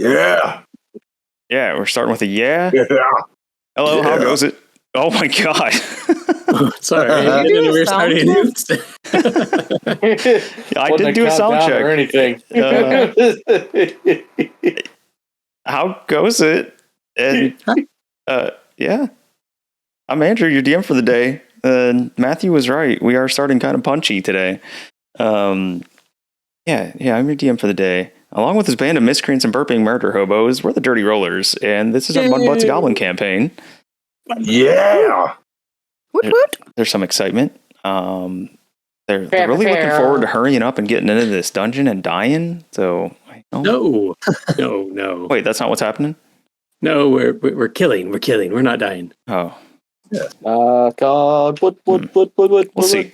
Yeah. Yeah, we're starting with a yeah. Yeah. Hello, Yeah. how goes it? Oh my god. Sorry, I didn't know we were starting. I didn't do a sound check or anything. How goes it? And yeah. I'm Andrew, your DM for the day. Matthew was right. We are starting kind of punchy today. I'm your DM for the day. Along with his band of miscreants and burping murder hobos, we're the Dirty Rollers, and this is our Mudbutts Goblin campaign. Yeah. There's some excitement. They're really looking forward to hurrying up and getting into this dungeon and dying. So No. Wait, that's not what's happening? No, we're killing. We're killing. We're not dying. Oh. God, what? We'll see.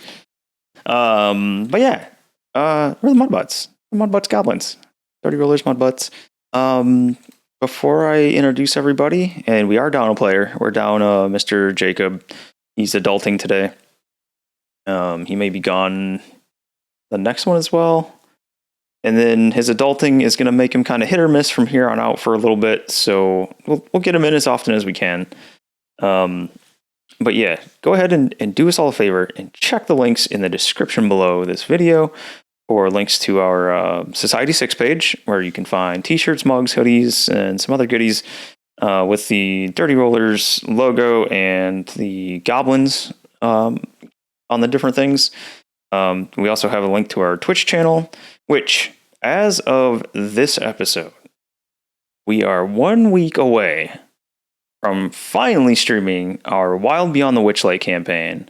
But yeah, we're the Mudbutts. The Mudbutts Goblins. Dirty Rollers, Mudbutts. Before I introduce everybody, and we are down a player. We're down Mr. Jacob. He's adulting today. He may be gone the next one as well. And then his adulting is going to make him kind of hit or miss from here on out for a little bit. So we'll get him in as often as we can. But yeah, go ahead and do us all a favor and check the links in the description below this video for links to our Society 6 page, where you can find t-shirts, mugs, hoodies, and some other goodies with the Dirty Rollers logo and the goblins on the different things. We also have a link to our Twitch channel, which, as of this episode, we are 1 week away from finally streaming our Wild Beyond the Witchlight campaign.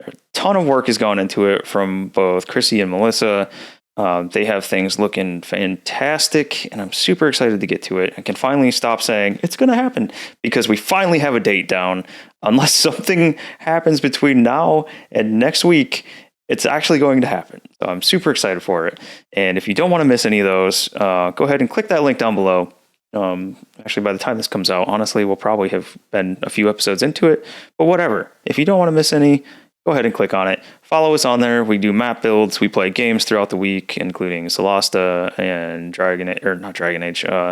A ton of work has gone into it from both Chrissy and Melissa. They have things looking fantastic, and I'm super excited to get to it. I can finally stop saying it's going to happen because we finally have a date down. Unless something happens between now and next week, it's actually going to happen. So I'm super excited for it. And if you don't want to miss any of those, go ahead and click that link down below. Actually, by the time this comes out, honestly, we'll probably have been a few episodes into it, but whatever. If you don't want to miss any, go ahead and click on it. Follow us on there. We do map builds. We play games throughout the week, including Solasta and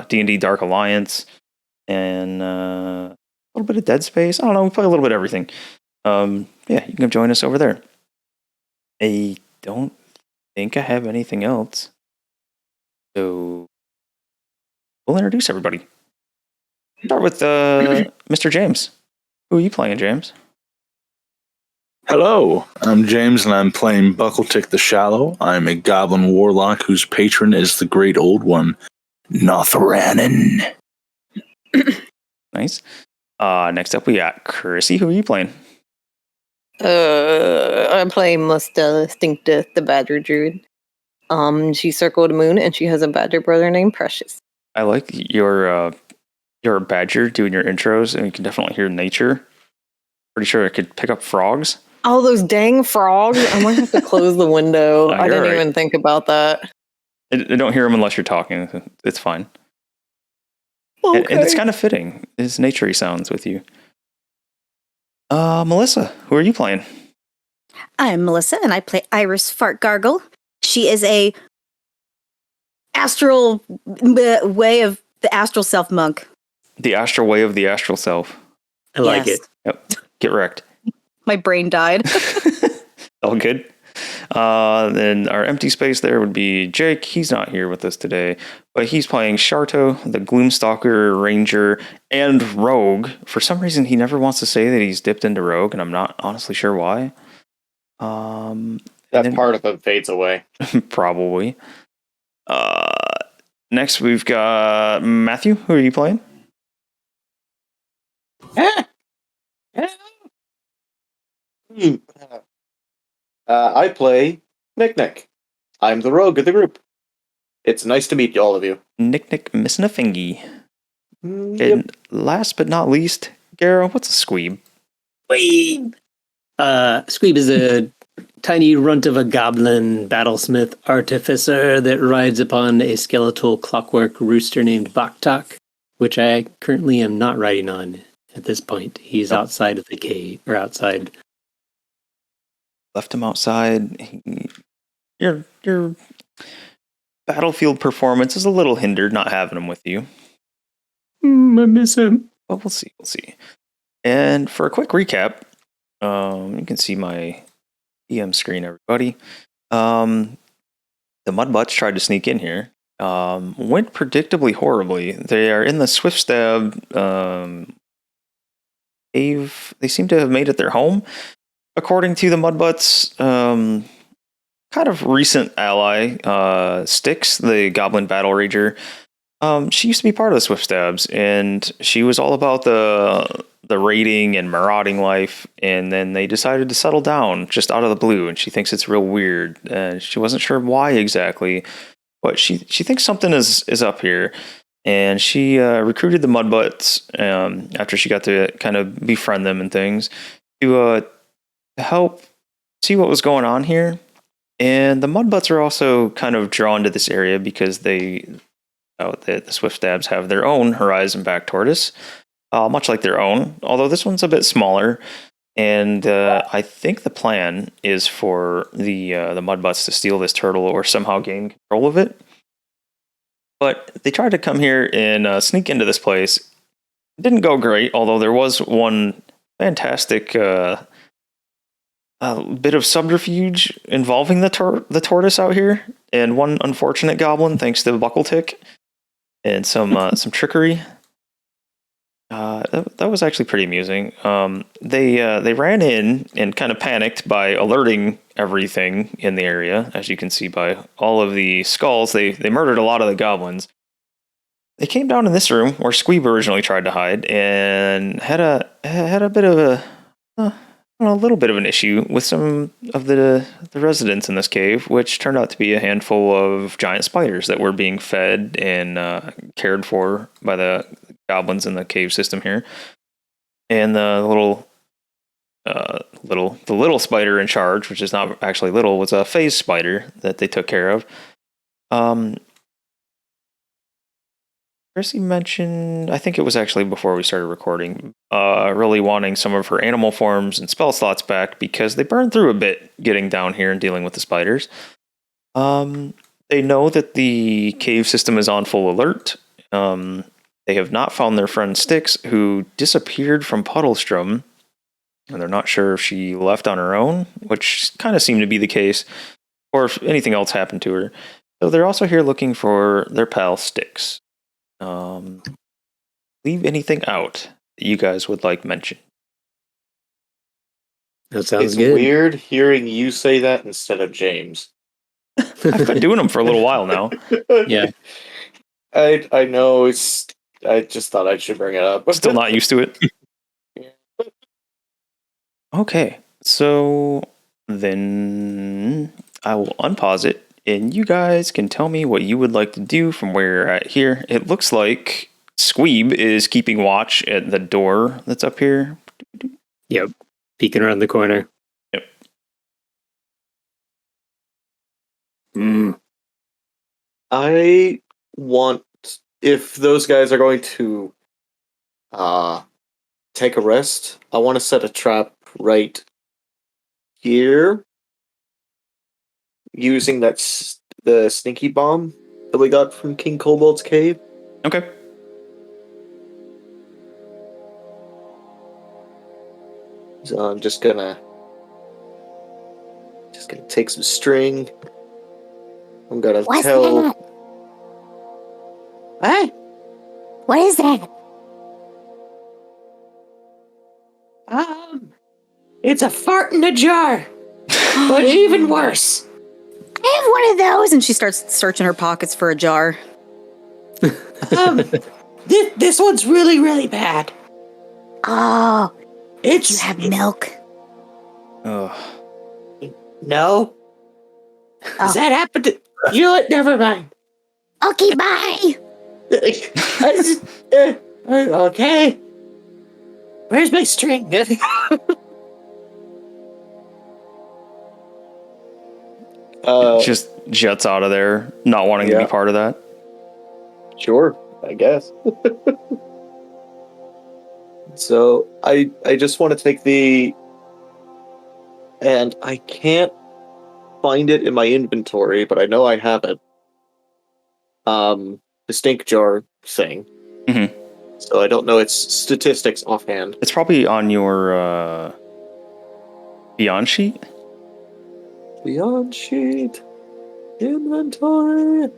D&D Dark Alliance, and a little bit of Dead Space. I don't know. We play a little bit of everything. You can come join us over there. I don't think I have anything else. So we'll introduce everybody. Start with Mr. James. Who are you playing, James? Hello, I'm James, and I'm playing Buckletick the Shallow. I'm a goblin warlock whose patron is the Great Old One, Nothranen. Nice. Next up, we got Chrissy. Who are you playing? I'm playing Musta Stincta, the Badger Druid. She circled the moon, and she has a badger brother named Precious. I like your a badger doing your intros, and you can definitely hear nature. Pretty sure I could pick up frogs. Oh, those dang frogs! I might have to close the window. I didn't even think about that. I don't hear them unless you're talking. It's fine. Okay. And it's kind of fitting. His naturey sounds with you. Melissa, who are you playing? I'm Melissa, and I play Iris Fart Gargle. She is a astral way of the astral self monk. The astral way of the astral self. I like it. Yep. Get wrecked. My brain died. All good. Then our empty space there would be Jake. He's not here with us today, but he's playing Sharto, the Gloomstalker Ranger, and Rogue. For some reason, he never wants to say that he's dipped into Rogue, and I'm not honestly sure why. That part of him fades away. Probably. Next, we've got Matthew. Who are you playing? I play Nick. I'm the rogue of the group. It's nice to meet all of you. Nick missing a fingy. Yep. And last but not least, Garo, what's a squeeb? Squeeb! Squeeb is a tiny runt of a goblin battlesmith artificer that rides upon a skeletal clockwork rooster named Baktak, which I currently am not riding on at this point. He's outside of the cave, or outside. Left him outside. Your battlefield performance is a little hindered not having him with you. I miss him. But we'll see. We'll see. And for a quick recap, you can see my EM screen, everybody. The Mudbutts tried to sneak in here. Went predictably horribly. They are in the Swiftstab cave. They seem to have made it their home. According to the Mudbutts, kind of recent ally, Styx, the Goblin Battle Rager. She used to be part of the Swiftstabs, and she was all about the raiding and marauding life, and then they decided to settle down just out of the blue, and she thinks it's real weird. She wasn't sure why exactly, but she thinks something is up here, and she recruited the Mudbutts after she got to kind of befriend them and things to help see what was going on here. And the Mudbutts are also kind of drawn to this area because the Swiftstabs have their own horizon back tortoise, much like their own, although this one's a bit smaller. And I think the plan is for the Mudbutts to steal this turtle or somehow gain control of it. But they tried to come here and sneak into this place. It didn't go great, although there was one fantastic bit of subterfuge involving the tortoise out here, and one unfortunate goblin, thanks to Buckletick, and some trickery. That was actually pretty amusing. They ran in and kind of panicked by alerting everything in the area, as you can see by all of the skulls. They murdered a lot of the goblins. They came down in this room where Squeeb originally tried to hide, and had a bit of a little bit of an issue with some of the residents in this cave, which turned out to be a handful of giant spiders that were being fed and cared for by the goblins in the cave system here. And the little spider in charge, which is not actually little, was a phase spider that they took care of. Chrissy mentioned, I think it was actually before we started recording, really wanting some of her animal forms and spell slots back because they burned through a bit getting down here and dealing with the spiders. They know that the cave system is on full alert. They have not found their friend Styx, who disappeared from Puddlestrom, and they're not sure if she left on her own, which kind of seemed to be the case, or if anything else happened to her. So they're also here looking for their pal Styx. Leave anything out that you guys would like mentioned? That sounds It's good. weird hearing you say that instead of James. I've been doing them for a little while now. Yeah. I know. I just thought I should bring it up. Still not used to it. Okay, so then I will unpause it, and you guys can tell me what you would like to do from where you're at here. It looks like Squeeb is keeping watch at the door that's up here. Yep. Peeking around the corner. Yep. I want, if those guys are going to take a rest, I want to set a trap right here using the sneaky bomb that we got from King Kobold's cave. Okay. So I'm just gonna take some string. I'm gonna What's tell. that? What? What is that? It's a fart in a jar, but even worse. I have one of those. And she starts searching her pockets for a jar. This one's really, really bad. Oh, you It's have milk. Ugh. no. Oh. Does that happen to you? Know what? Never mind. Okay, bye. Okay. Where's my string? Just jets out of there, not wanting to Yeah. be part of that. Sure, I guess. So I just want to take and I can't find it in my inventory, but I know I have it. The stink jar thing. Mhm. so I don't know its statistics offhand. It's probably on your Beyond sheet. Beyond sheet. Inventory.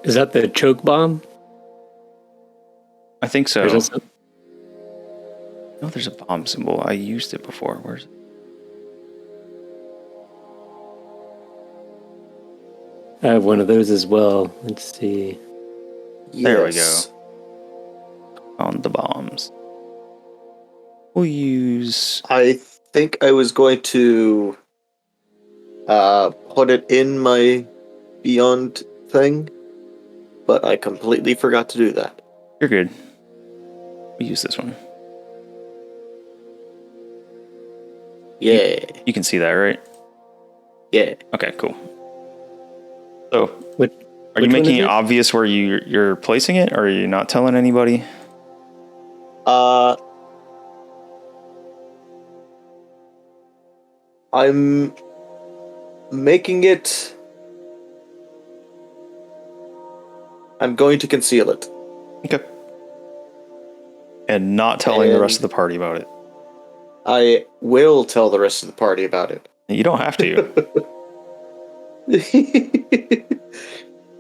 Is that the choke bomb? I think so. Or is that some- No, there's a bomb symbol. I used it before. Where's it? I have one of those as well. Let's see. There we Yes. On the bombs. We'll use... I think I was going to put it in my Beyond thing, but I completely forgot to do that. You're good. We'll use this one. Yeah. You can see that, right? Yeah. Okay, cool. So, Which are you one making is it it? obvious where you're placing it, or are you not telling anybody? I'm making it. I'm going to conceal it. Okay. And not telling the rest of the party about it. I will tell the rest of the party about it. You don't have to.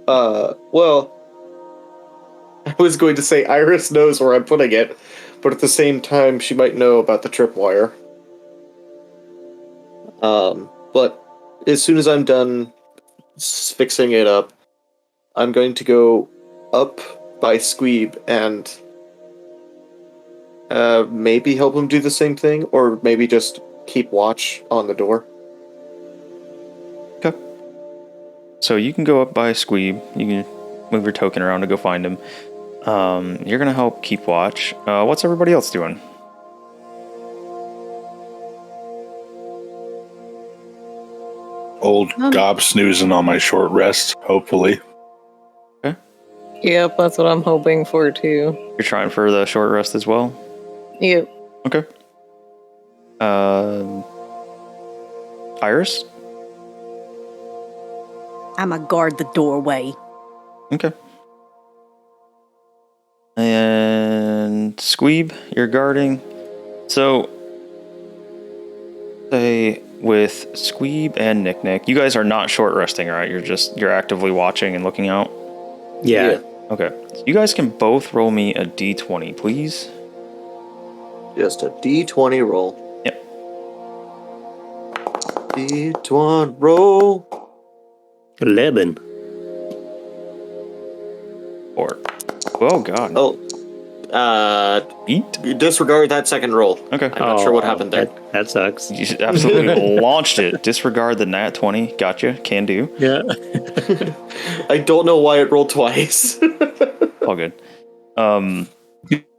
Well, I was going to say Iris knows where I'm putting it, but at the same time, she might know about the tripwire. But as soon as I'm done fixing it up, I'm going to go up by Squeeb and maybe help him do the same thing, or maybe just keep watch on the door. Okay. So you can go up by Squeeb. You can move your token around to go find him. You're going to help keep watch. What's everybody else doing? Old gob snoozing on my short rest, hopefully. Yep, that's what I'm hoping for too. You're trying for the short rest as well? Yep. Okay. Iris? I'ma guard the doorway. Okay. And Squeeb, you're guarding. So, say with Squeeb and Nick, you guys are not short resting, right? You're actively watching and looking out. Yeah. Okay. So you guys can both roll me a d20, please. Just a D20 roll. Yep. D20 roll. 11. 4. Oh god. Oh, Eat. you disregard that second roll. Okay. I'm not sure what happened there. That sucks. You absolutely launched it. Disregard the nat 20. Gotcha. Can do. Yeah. I don't know why it rolled twice. All good.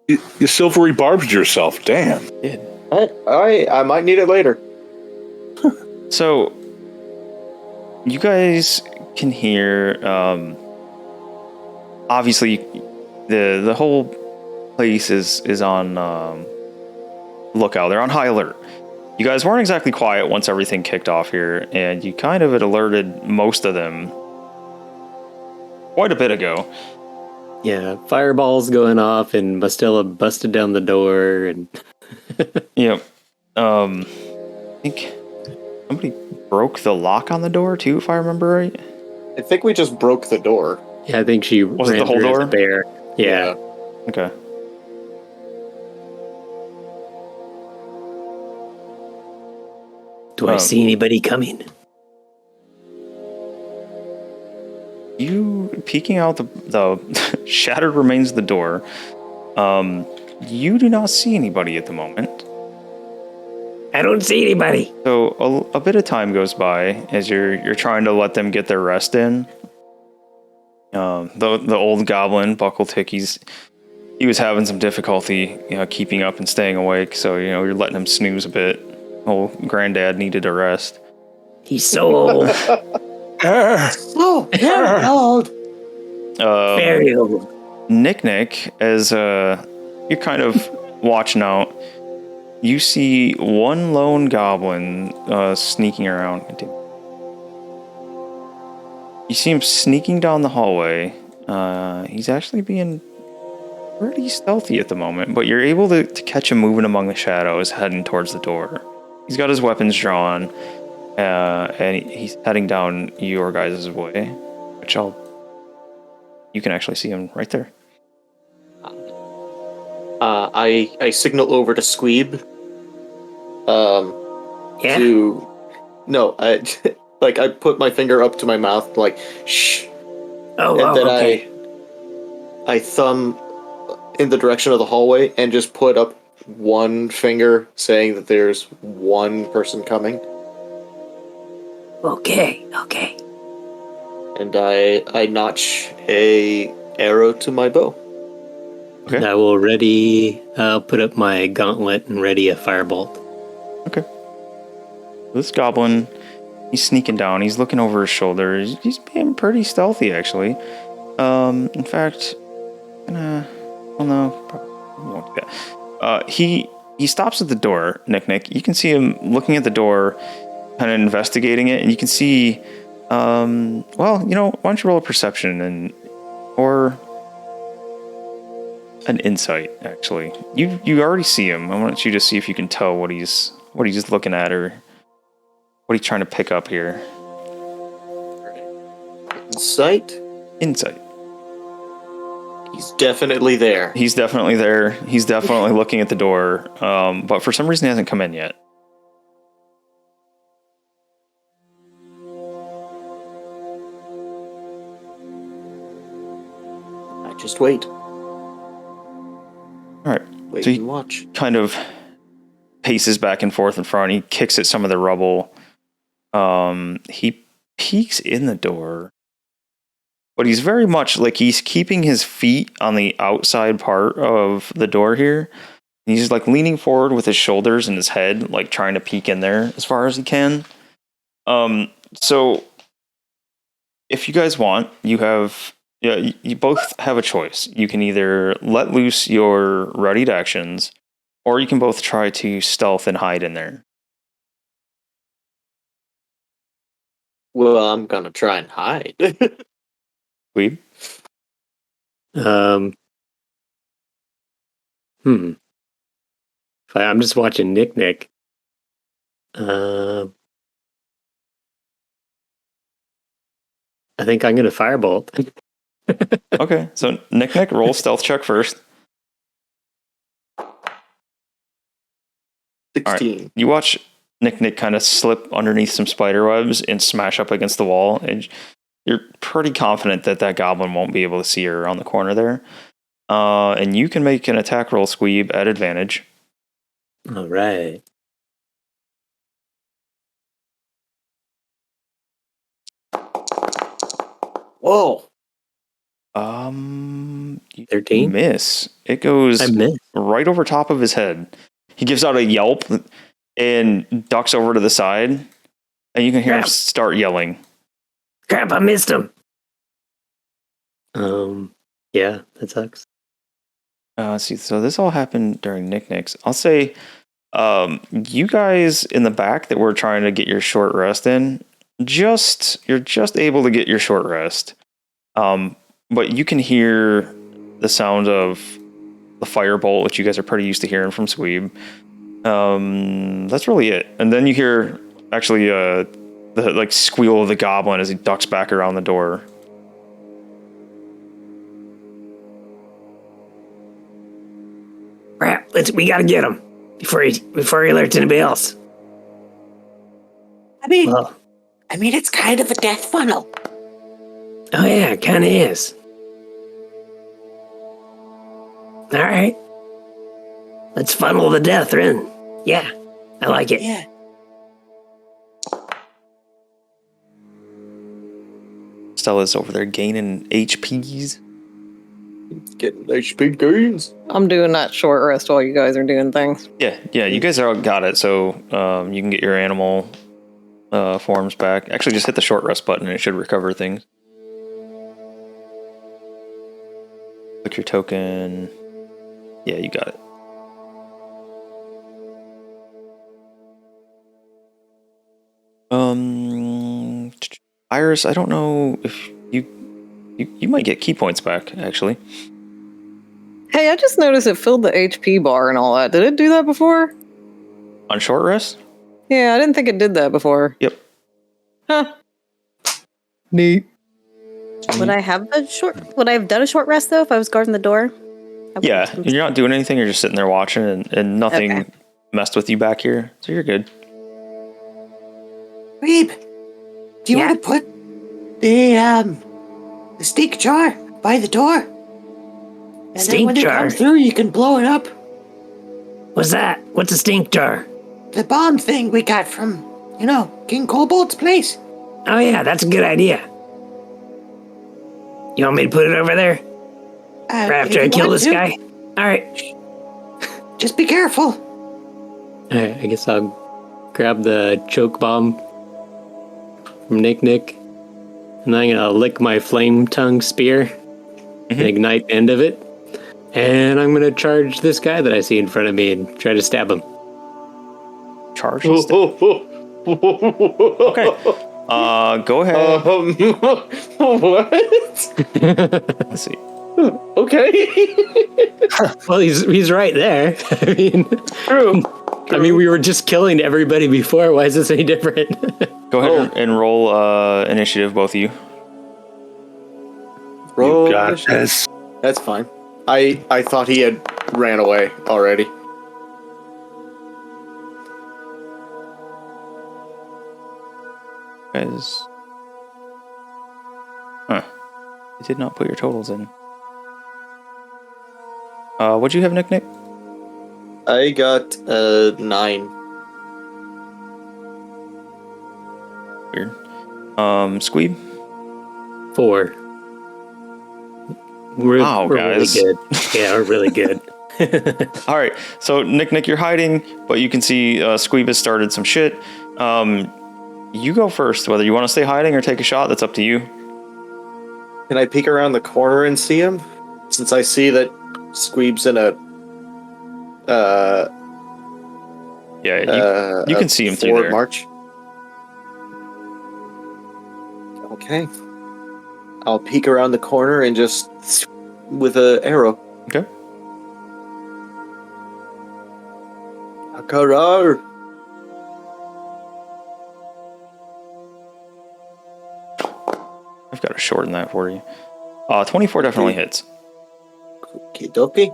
You silvery barbed yourself. Damn. Did. I might need it later. So, you guys can hear, obviously, the whole place is on lookout. They're on high alert. You guys weren't exactly quiet once everything kicked off here, and you kind of had alerted most of them quite a bit ago. Yeah. Fireballs going off, and Bastilla busted down the door, and Yep. I think somebody broke the lock on the door too, if I remember right. I think we just broke the door. yeah, I think she Was it ran the whole through as door? a bear. Yeah. Okay. Do I see anybody coming? You peeking out the shattered remains of the door. You do not see anybody at the moment. I don't see anybody. So a bit of time goes by as you're trying to let them get their rest in. The old goblin Buckletick, he was having some difficulty, keeping up and staying awake. So you're letting him snooze a bit. Old granddad needed a rest. He's so old. Oh, very old. Very old. Nick, as you're kind of watching out, you see one lone goblin sneaking around. You see him sneaking down the hallway, He's actually being pretty stealthy at the moment, but you're able to catch him moving among the shadows, heading towards the door. He's got his weapons drawn, and he's heading down your guys' way, which you can actually see him right there. I signal over to Squeeb. Yeah. No, I like I put my finger up to my mouth, like shh, and then Okay. I thumb in the direction of the hallway and just put up one finger, saying that there's one person coming. Okay. And I notch a arrow to my bow. Okay. And I will I'll put up my gauntlet and ready a firebolt. Okay. This goblin, he's sneaking down. He's looking over his shoulder. He's being pretty stealthy, actually. In fact, probably won't do that. He stops at the door, Nick. You can see him looking at the door, kind of investigating it, and you can see, why don't you roll a perception or an insight, actually. You already see him. I want you to see if you can tell what he's looking at or what he's trying to pick up here. Insight? Insight. He's definitely there. He's definitely there. He's definitely looking at the door. But for some reason he hasn't come in yet. I just wait. Alright. Wait So and watch. Kind of paces back and forth in front. He kicks at some of the rubble. He peeks in the door. But he's very much like he's keeping his feet on the outside part of the door here. He's just like leaning forward with his shoulders and his head, like trying to peek in there as far as he can. So if you guys want, you both have a choice. You can either let loose your readied actions, or you can both try to stealth and hide in there. Well, I'm gonna try and hide. Weeb? I'm just watching Nick. I think I'm gonna firebolt. Okay, so Nick, roll stealth check first. 16. Right. You watch Nick kind of slip underneath some spider webs and smash up against the wall, and you're pretty confident that goblin won't be able to see her around the corner there. And you can make an attack roll, Squeeb, at advantage. All right. Whoa. 13? Miss. It goes I missed. right over top of his head. He gives out a yelp and ducks over to the side, and you can hear him start yelling. Crap, I missed him. Yeah, that sucks. Let's see. So this all happened during Nick's. I'll say, you guys in the back that were trying to get your short rest in, you're just able to get your short rest. But you can hear the sound of the firebolt, which you guys are pretty used to hearing from Squeeb. That's really it. And then you hear actually the like squeal of the goblin as he ducks back around the door. Crap, we gotta get him before he alerts anybody else. I mean, it's kind of a death funnel. Oh yeah, it kinda is. Alright. Let's funnel the death in. Yeah, I like it. Yeah. Stella's over there gaining HPs. Getting HP gains. I'm doing that short rest while you guys are doing things. Yeah, you guys all got it. So you can get your animal forms back. Actually, just hit the short rest button and it should recover things. Click your token. Yeah, you got it. Iris, I don't know if you You might get key points back, actually. Hey, I just noticed it filled the HP bar and all that. Did it do that before? On short rest? Yeah, I didn't think it did that before. Yep. Huh. Neat. Would I have done a short rest though if I was guarding the door? Yeah, you're not doing anything. You're just sitting there watching, and nothing messed with you back here, so you're good. Reeb, do you want to put the stink jar by the door? And then when they come through, you can blow it up. What's that? What's a stink jar? The bomb thing we got from, King Kobold's place. Oh yeah, that's a good idea. You want me to put it over there? Right after I kill this guy? Alright. Just be careful. Alright, I guess I'll grab the choke bomb from Nick, and I'm gonna lick my flame tongue spear and ignite the end of it. And I'm gonna charge this guy that I see in front of me and try to stab him. Charge and stab. Okay. Go ahead. What? Let's see. Okay. Well, he's right there. I mean, True. I mean, we were just killing everybody before. Why is this any different? Go ahead and roll initiative, both of you. Roll You got this. That's fine. I thought he had ran away already. Guys. Huh. You did not put your totals in. What'd you have, Nick? I got 9. Weird. Squeeb? 4. We're guys. really good. Yeah, we're really good. All right. So, Nick, you're hiding, but you can see Squeeb has started some shit. You go first. Whether you want to stay hiding or take a shot, that's up to you. Can I peek around the corner and see him? Since I see that Squeeb's in a you can see him through forward there. march. Okay. I'll peek around the corner and just with an arrow. Okay. Akarar. I've got to shorten that for you. 24 definitely hits. Okie dokie.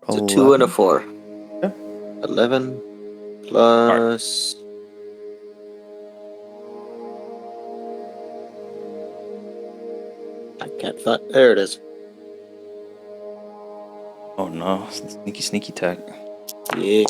It's a 2 and a 4. Okay. 11 plus. I can't find. There it is. Oh no, sneaky tech. Yeah.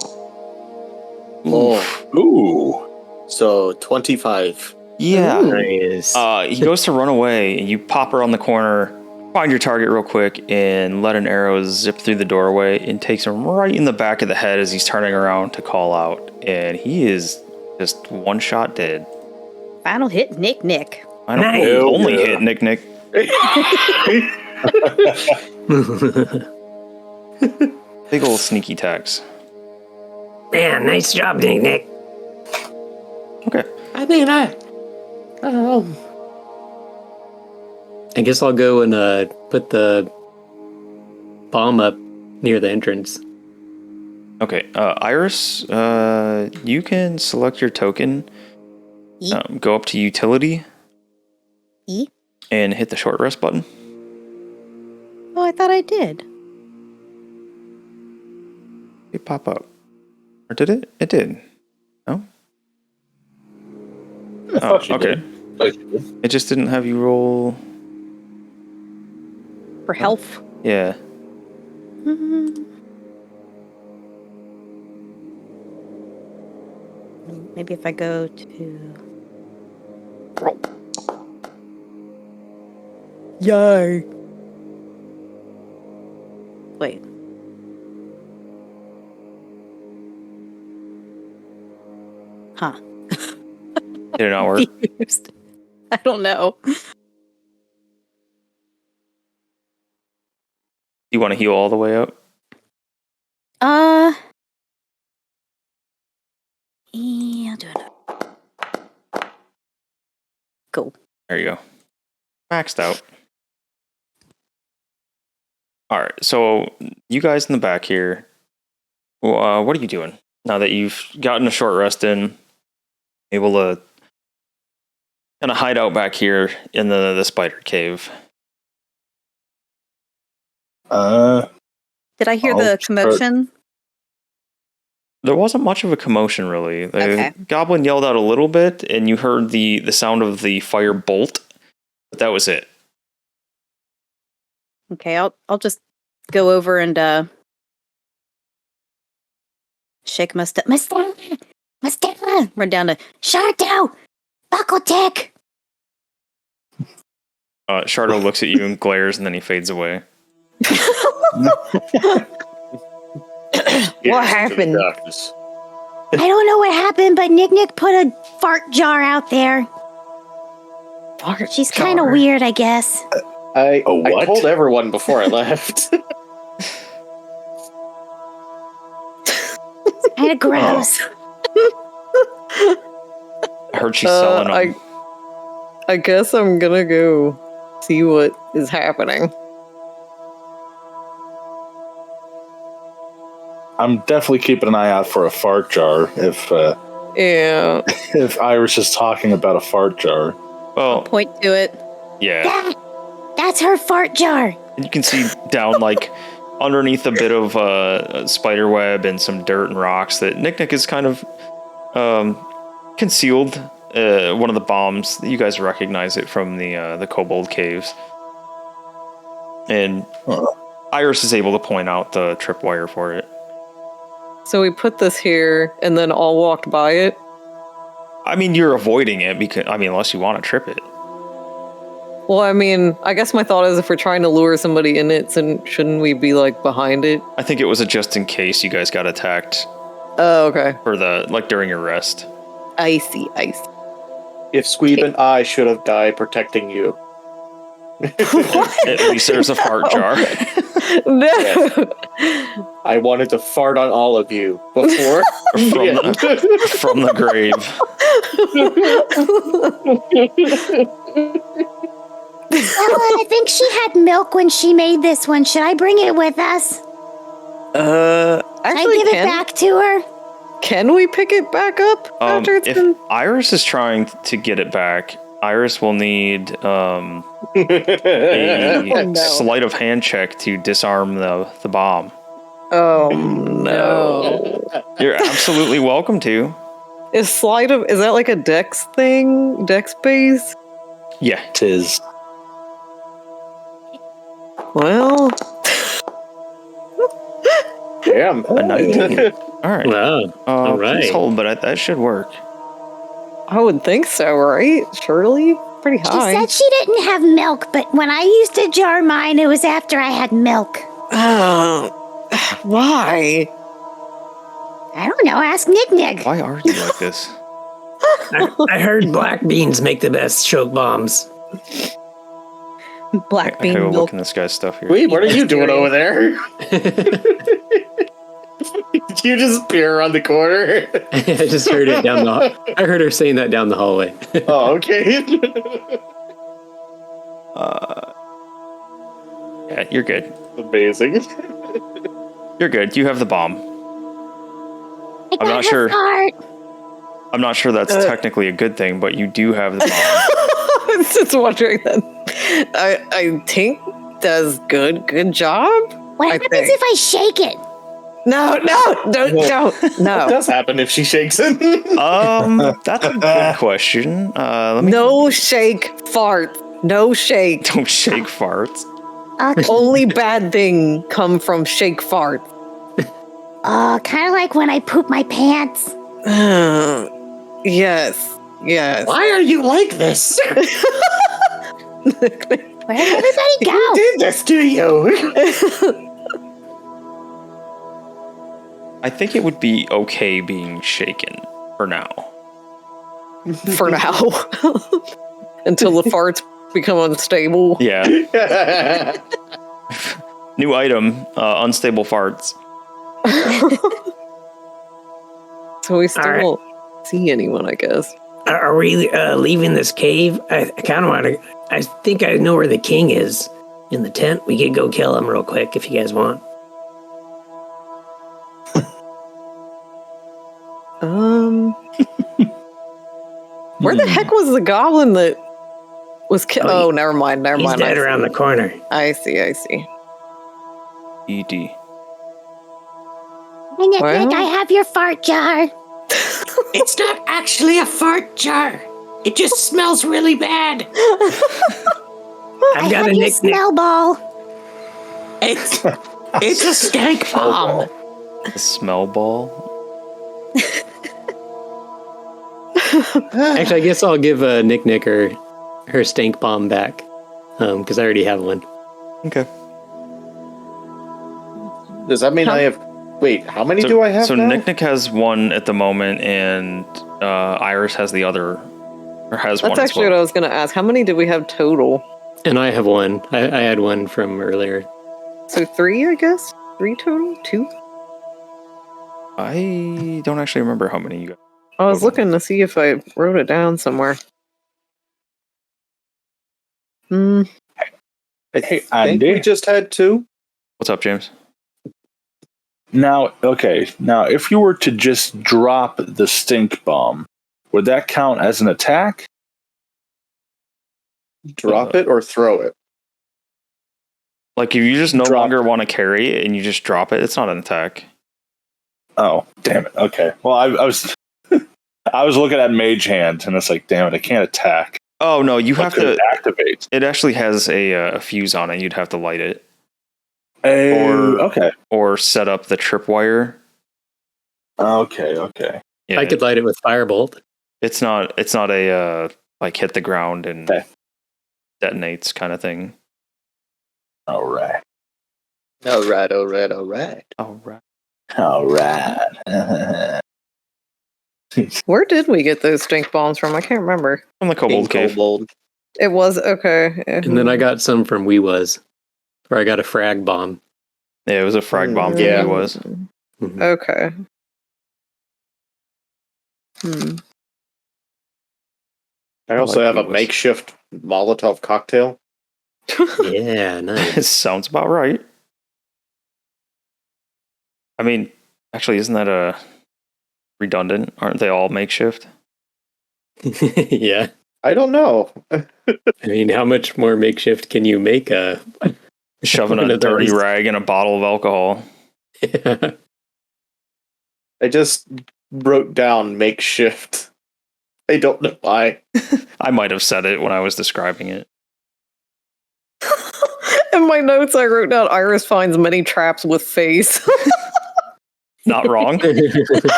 Oh. Ooh. So 25. Yeah. Nice. He goes to run away, and you pop around the corner, find your target real quick, and let an arrow zip through the doorway and takes him right in the back of the head as he's turning around to call out. And he is just one shot dead. Final hit, Nick. I don't only hit Nick. Big old sneaky tax. Man, nice job, Nick. Okay. I mean, I guess I'll go and put the bomb up near the entrance. Okay. Iris, you can select your token. E. Go up to utility. E? And hit the short rest button. Oh, I thought I did. It pop up. Or did it? It did. No? Oh, okay. It just didn't have you roll. For health. Yeah. Maybe if I go to... Yay! Wait. Huh. Did it not work? Confused. I don't know. You want to heal all the way up? Yeah, I'll do it. Cool. There you go. Maxed out. All right, so you guys in the back here, what are you doing now that you've gotten a short rest in, able to kind of hide out back here in the spider cave? Did I hear the commotion? There wasn't much of a commotion, really. The Okay. goblin yelled out a little bit, and you heard the sound of the fire bolt, but that was it. Okay, I'll just go over and shake my step. My step. Run down to Shardo, buckle tick. Shardo looks at you and glares, and then he fades away. What happened? I don't know what happened, but Nick put a fart jar out there. She's kind of weird, I guess. I what? told everyone before I left. Kind of gross. I heard she's selling them. I guess I'm gonna go see what is happening. I'm definitely keeping an eye out for a fart jar if Yeah. if Iris is talking about a fart jar. Well, Point to it. yeah. That's her fart jar. You can see down, like, underneath a bit of spider web and some dirt and rocks that Nick is kind of concealed. One of the bombs. You guys recognize it from the kobold caves. And Iris is able to point out the tripwire for it. So we put this here and then all walked by it. I mean, you're avoiding it because, unless you want to trip it. Well, I mean, I guess my thought is if we're trying to lure somebody in it, shouldn't we be like behind it? I think it was a just in case you guys got attacked Oh, okay. for during your rest. I see. If Squeeb and I should have died protecting you. At least there's a fart jar. No. I wanted to fart on all of you before. From the grave. I think she had milk when she made this one. Should I bring it with us? Actually, Give it back to her? Can we pick it back up after it's If been... Iris is trying to get it back, Iris will need a sleight of hand check to disarm the bomb. Oh, no. You're absolutely welcome to. Is that like a dex thing? Dex base? Yeah. Tis. Well... Damn. A 19. All right. Wow. All right. Please hold, but that should work. I would think so, right? Surely? Pretty She high. said she didn't have milk, but when I used to jar mine, it was after I had milk. Why? I don't know. Ask Nick. Why are you like this? I heard black beans make the best choke bombs. Black I bean gotta milk. look in this guy's stuff here. Wait, what are you doing over there? You just peer around the corner. I just heard it I heard her saying that down the hallway. Oh, okay. Yeah, you're good. Amazing. You're good. You have the bomb. I'm not sure. I'm not sure that's technically a good thing, but you do have the bomb. I was just wondering that. I think does good job. What happens if I shake it? No, don't. No. What does happen if she shakes it? That's a good question. Let me. No shake fart. No shake. Don't shake farts. Only bad thing come from shake fart. Kind of like when I poop my pants. Yes. Why are you like this? Where did everybody go? Who did this to you? I think it would be okay being shaken for now. For now. Until the farts become unstable. Yeah. New item: unstable farts. So we still won't see anyone, I guess. Are we leaving this cave? I kind of want to. I think I know where the king is in the tent. We could go kill him real quick if you guys want. Where the heck was the goblin that was killed? Oh, never mind. He's dead around the corner. I see. ED. Hey, Nick, I have your fart jar. It's not actually a fart jar. It just smells really bad. I've got a your Nick. smell ball. It's a stank bomb. A smell ball. Actually, I guess I'll give Nick her stank bomb back because I already have one. Okay. Does that mean I have... Wait, how many do I have So now? Nick has one at the moment, and Iris has the other, or has one. That's actually what I was going to ask. How many did we have total? And I have one. I had one from earlier. So 3, I guess? 3 total? 2? I don't actually remember how many you got. I was looking to see if I wrote it down somewhere. I think we just had 2. What's up, James? Now, if you were to just drop the stink bomb, would that count as an attack? Drop it or throw it? Like, if you just no Drop longer it. want to carry it and you just drop it, it's not an attack. Oh, damn it. Okay. Well, I was I was looking at Mage Hand, and it's like, damn it, I can't attack. Oh, no, you have to activate. It actually has a fuse on it. You'd have to light it. Okay. Or set up the tripwire. Okay. Yeah, I could light it with firebolt. It's not a like hit the ground and detonates kind of thing. All right. Where did we get those stink bombs from? I can't remember. From the Kobold Cave. It was okay. And then I got some from where I got a frag bomb. Yeah, it was a frag bomb. Yeah. It was. Mhm. Okay. I also like have a Lewis. makeshift Molotov cocktail. Yeah, nice. It sounds about right. I mean, actually, isn't that redundant? Aren't they all makeshift? Yeah. I don't know. I mean, how much more makeshift can you make Shoving one a of dirty those? rag in a bottle of alcohol. I just wrote down makeshift. I don't know why. I might have said it when I was describing it. In my notes, I wrote down Iris finds many traps with face. Not wrong.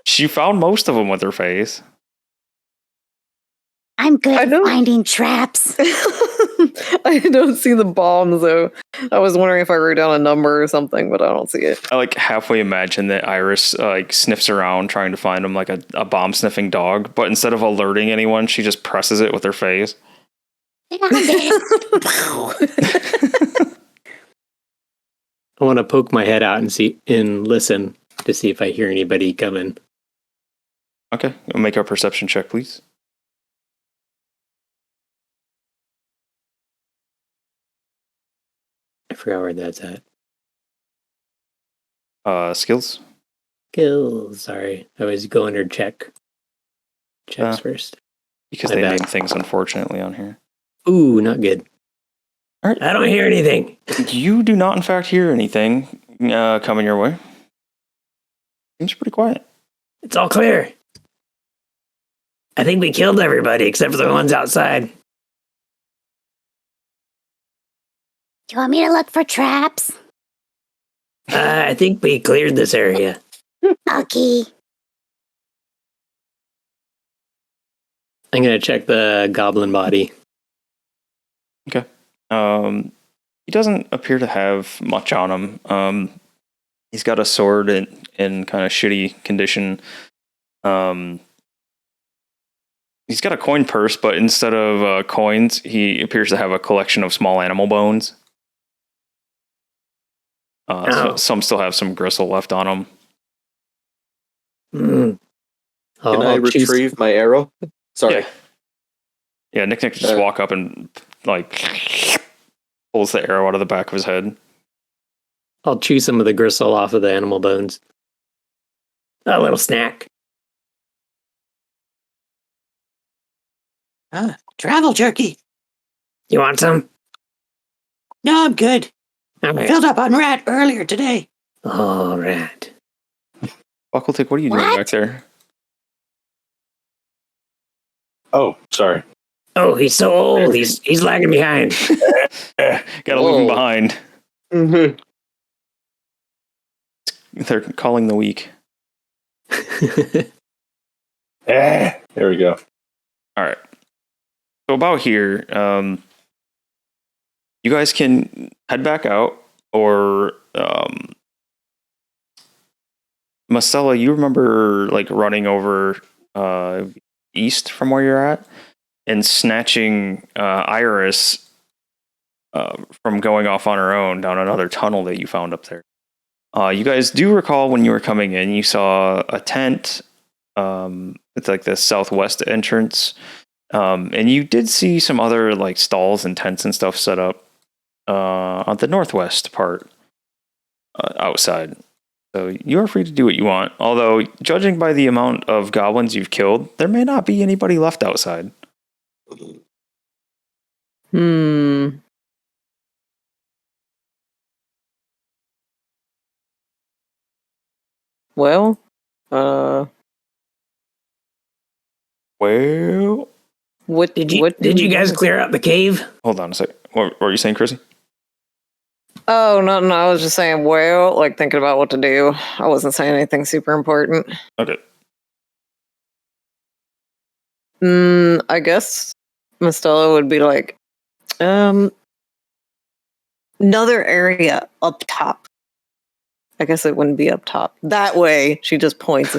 She found most of them with her face. I'm good I at know. finding traps. I don't see the bombs, though. I was wondering if I wrote down a number or something, but I don't see it. I like halfway imagine that Iris like sniffs around trying to find them like a bomb sniffing dog, but instead of alerting anyone, she just presses it with her face. Found it. I want to poke my head out and listen to see if I hear anybody coming. Okay, make a perception check, please. I forgot where that's at. Skills. Skills. Sorry, I was go under checks first. Because My they bad. name things unfortunately on here. Ooh, not good. All right. I don't hear anything. You do not, in fact, hear anything coming your way. Seems pretty quiet. It's all clear. I think we killed everybody except for the ones outside. Do you want me to look for traps? I think we cleared this area. Okay. I'm gonna check the goblin body. Okay. He doesn't appear to have much on him. He's got a sword in kind of shitty condition. He's got a coin purse, but instead of coins, he appears to have a collection of small animal bones. So some still have some gristle left on them. Can I retrieve my arrow? Sorry. Yeah, Nick just walk up and pulls the arrow out of the back of his head. I'll chew some of the gristle off of the animal bones. A little snack. Travel jerky. You want some? No, I'm good. Okay. Filled up on rat earlier today. Oh, rat. Buckletick, what are you doing back there? Oh, sorry. Oh, he's so old. He's lagging behind. Gotta leave him behind. Mm-hmm. They're calling the weak. There we go. All right. So about here, you guys can head back out, or Marcella, you remember running over east from where you're at and snatching Iris from going off on her own down another tunnel that you found up there. You guys do recall when you were coming in, you saw a tent. It's like the southwest entrance. And you did see some other stalls and tents and stuff set up on the northwest part outside. So you are free to do what you want. Although, judging by the amount of goblins you've killed, there may not be anybody left outside. Well, what did you guys clear out the cave? Hold on a sec. What were you saying, Chrissy? Oh, no, I was just saying, thinking about what to do. I wasn't saying anything super important. Okay. I guess Mistella would be another area up top. I guess it wouldn't be up top. That way, she just points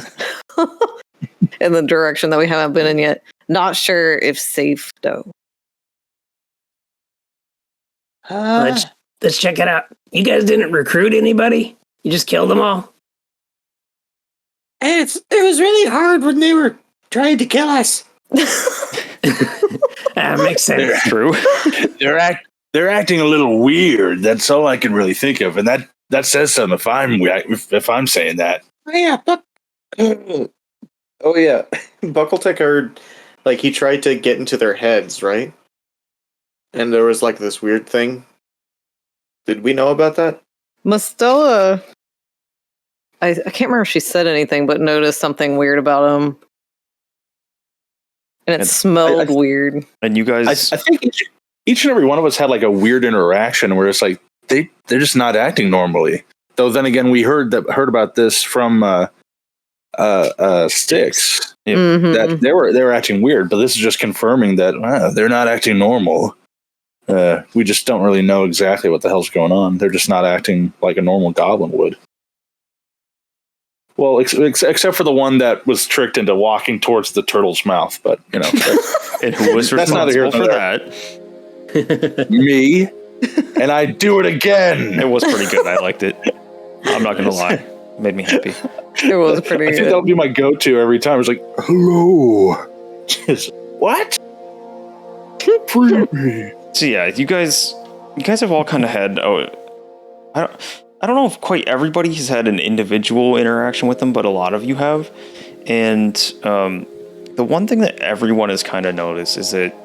in the direction that we haven't been in yet. Not sure if safe, though. Let's check it out. You guys didn't recruit anybody? You just killed them all? It was really hard when they were trying to kill us. That makes sense. True. They're acting a little weird. That's all I can really think of, and that says something. If I'm saying that. Yeah, but Oh yeah, Buckletick heard he tried to get into their heads, right? And there was this weird thing. Did we know about that? Mistella, I can't remember if she said anything, but noticed something weird about him. And it smelled weird. And you guys... I think each and every one of us had a weird interaction where it's they're just not acting normally. Though then again, we heard about this from Styx. Yep. Mm-hmm. That they were acting weird, but this is just confirming that they're not acting normal. We just don't really know exactly what the hell's going on. They're just not acting like a normal goblin would. Well, except for the one that was tricked into walking towards the turtle's mouth, but and who was responsible for that? Me, and I do it again. It was pretty good. I liked it. I'm not gonna lie, it made me happy. It was pretty I good. think that'll be my go-to every time. It's hello. Just, what? Free me. So yeah, you guys have all kind of had. I don't know if quite everybody has had an individual interaction with them, but a lot of you have. And the one thing that everyone has kind of noticed is that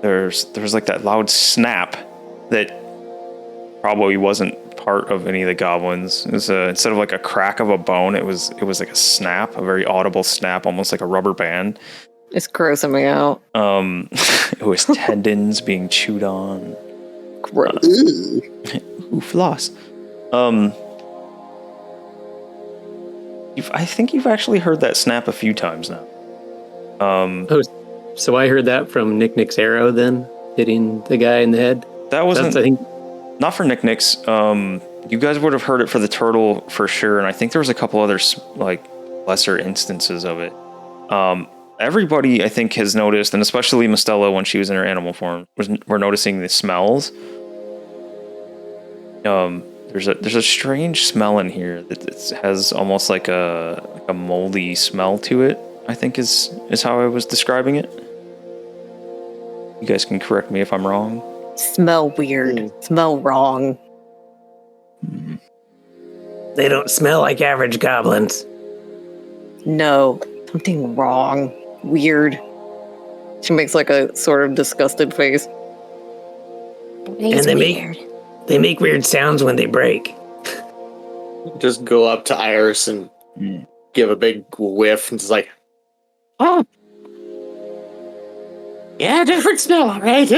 there's that loud snap that probably wasn't part of any of the goblins. It was instead of a crack of a bone, it was like a snap, a very audible snap, almost like a rubber band. It's grossing me out. It was tendons being chewed on. Gross. Ooh, floss. I think you've actually heard that snap a few times now. So I heard that from Nick's arrow then, hitting the guy in the head? That wasn't, I think, not for Nick's. You guys would have heard it for the turtle for sure, and I think there was a couple other lesser instances of it. Everybody, I think, has noticed, and especially Mistella when she was in her animal form, we're noticing the smells. There's a strange smell in here that has almost like a moldy smell to it. I think is how I was describing it. You guys can correct me if I'm wrong. Smell weird. Smell wrong. They don't smell like average goblins. No, something wrong. Weird. She makes like a sort of disgusted face. It's they weird. make weird sounds when they break. Just go up to Iris and give a big whiff and just like, Oh. Yeah, different smell, right?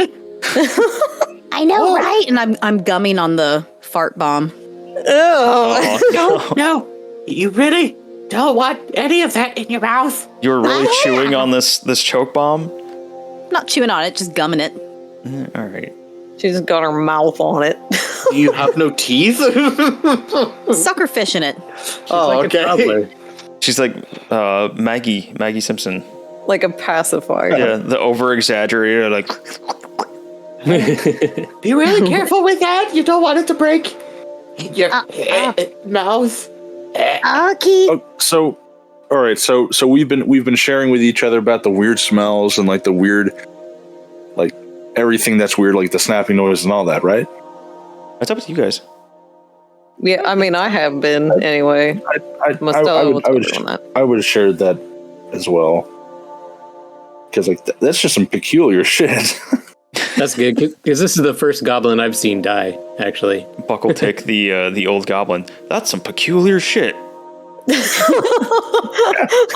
I know, right? And I'm gumming on the fart bomb. Oh. No. You really don't want any of that in your mouth? You were really chewing on this choke bomb? Not chewing on it, just gumming it. All right. She's got her mouth on it. do you have no teeth? Sucker fishing it. Oh, Like a okay. toddler. She's like Maggie Simpson. Like a pacifier. Yeah, the over-exaggerated, like... Be really careful with that. You don't want it to break your mouth. Okay. Oh, so, all right. So we've been sharing with each other about the weird smells and like the weird, like everything that's weird, like the snapping noise and all that, right? It's up to you guys. Yeah, I mean, I have been anyway. I would have shared that as well. Because like that's just some peculiar shit. That's good, because this is the first goblin I've seen die, actually. Buckle take the old goblin. That's some peculiar shit.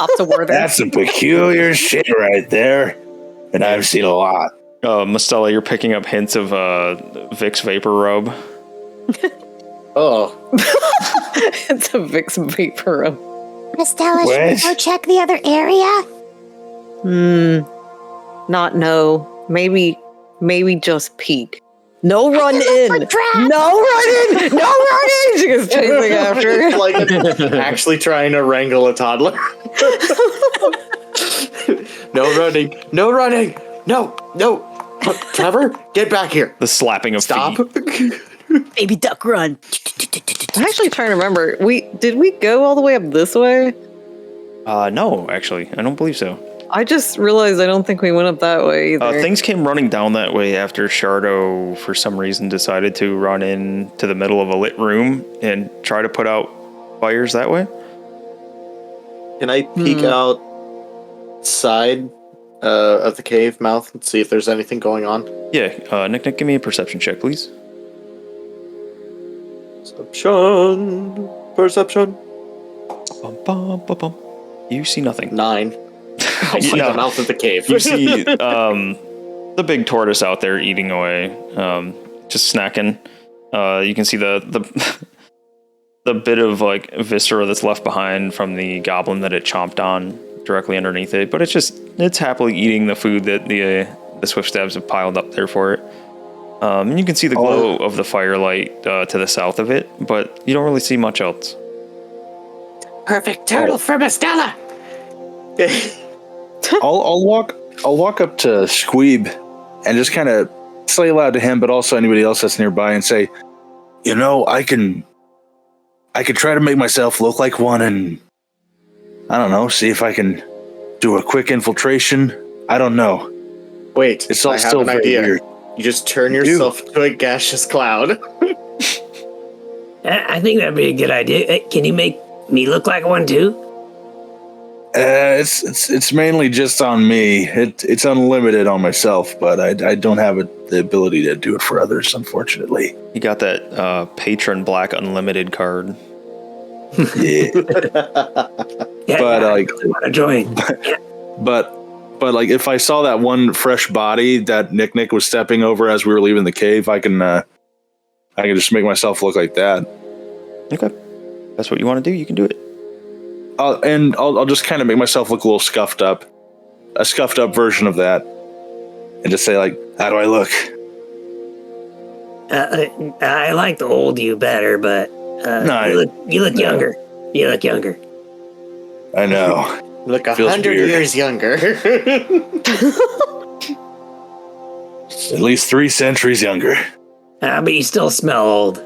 Off to Werther. That's some peculiar shit right there, and I've seen a lot. Mustela, you're picking up hints of Vicks Vapor Rub. Oh, It's a Vicks Vapor Rub. Estella, should we go check the other area? Not no. Maybe just peek. No run in. for traps. No running. No running. She goes chasing after. like actually trying to wrangle a toddler. No running. No running. No. Trevor, get back here. The slapping of Stop. feet. Baby duck run. I'm actually trying to remember. Did we go all the way up this way? No, actually, I don't believe so. I just realized I don't think we went up that way either. Things came running down that way after Shardo, for some reason, decided to run into the middle of a lit room and try to put out fires that way. Can I peek outside of the cave mouth and see if there's anything going on? Yeah, Nick, give me a perception check, please. Perception. Bum, bum, bum, bum. You see nothing. 9. Outside No. the mouth of the cave. You see the big tortoise out there eating away, just snacking. You can see the the bit of like viscera that's left behind from the goblin that it chomped on directly underneath it, but it's happily eating the food that the Swiftstabs have piled up there for it. And you can see the glow of the firelight to the south of it, but you don't really see much else. Perfect turtle for Estella. I'll walk up to Squeeb and just kind of say aloud to him, but also anybody else that's nearby, and say, you know, I could try to make myself look like one, and I don't know, see if I can do a quick infiltration. I don't know. Wait, It's all I have still an very idea. weird. You just turn yourself into a gaseous cloud. I think that'd be a good idea. Can you make me look like one too? It's mainly just on me. It's unlimited on myself, but I don't have the ability to do it for others, unfortunately. You got that Patron Black Unlimited card. Yeah. Yeah, But, I like- really want to join. But like if I saw that one fresh body that Nick was stepping over as we were leaving the cave, I can just make myself look like that. Okay, that's what you want to do. You can do it. I'll just kind of make myself look a little scuffed up, a scuffed up version of that, and just say like, "How do I look?" I like the old you better, but you look younger. You look younger. I know. Look Feels 100 weird. years younger. At least 3 centuries younger. But you still smell old.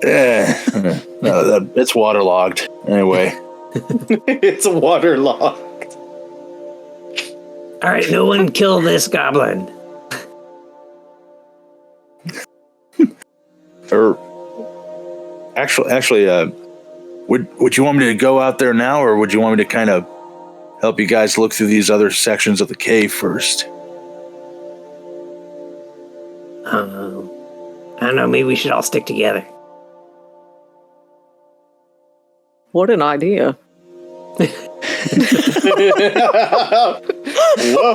No, it's waterlogged. Anyway, It's waterlogged. All right, no one kill this goblin. Or actually, would you want me to go out there now, or would you want me to kind of help you guys look through these other sections of the cave first? I don't know. Maybe we should all stick together. What an idea.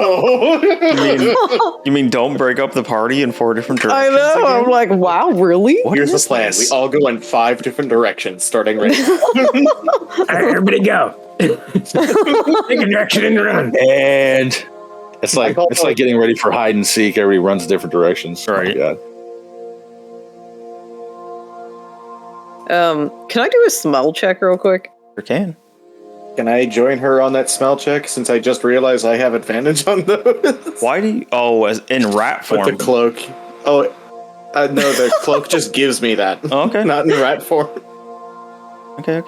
Whoa. You mean don't break up the party in 4 different I directions? know. again? I'm like, wow, really? What Here's the is plan. this? We all go in 5 different directions, starting right now. All right, everybody go. Take a direction and run. And it's like call it's like getting ready for hide and seek. Everybody runs different directions. Right. Oh, Can I do a smell check real quick? Sure can. Can I join her on that smell check since I just realized I have advantage on those? Why do you? Oh, as in rat With form. the cloak. Oh, no, the cloak just gives me that. Oh, okay. Not in rat form. Okay.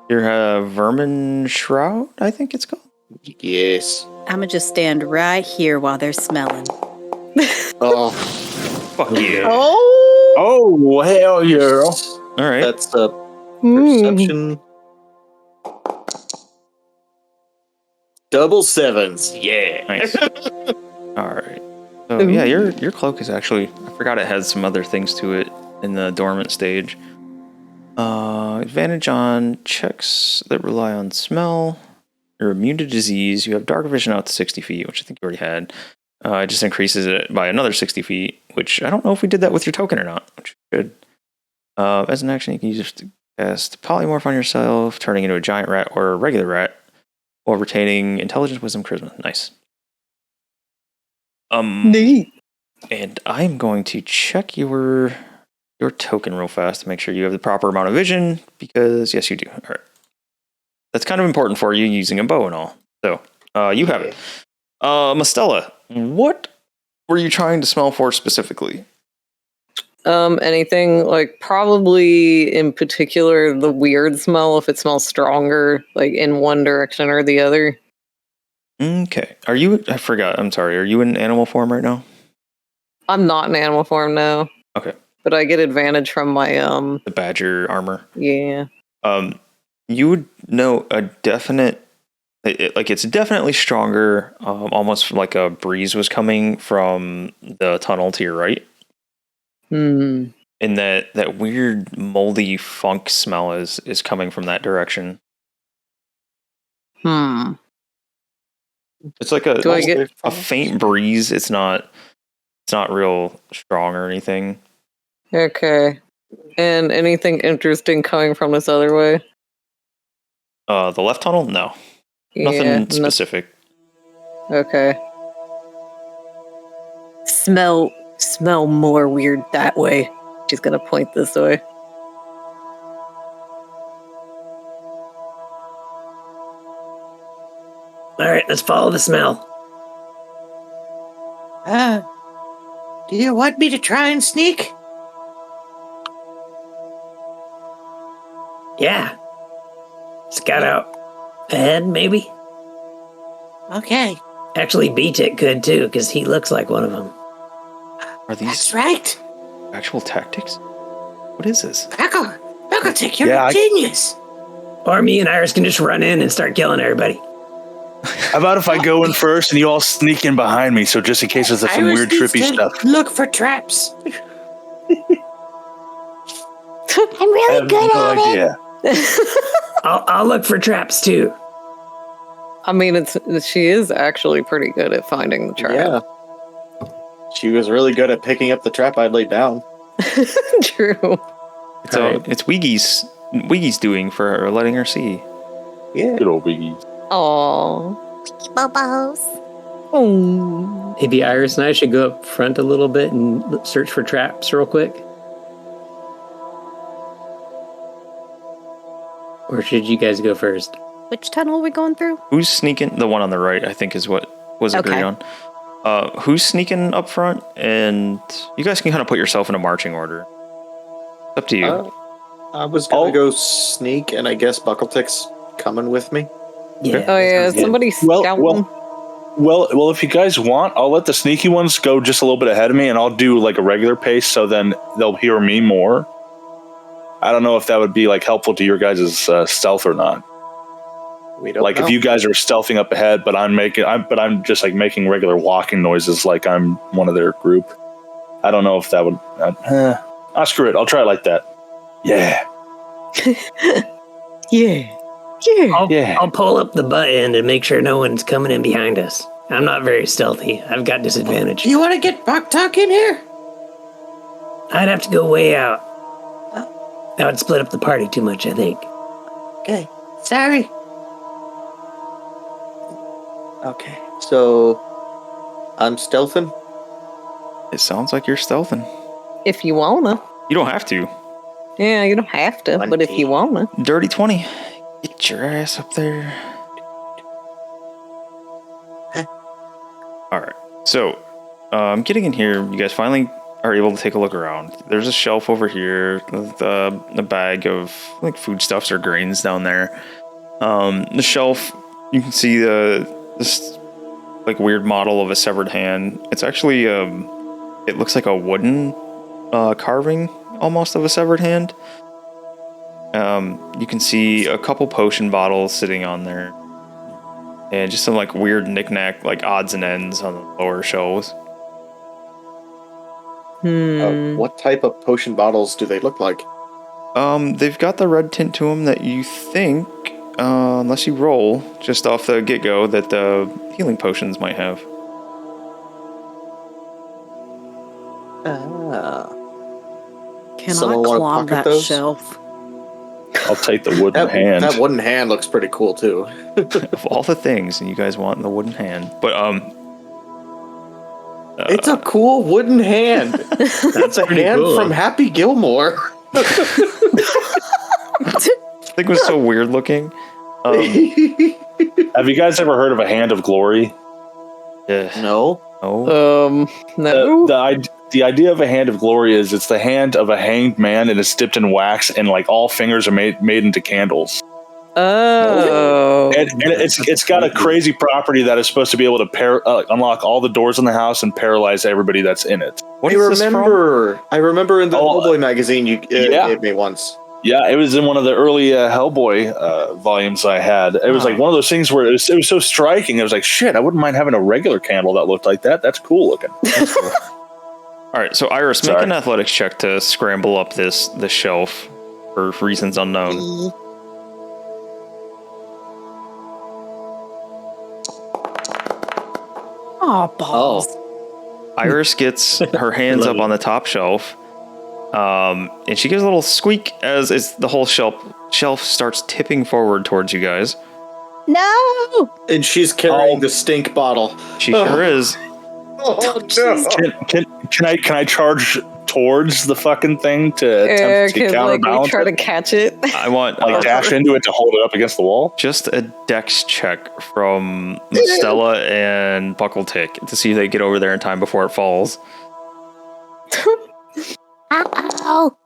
Your vermin shroud, I think it's called. Yes. I'm gonna just stand right here while they're smelling. Oh, Fuck you. Oh hell yeah! All right. that's a perception. Double 7s. Yeah. Nice. All right. So yeah, your cloak is actually. I forgot it had some other things to it in the dormant stage. Advantage on checks that rely on smell. You're immune to disease. You have dark vision out to 60 feet, which I think you already had. It just increases it by another 60 feet, which I don't know if we did that with your token or not, which we should. As an action, you can use to cast polymorph on yourself, turning into a giant rat or a regular rat, or retaining intelligence, wisdom, charisma. Nice. Neat. And I'm going to check your token real fast to make sure you have the proper amount of vision, because yes, you do. All right. That's kind of important for you using a bow and all. So, you have it. Mastella, what were you trying to smell for specifically? Anything like probably in particular the weird smell if it smells stronger, like in one direction or the other. Okay. I forgot. I'm sorry. Are you in animal form right now? I'm not in animal form now. Okay. But I get advantage from my The badger armor. yeah. You would know a definite, it's definitely stronger, almost like a breeze was coming from the tunnel to your right. Hmm. And that weird moldy funk smell is coming from that direction. Hmm. It's like Do I get a faint breeze. It's not real strong or anything. okay. And anything interesting coming from this other way? The left tunnel? No. Yeah, Nothing specific. Okay. Smell more weird that way. She's gonna point this way. All right, let's follow the smell. Do you want me to try and sneak? Yeah. Scout out ahead, maybe? Okay, Actually, B-Tick could too, because he looks like one of them. Are these that's right. actual tactics? What is this? Barricaded, you're Yeah, a genius. Or me and Iris can just run in and start killing everybody. How about if I go in first and you all sneak in behind me, so just in case there's some Iris weird needs trippy to stuff. Look for traps. I'm really good at it. Yeah. I'll look for traps too. I mean, she is actually pretty good at finding the trap. Yeah. She was really good at picking up the trap I'd laid down. True. It's Wiggy's doing for her, letting her see. Yeah. Good old Biggie. Aww. Bobos. Oh. Maybe Iris and I should go up front a little bit and search for traps real quick. Or should you guys go first? Which tunnel are we going through? Who's sneaking? The one on the right, I think, is what was agreed Okay. on. Who's sneaking up front? And you guys can kind of put yourself in a marching order. Up to you. I was gonna go sneak, and I guess Buckletick's coming with me? Yeah. Oh yeah, sounds good. somebody Well, scouting. Well, if you guys want, I'll let the sneaky ones go just a little bit ahead of me, and I'll do like a regular pace, so then they'll hear me more. I don't know if that would be like helpful to your guys' stealth or not. We don't Like know. if you guys are stealthing up ahead, but I'm just like making regular walking noises, like I'm one of their group. I don't know if that would. Screw it. I'll try it like that. Yeah. Yeah. Yeah. I'll pull up the button and make sure no one's coming in behind us. I'm not very stealthy. I've got disadvantage. You want to get Baktak in here? I'd have to go way out. That would split up the party too much, I think. Okay. Sorry. Okay, so I'm stealthing. It sounds like you're stealthing. If you wanna. You don't have to. Yeah, you don't have to, but if you wanna. Dirty 20. Get your ass up there. Alright, so getting in here, you guys finally are able to take a look around. There's a shelf over here with a bag of like foodstuffs or grains down there. The shelf, you can see this like weird model of a severed hand. It's actually it looks like a wooden carving almost of a severed hand. You can see a couple potion bottles sitting on there, and just some like weird knickknack, like odds and ends on the lower shelves. What type of potion bottles do they look like? They've got the red tint to them that you think, unless you roll just off the get-go, that the healing potions might have. Cannot Someone wanna clog pocket that those? shelf. I'll take the wooden hand. That wooden hand looks pretty cool too. Of all the things, and you guys want the wooden hand, but It's a cool wooden hand. That's a hand cool. from Happy Gilmore. I think it was so weird looking. Have you guys ever heard of a hand of glory? No. Oh, No. The idea of a hand of glory is it's the hand of a hanged man and it's dipped in wax, and like all fingers are made into candles. Oh. And it's got a crazy property that is supposed to be able to unlock all the doors in the house and paralyze everybody that's in it. what is this from? I remember in the Oh, Hellboy magazine you gave me once. Yeah, it was in one of the early Hellboy volumes I had. It was like one of those things where it was so striking. It was like, shit, I wouldn't mind having a regular candle that looked like that. That's cool looking. All right, so Iris, make Sorry. an athletics check to scramble up this shelf for reasons unknown. Oh, balls. Iris gets her hands up on the top shelf, and she gives a little squeak as the whole shelf starts tipping forward towards you guys. No! And she's carrying the stink bottle. She sure is. Oh no! Can I charge towards the fucking thing to attempt to Like we counterbalance try to it? catch it. I want Dash into it to hold it up against the wall? just a dex check from Stella and Buckletick to see if they get over there in time before it falls. Uh-oh.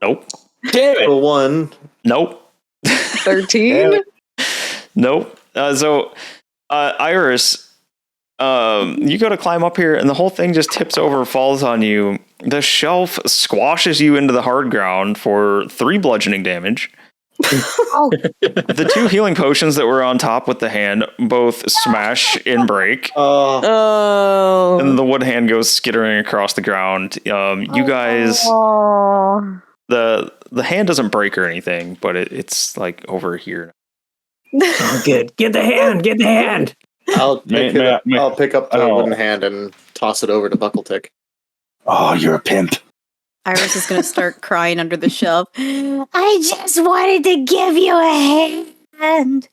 Nope. Damn it! For one, Nope. 13? Nope. Iris, you go to climb up here, and the whole thing just tips over, falls on you. The shelf squashes you into the hard ground for 3 bludgeoning damage. Oh, The 2 healing potions that were on top with the hand both smash and break. Oh. And the wood hand goes skittering across the ground. You guys, oh. the hand doesn't break or anything, but it's like over here. Good. Get the hand. Get the hand. I'll pick up the Oh. wooden hand and toss it over to Buckletick. Oh, you're a pimp. Iris is going to start crying under the shelf. I just wanted to give you a hand.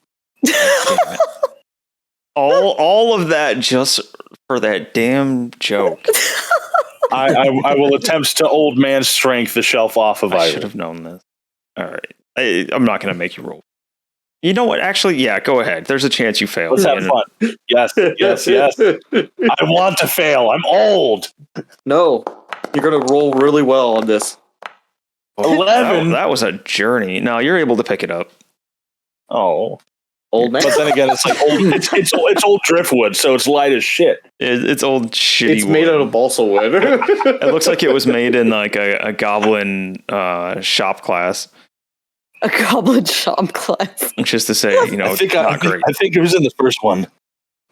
All of that just for that damn joke. I will attempt to old man strength the shelf off of I Iris. should have known this. All right. I'm not going to make you roll. You know what? Actually, yeah, go ahead. There's a chance you fail. Let's have fun. Yes. I want to fail. I'm old. No, you're gonna roll really well on this. 11. That was a journey. No, you're able to pick it up. Oh, Old man. but then again, it's like old. It's old driftwood, so it's light as shit. It's old shitty. It's made out of balsa wood. It looks like it was made in like a goblin shop class. A goblin shop class. Which is to say, I think not great. I think it was in the first one,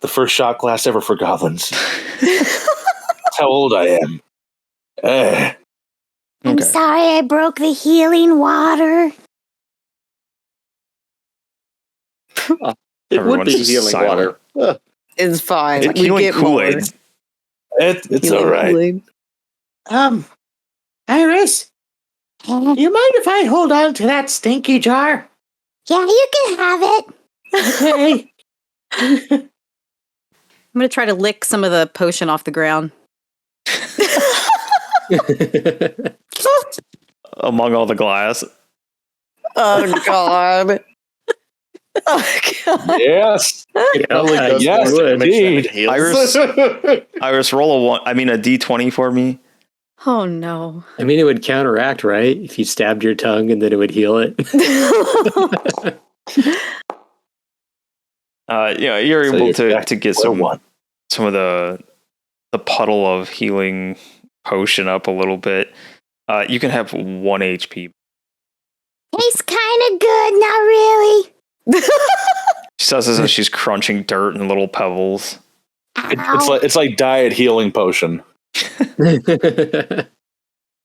the first shot glass ever for goblins. That's how old I am. I'm Okay. sorry I broke the healing water. It would Everyone's be just healing silent. water. It's fine. It's We healing get more. Kool-Aid. It's Healing all right. Kool-Aid. Iris, Yeah, you mind if I hold on to that stinky jar? you can have it. Okay. I'm gonna try to lick some of the potion off the ground. Among all the glass. Oh God. Oh God. Yes. It probably does yes, more damage than indeed. it heals. Iris, roll a D20 for me. Oh no. I mean, it would counteract, right? If you stabbed your tongue and then it would heal it. You're So able it's back to get square one. some of the puddle of healing potion up a little bit. You can have 1 HP. Tastes kind of good, not really. She says this as she's crunching dirt and little pebbles. It's like diet healing potion.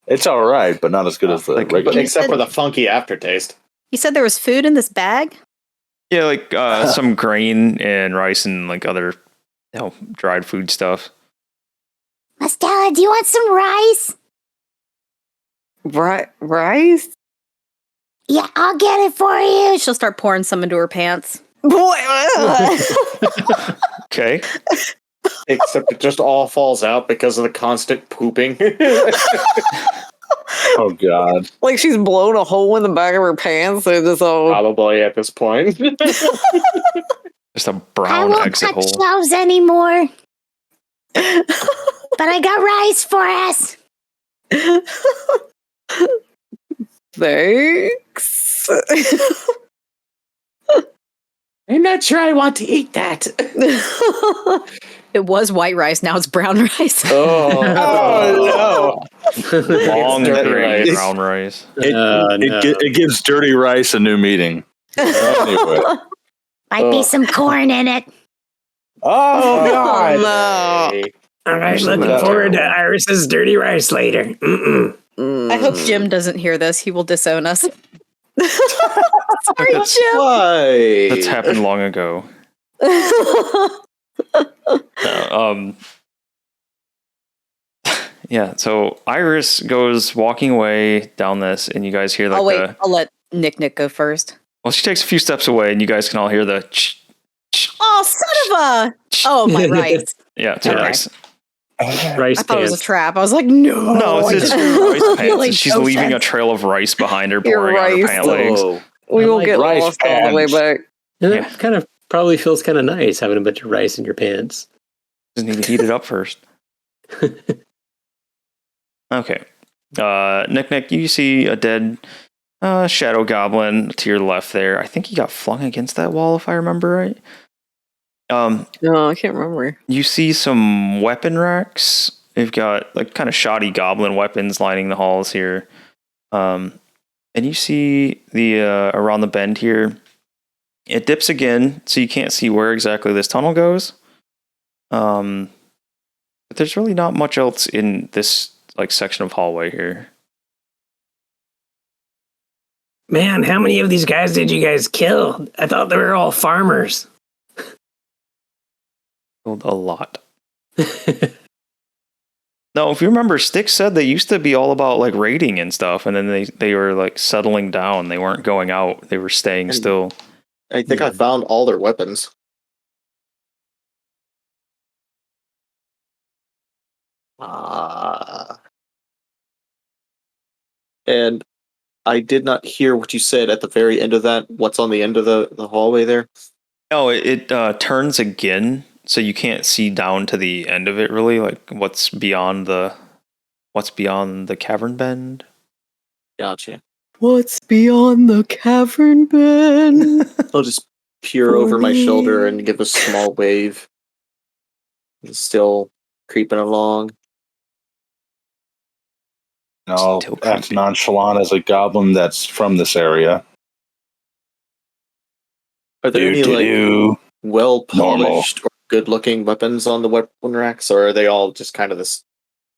It's all right, but not as good as the Like- regular. Except for the funky aftertaste. You said there was food in this bag? Yeah, like some grain and rice and like other dried food stuff. Estella, do you want some rice? Rice? Yeah, I'll get it for you. She'll start pouring some into her pants. Boy. Okay. Except it just all falls out because of the constant pooping. Oh God! Like she's blown a hole in the back of her pants. So it's all. Probably at this point. Just a I brown won't exit cut hole. shelves anymore. But I got rice for us. Thanks. I'm not sure I want to eat that. It was white rice, now it's brown rice. Oh no! Long dirty grain rice. brown rice. It gives dirty rice a new meaning. Anyway. Might be some corn in it. Oh God! No. Hey. All right, Looking looking forward to terrible. Iris's dirty rice later. Mm-mm. Mm. I hope Jim doesn't hear this. He will disown us. Sorry, That's- Jim. Why? That's happened long ago. Yeah, so Iris goes walking away down this, and you guys hear like I'll wait. I'll let Nick go first. well, she takes a few steps away, and you guys can all hear the Oh, son of a! Oh, my rice. yeah, it's her Okay. rice. Rice I thought it was a pants. trap. I was like, no. No, it's I rice pants. Really and she's no leaving a sense. trail of rice behind her, Your pouring out her rice. pant legs. Oh. We I will like get rice lost all the way pans. back. And Yeah. that kind of probably feels kind of nice having a bunch of rice in your pants. Just need to heat it up first. Okay. Nick, you see a dead shadow goblin to your left there. I think he got flung against that wall, if I remember right. No, I can't remember. You see some weapon racks. They've got like kind of shoddy goblin weapons lining the halls here. And you see the around the bend here. It dips again, so you can't see where exactly this tunnel goes. But there's really not much else in this like section of hallway here. Man, how many of these guys did you guys kill? I thought they were all farmers. Killed a lot. No, if you remember, Styx said they used to be all about like raiding and stuff, and then they were like settling down. They weren't going out. They were staying still. I think I found all their weapons. And I did not hear what you said at the very end of that. What's on the end of the hallway there? Oh, it turns again, so you can't see down to the end of it really, like what's beyond the cavern bend. Gotcha. What's beyond the cavern, Ben? I'll just peer over my shoulder and give a small wave. It's still creeping along. I'll Still act creepy. nonchalant as a goblin that's from this area. Are there any Do-do-do. well polished or good looking weapons on the weapon racks, or are they all just kind of the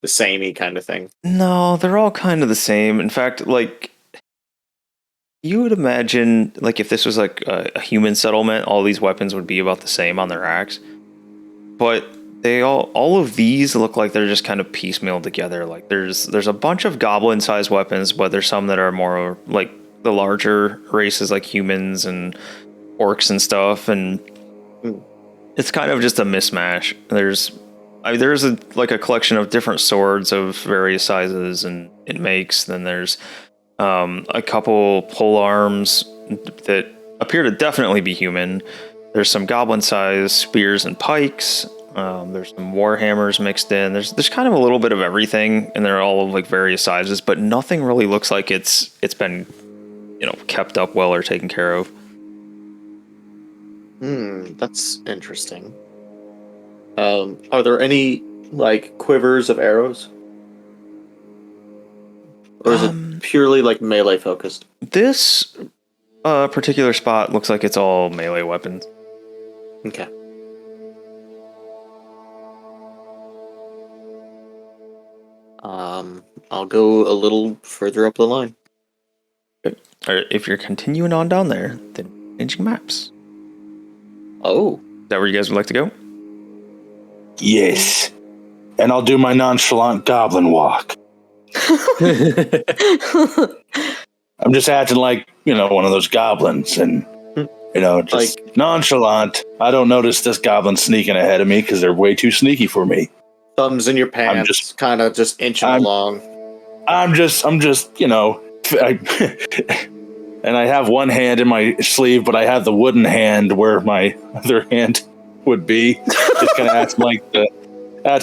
samey kind of thing? No, they're all kind of the same. In fact, you would imagine, if this was a human settlement, all these weapons would be about the same on their racks. But they all of these look like they're just kind of piecemeal together. Like there's a bunch of goblin-sized weapons, but there's some that are more like the larger races, like humans and orcs and stuff, and it's kind of just a mismatch. There's a collection of different swords of various sizes and makes. Then there's a couple pole arms that appear to definitely be human. There's some goblin-sized spears and pikes. There's some warhammers mixed in. There's kind of a little bit of everything, and they're all of various sizes, but nothing really looks like it's been kept up well or taken care of. That's interesting. Are there any quivers of arrows? Or is it purely melee focused? This particular spot looks like it's all melee weapons. Okay. I'll go a little further up the line. If you're continuing on down there, then changing maps. Oh. Is that where you guys would like to go? Yes. And I'll do my nonchalant goblin walk. I'm just acting like, one of those goblins and, just nonchalant. I don't notice this goblin sneaking ahead of me because they're way too sneaky for me. Thumbs in your pants, kind of just inching along. I'm just, and I have one hand in my sleeve, but I have the wooden hand where my other hand would be. Just kind of acting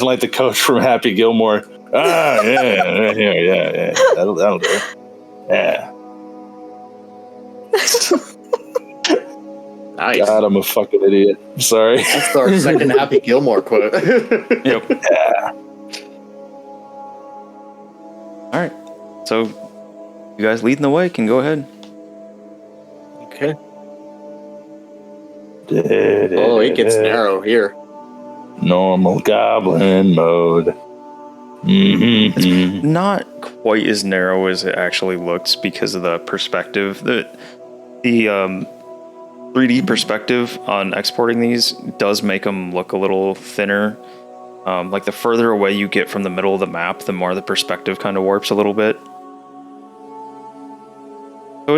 like the coach from Happy Gilmore. Yeah. That'll do it. Yeah. Nice. God, I'm a fucking idiot. I'm sorry. That's our second Happy Gilmore quote. Yep. Yeah. All right. So, you guys leading the way can go ahead. Okay. Oh, it gets narrow here. Normal goblin mode. It's not quite as narrow as it actually looks because of the perspective. The 3D perspective on exporting these does make them look a little thinner. The further away you get from the middle of the map, the more the perspective kind of warps a little bit.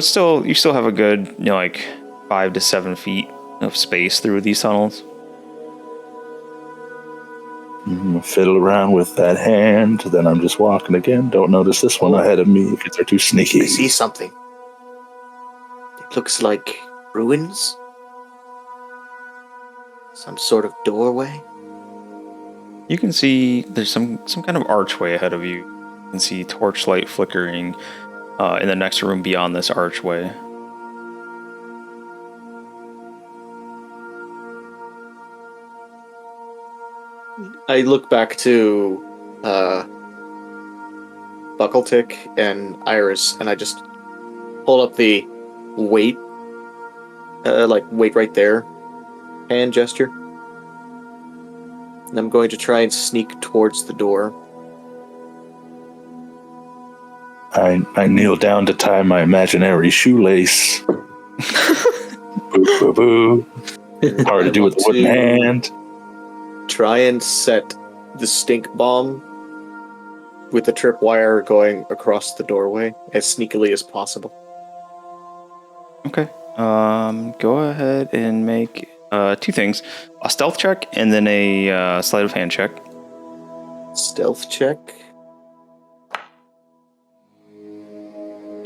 So you still have a good 5 to 7 feet of space through these tunnels. Fiddle around with that hand, then I'm just walking again. Don't notice this one ahead of me because they're too sneaky. I see something. It looks like ruins. Some sort of doorway. You can see there's some kind of archway ahead of you. You can see torchlight flickering in the next room beyond this archway. I look back to Buckletick and Iris, and I just hold up the wait, wait right there hand gesture. And I'm going to try and sneak towards the door. I kneel down to tie my imaginary shoelace. Boo, boo, boo. Hard to do with the wooden hand. Try and set the stink bomb with the tripwire going across the doorway as sneakily as possible. Okay. Go ahead and make 2 things: a stealth check and then a sleight of hand check. Stealth check.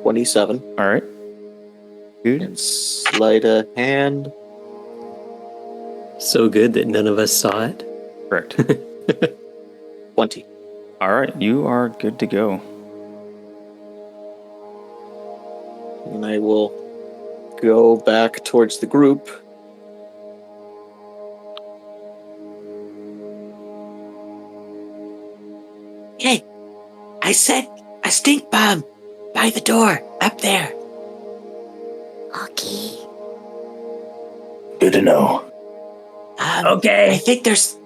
27. All right. Good. And sleight of hand. So good that none of us saw it. Correct. 20. All right. You are good to go. And I will go back towards the group. Hey, I set a stink bomb by the door up there. Okay. Good to know. Okay. I think there's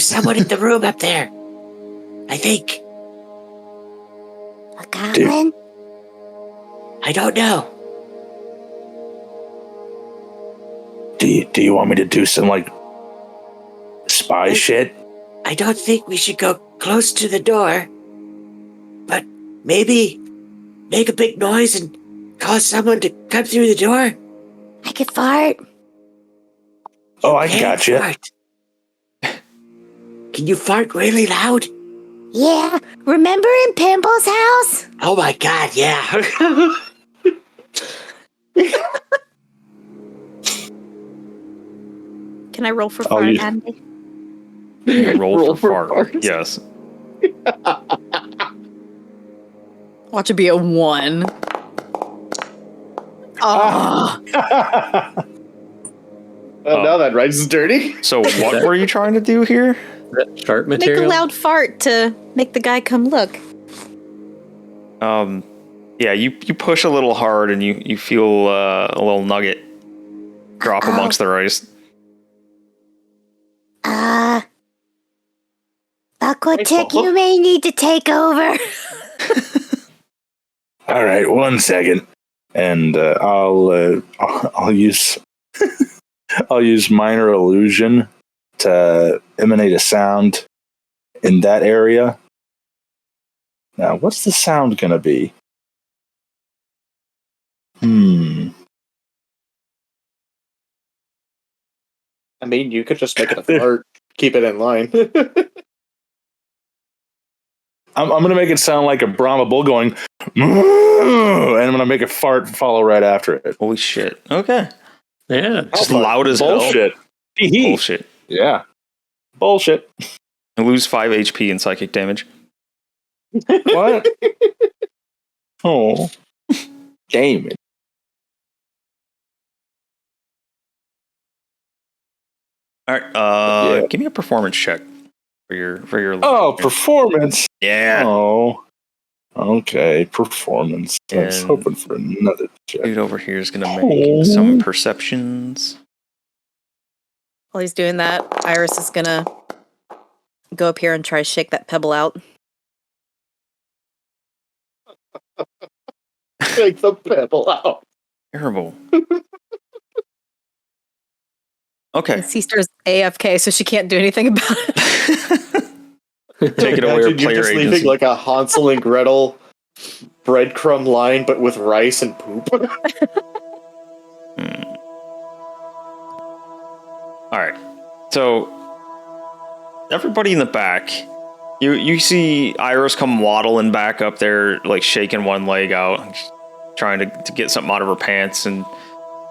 someone in the room up there. I think. A goblin? I don't know. Do you want me to do some like spy shit? I don't think we should go close to the door, but maybe make a big noise and cause someone to come through the door. I could fart. Oh, I Can't got you. fart. Can you fart really loud? Yeah. Remember in Pimple's house? Oh my god, yeah. Can I roll for Oh, fart, you- Andy? Roll for fart. Yes. Watch it be a 1. Oh, Now that rice is dirty. So what were you trying to do here? That sharp make a material. loud fart to make the guy come look. Yeah, you push a little hard and you feel a little nugget drop amongst the rice. Buckle-tick, you may need to take over. All right, 1 second, and I'll use I'll use minor illusion to emanate a sound in that area. Now, what's the sound gonna be? I mean, you could just make it a fart. Keep it in line. I'm going to make it sound like a Brahma bull going, and I'm going to make a fart follow right after it. Holy shit. Okay. Yeah. Just loud as hell. Bullshit. Bullshit. Yeah. Bullshit. And lose 5 HP in psychic damage. What? Oh. Damn it. All right. Yeah. Give me a performance check for your. Oh, performance. Yeah. Oh. Okay, performance. I was And- hoping for another check. Dude over here is gonna make some perceptions. While he's doing that, Iris is gonna go up here and try to shake that pebble out. Take the pebble out. Terrible. Okay. Sister's AFK, so she can't do anything about it. Take it away, or Imagine you're player just leaving agency. like a Hansel and Gretel breadcrumb line, but with rice and poop. All right. So everybody in the back, you see Iris come waddling back up there, like shaking one leg out, trying to get something out of her pants, and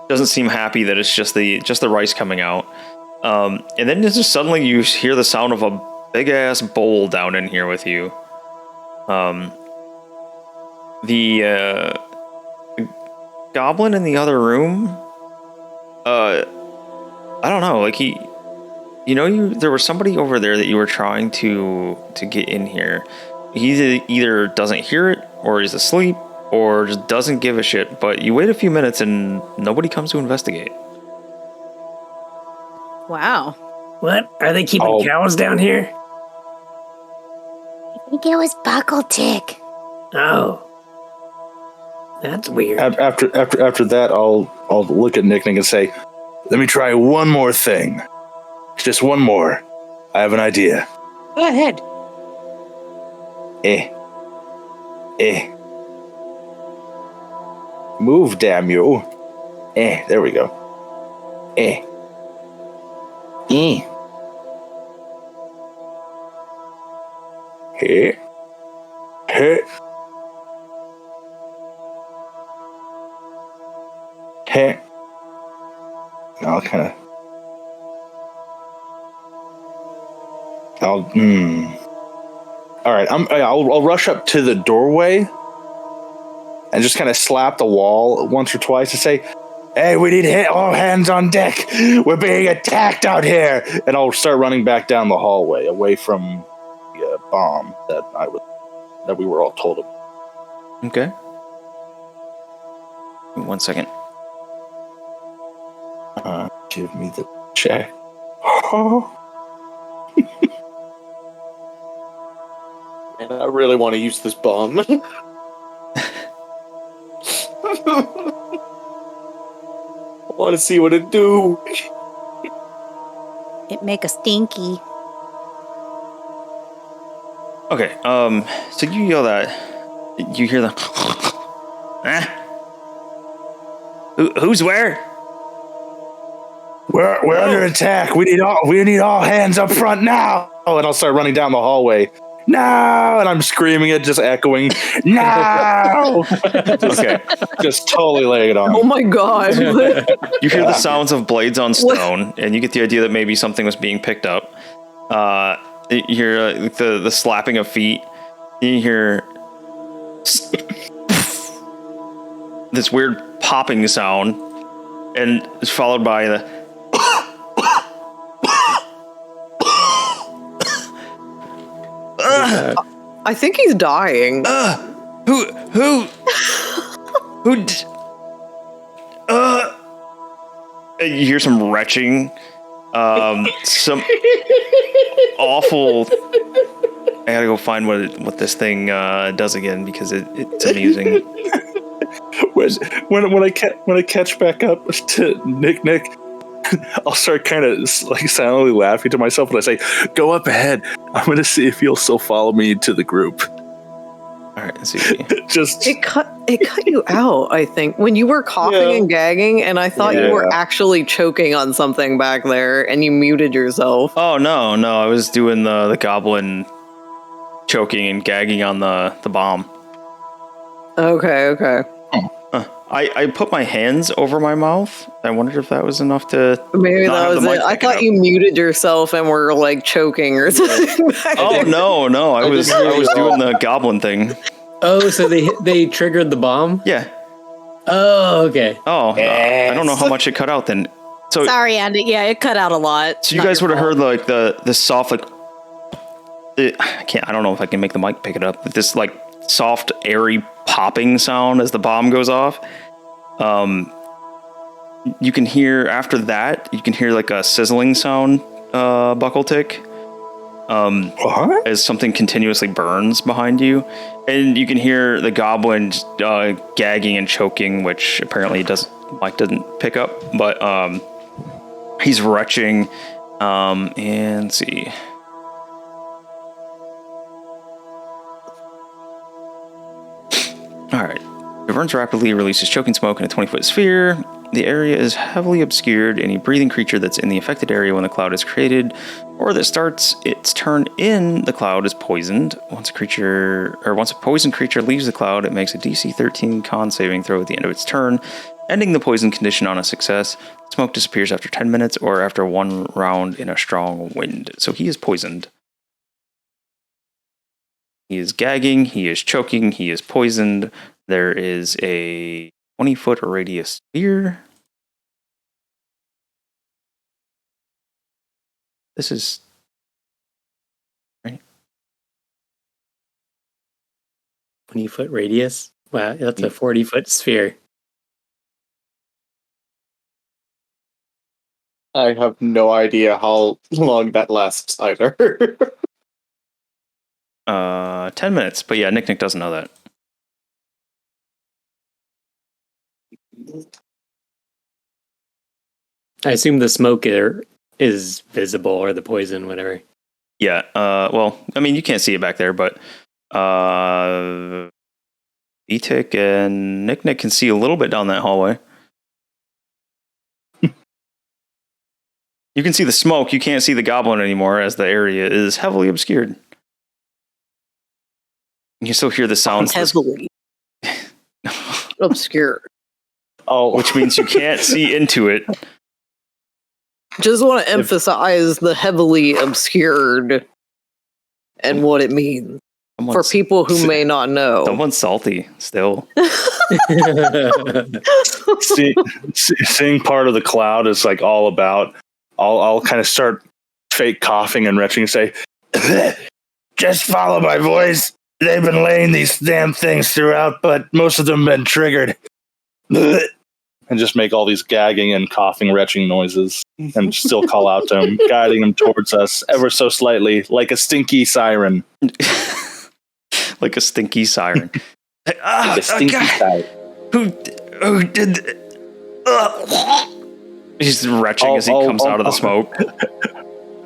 doesn't seem happy that it's just the rice coming out. And then just suddenly you hear the sound of a big ass bowl down in here with you. The goblin in the other room, I don't know, like there was somebody over there that you were trying to get in here. He either doesn't hear it, or he's asleep, or just doesn't give a shit, but you wait a few minutes and nobody comes to investigate. Wow. What? Are they keeping cows down here? I think it was Buckle-tick. Oh. That's weird. After that, I'll look at Nick and say, "Let me try one more thing. Just one more. I have an idea." Go ahead. Move, damn you. There we go. Here. Here. Here. I'll kind of. All right. I'll rush up to the doorway, and just kind of slap the wall once or twice to say, "Hey, we need all hands on deck. We're being attacked out here." And I'll start running back down the hallway away from the bomb that we were all told about. Okay. 1 second. Give me the check. And I really want to use this bomb. I want to see what it do. It make a stinky. Okay, so you yell that. You hear the... Who's where? We're under attack. We need all hands up front now. Oh, and I'll start running down the hallway. No! And I'm screaming it, just echoing. No! Okay. Just totally laying it on. Oh my god. You hear the sounds of blades on stone, and you get the idea that maybe something was being picked up. You hear the slapping of feet. You hear this weird popping sound, and it's followed by the... I think he's dying. Who? And you hear some retching, some awful. I gotta go find what this thing does again because it's amusing. When I catch back up to Nick, I'll start kind of like silently laughing to myself and I say, "Go up ahead. I'm going to see if you'll still follow me to the group." All right, let's see. Just It cut you out, I think, when you were coughing and gagging, and I thought you were actually choking on something back there, and you muted yourself. Oh no, I was doing the goblin choking and gagging on the bomb. Okay. I put my hands over my mouth. I wondered if that was enough to... Maybe not that have was the it. mic I pick it thought up. you muted yourself and were like choking or something. Oh no! I was doing the goblin thing. Oh, so they triggered the bomb? Yeah. Oh, okay. Oh, I don't know how much it cut out then. So Sorry, Andy. Yeah, it cut out a lot. So you guys would have heard like the soft like... I don't know if I can make the mic pick it up. But this like soft, airy popping sound as the bomb goes off. You can hear after that. You can hear like a sizzling sound, buckle tick, as something continuously burns behind you, and you can hear the goblin gagging and choking, which apparently Mike doesn't pick up, but he's retching. And let's see. All right. It burns rapidly, releases choking smoke in a 20-foot sphere. The area is heavily obscured. Any breathing creature that's in the affected area when the cloud is created or that starts its turn in the cloud is poisoned. Once a poisoned creature leaves the cloud, it makes a DC 13 con saving throw at the end of its turn, ending the poison condition on a success. Smoke disappears after 10 minutes or after one round in a strong wind. So he is poisoned. He is gagging, he is choking, he is poisoned. There is a 20-foot radius sphere. This is... right? 20-foot radius? Wow, that's a 40-foot sphere. I have no idea how long that lasts either. 10 minutes. But yeah, Nick doesn't know that. I assume the smoke is visible, or the poison, whatever. Yeah, well, I mean, you can't see it back there, but Etik and Nick can see a little bit down that hallway. You can see the smoke, you can't see the goblin anymore as the area is heavily obscured. You can still hear the sounds. Heavily obscured. Oh, Which means you can't see into it. Just want to emphasize the heavily obscured and what it means. for people who may not know. Someone's salty still. Seeing part of the cloud is like all about. I'll kind of start fake coughing and retching and say, "Just follow my voice. They've been laying these damn things throughout, but most of them have been triggered." And just make all these gagging and coughing, retching noises, and still call out to him, guiding him towards us ever so slightly, like a stinky siren. Like a stinky siren. Like a stinky siren. Who did? He's retching as he comes out of the smoke.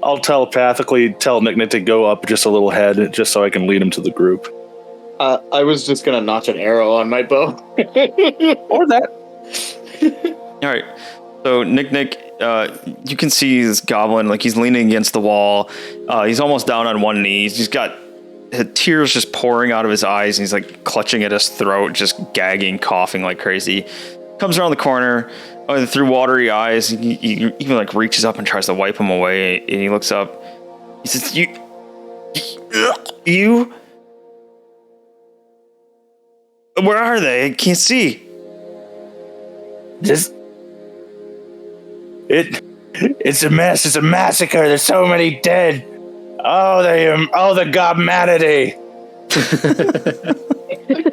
I'll telepathically tell Nick to go up just a little head, just so I can lead him to the group. I was just gonna notch an arrow on my bow. Or that. All right. So Nick, you can see this goblin, like he's leaning against the wall. He's almost down on one knee. He's got tears just pouring out of his eyes, and he's like clutching at his throat, just gagging, coughing like crazy. Comes around the corner through watery eyes. He even like reaches up and tries to wipe him away, and he looks up. He says, "You? Where are they? I can't see." It's a mess. It's a massacre. There's so many dead. The gobmanity.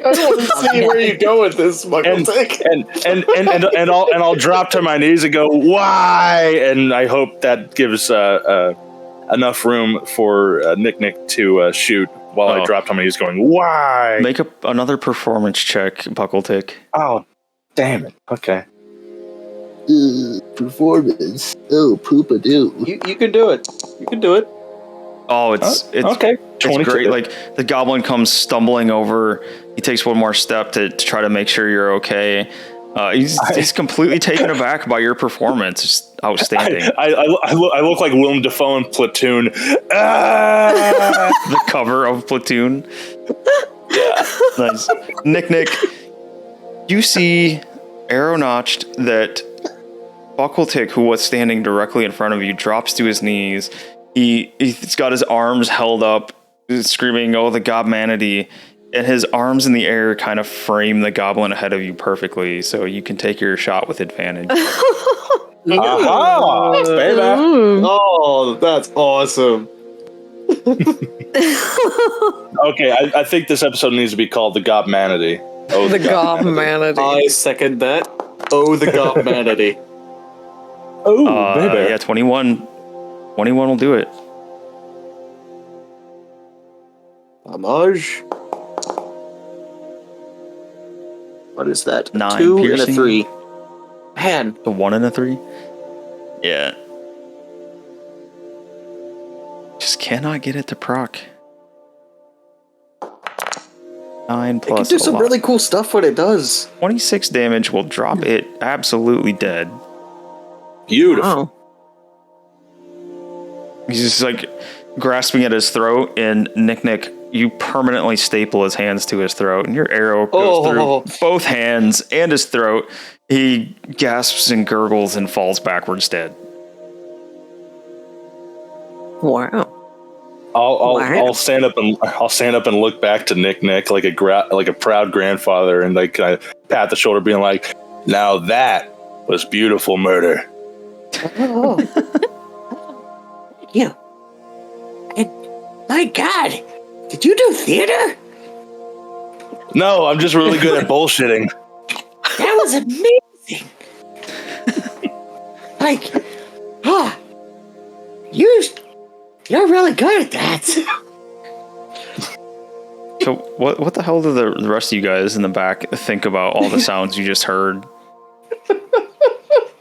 I don't want to see where you go with this, Muggletic. And I'll drop to my knees and go, "Why?" And I hope that gives enough room for Nick to shoot while I drop to my knees, going, "Why?" Make up another performance check, Buckle-Tick. Oh, damn it. Okay. Performance. Oh, poop-a-doo. You can do it. You can do it. Oh, it's okay. It's great. Like the goblin comes stumbling over. He takes one more step to try to make sure you're okay. He's completely taken aback by your performance. It's outstanding. I look like Willem Dafoe in Platoon. The cover of Platoon. Yeah. Nice. Nick, you see arrow notched that Buckle-Tick, who was standing directly in front of you, drops to his knees. He's got his arms held up, screaming, "Oh, the gobmanity!" And his arms in the air kind of frame the goblin ahead of you perfectly, so you can take your shot with advantage. Aha! Baby! Oh, that's awesome. Okay, I think this episode needs to be called The Gobmanity. Oh, the gobmanity. I second that. Oh, the gobmanity. Oh, baby. Yeah, 21 will do it. Homage. What is that? 9 2 piercing. and a 3. Man. A 1 and a 3? Yeah. Just cannot get it to proc. 9 It plus. can do some really cool stuff when it does. 26 damage will drop it absolutely dead. Beautiful. Oh. He's just like grasping at his throat, and Nick, you permanently staple his hands to his throat, and your arrow goes through both hands and his throat. He gasps and gurgles and falls backwards dead. Wow. I'll stand up and look back to Nick like a proud grandfather, and like I pat the shoulder, being like, "Now that was beautiful murder." Oh. Yeah. And my God, did you do theater? No, I'm just really good at bullshitting. That was amazing. Like, you're really good at that. So what the hell do the rest of you guys in the back think about all the sounds you just heard?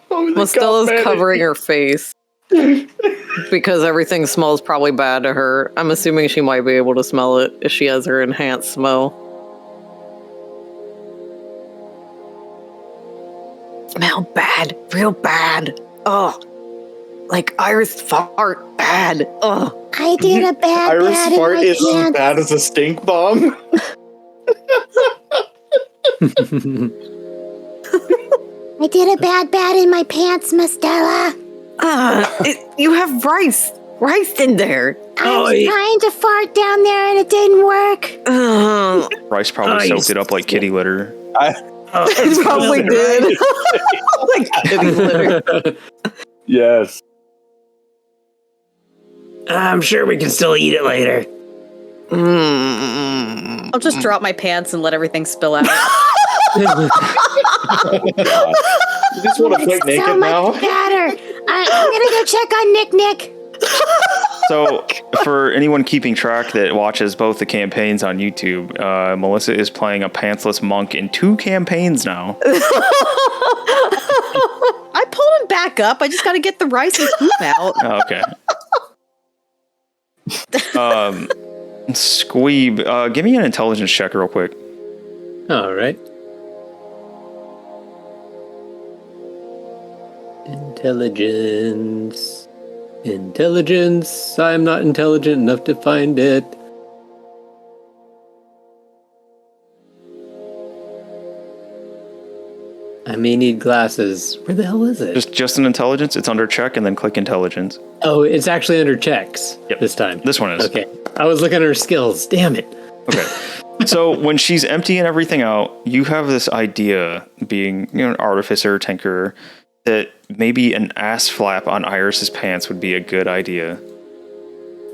Well, Stella's covering her face because everything smells probably bad to her. I'm assuming she might be able to smell it if she has her enhanced smell. Smell bad, real bad. Ugh. Like Iris fart bad. Ugh. I did a bad Iris bad fart in my is as pants. bad as a stink bomb. I did a bad in my pants, Miss Stella. You have rice in there. I was trying to fart down there and it didn't work. Bryce probably soaked it up like kitty litter. It probably did. Like kitty litter. Yes. I'm sure we can still eat it later. I'll just drop my pants and let everything spill out. You just want to fight naked So now? much better. I'm gonna go check on Nick. So, for anyone keeping track that watches both the campaigns on YouTube, Melissa is playing a pantsless monk in 2 campaigns now. I pulled him back up. I just got to get the rice and poop out. Oh, okay. Squeeb, give me an intelligence check real quick. All right. Intelligence. I'm not intelligent enough to find it. I may need glasses. Where the hell is it? Just an intelligence. It's under check, and then click intelligence. Oh, it's actually under checks Yep. this time. This one is. Okay. I was looking at her skills. Damn it. Okay. So when she's emptying everything out, you have this idea, being an artificer, tinkerer, that maybe an ass flap on Iris's pants would be a good idea.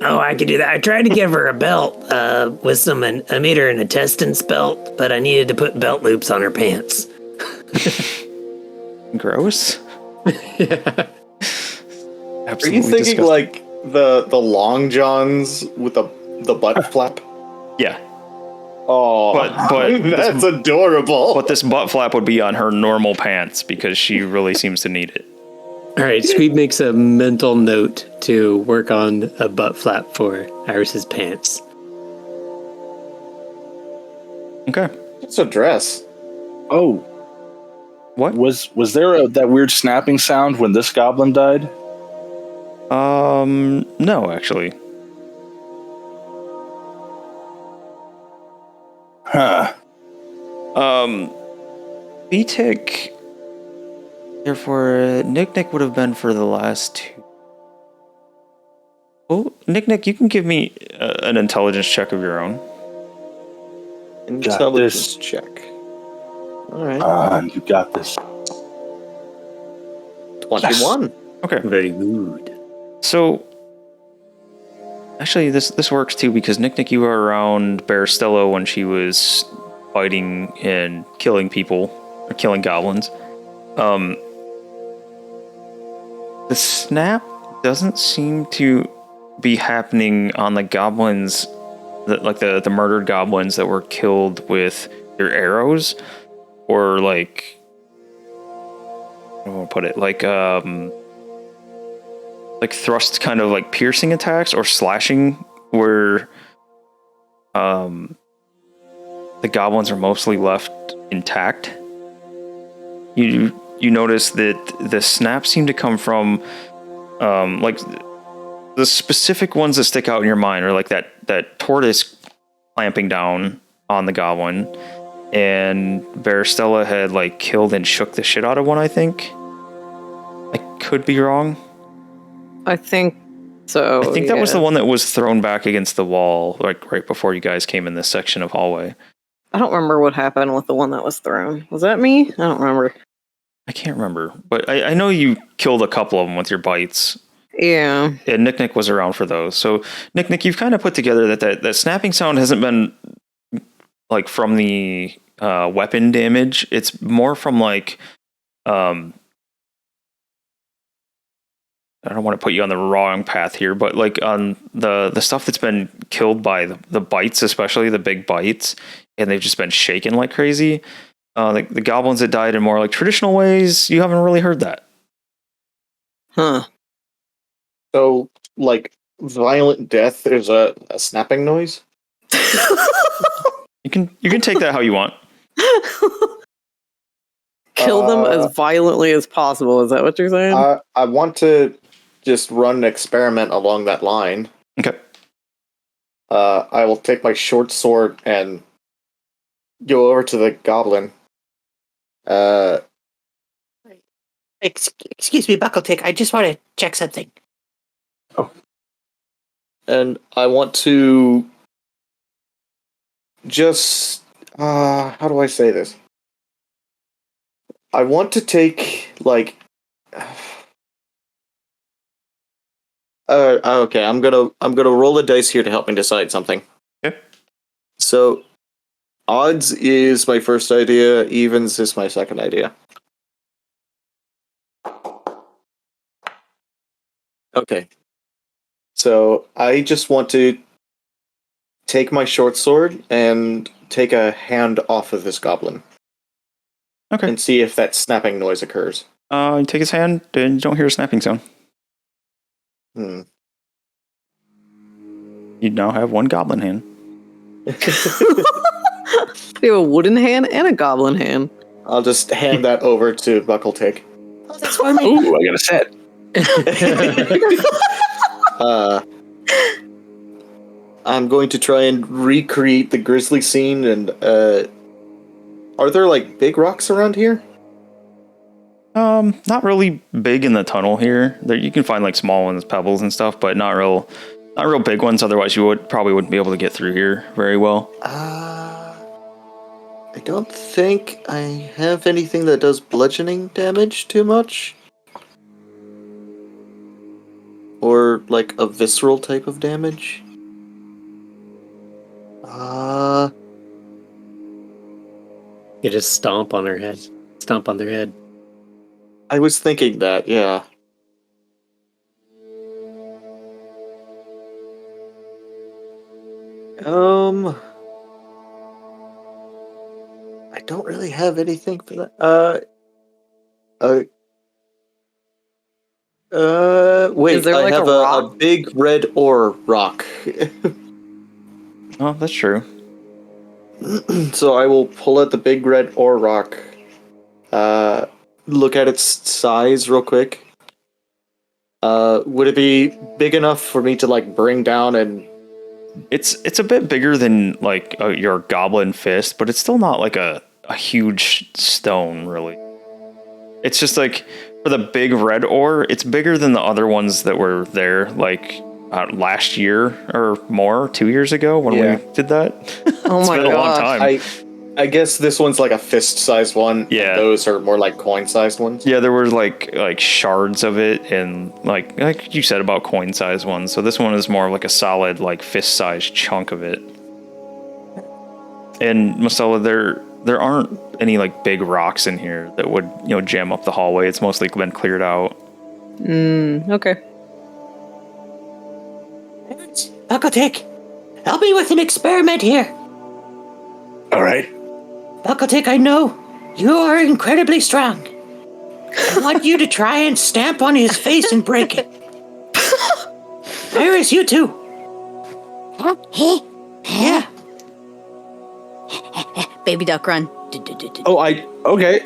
Oh, I could do that. I tried to give her a belt with some. I made her an intestines belt, but I needed to put belt loops on her pants. Gross. Yeah. Are you thinking disgusting. like the long johns with the butt flap? Yeah. Oh, But that's adorable. But this butt flap would be on her normal pants because she really seems to need it. All right, Squeeb makes a mental note to work on a butt flap for Iris's pants. Okay. It's a dress. Oh, What? was there that weird snapping sound when this goblin died? No, actually. Huh. BTIC. Therefore, Nick would have been for the last 2. Oh, Nick, you can give me an intelligence check of your own. Intelligence check. All right. You got this. 21. Okay. Very good. So, actually, this works too because Nick, you were around Barricaded when she was fighting and killing people or killing goblins. The snap doesn't seem to be happening on the goblins, the murdered goblins that were killed with your arrows, or like, I don't want to put it like thrust kind of like piercing attacks or slashing, where the goblins are mostly left intact. You notice that the snaps seem to come from like the specific ones that stick out in your mind are like that tortoise clamping down on the goblin, and Barricaded had like killed and shook the shit out of one, I think. I could be wrong. I think so. I think that was the one that was thrown back against the wall, like right before you guys came in this section of hallway. I don't remember what happened with the one that was thrown. Was that me? I don't remember. I can't remember, but I know you killed a couple of them with your bites. Yeah. And Nick was around for those. So Nick, you've kind of put together that snapping sound hasn't been like from the weapon damage. It's more from like I don't want to put you on the wrong path here, but like on the stuff that's been killed by the bites, especially the big bites, and they've just been shaken like crazy. The goblins that died in more like traditional ways, you haven't really heard that. Huh. So, like, violent death is a snapping noise? You can take that how you want. Kill them as violently as possible. Is that what you're saying? I want to just run an experiment along that line. Okay. I will take my short sword and go over to the goblin. Excuse me, Buckletick. I just want to check something. Oh. And I want to just how do I say this? I want to take like okay, I'm gonna roll a dice here to help me decide something. Okay. So odds is my first idea, evens is my second idea. Okay. So I just want to take my short sword and take a hand off of this goblin. Okay. And see if that snapping noise occurs. You take his hand, and you don't hear a snapping sound. You now have one goblin hand. We have a wooden hand and a goblin hand. I'll just hand that over to Buckletick. Oh, that's for me. Ooh, I got a set. I'm going to try and recreate the grizzly scene, and are there like big rocks around here? Not really big in the tunnel here. There you can find like small ones, pebbles and stuff, but not real big ones. Otherwise, you probably wouldn't be able to get through here very well. I don't think I have anything that does bludgeoning damage too much. Or like a visceral type of damage. You just stomp on their head. Stomp on their head. I was thinking that, yeah. I don't really have anything for that. Wait, Is there, I like, have a a rock? big red ore rock. Oh, that's true. So I will pull out the big red ore rock. Look at its size real quick. Would it be big enough for me to like bring down and? It's a bit bigger than like your goblin fist, but it's still not like a huge stone, really. It's just like for the big red ore, it's bigger than the other ones that were there like last year or more, 2 years ago when we did that. Oh It's my been a long gosh. time. I guess this one's like a fist-sized one. Yeah. And those are more like coin-sized ones. Yeah, there were like shards of it, and like you said about coin-sized ones. So this one is more like a solid like fist-sized chunk of it. And Marcella, there aren't any like big rocks in here that would jam up the hallway. It's mostly been cleared out. Okay. Buckletick, help me with an experiment here. All right. Buckletick, I know you are incredibly strong. I want you to try and stamp on his face and break it. Iris, you too. Huh? Hey? Yeah. Baby duck run. Oh, okay.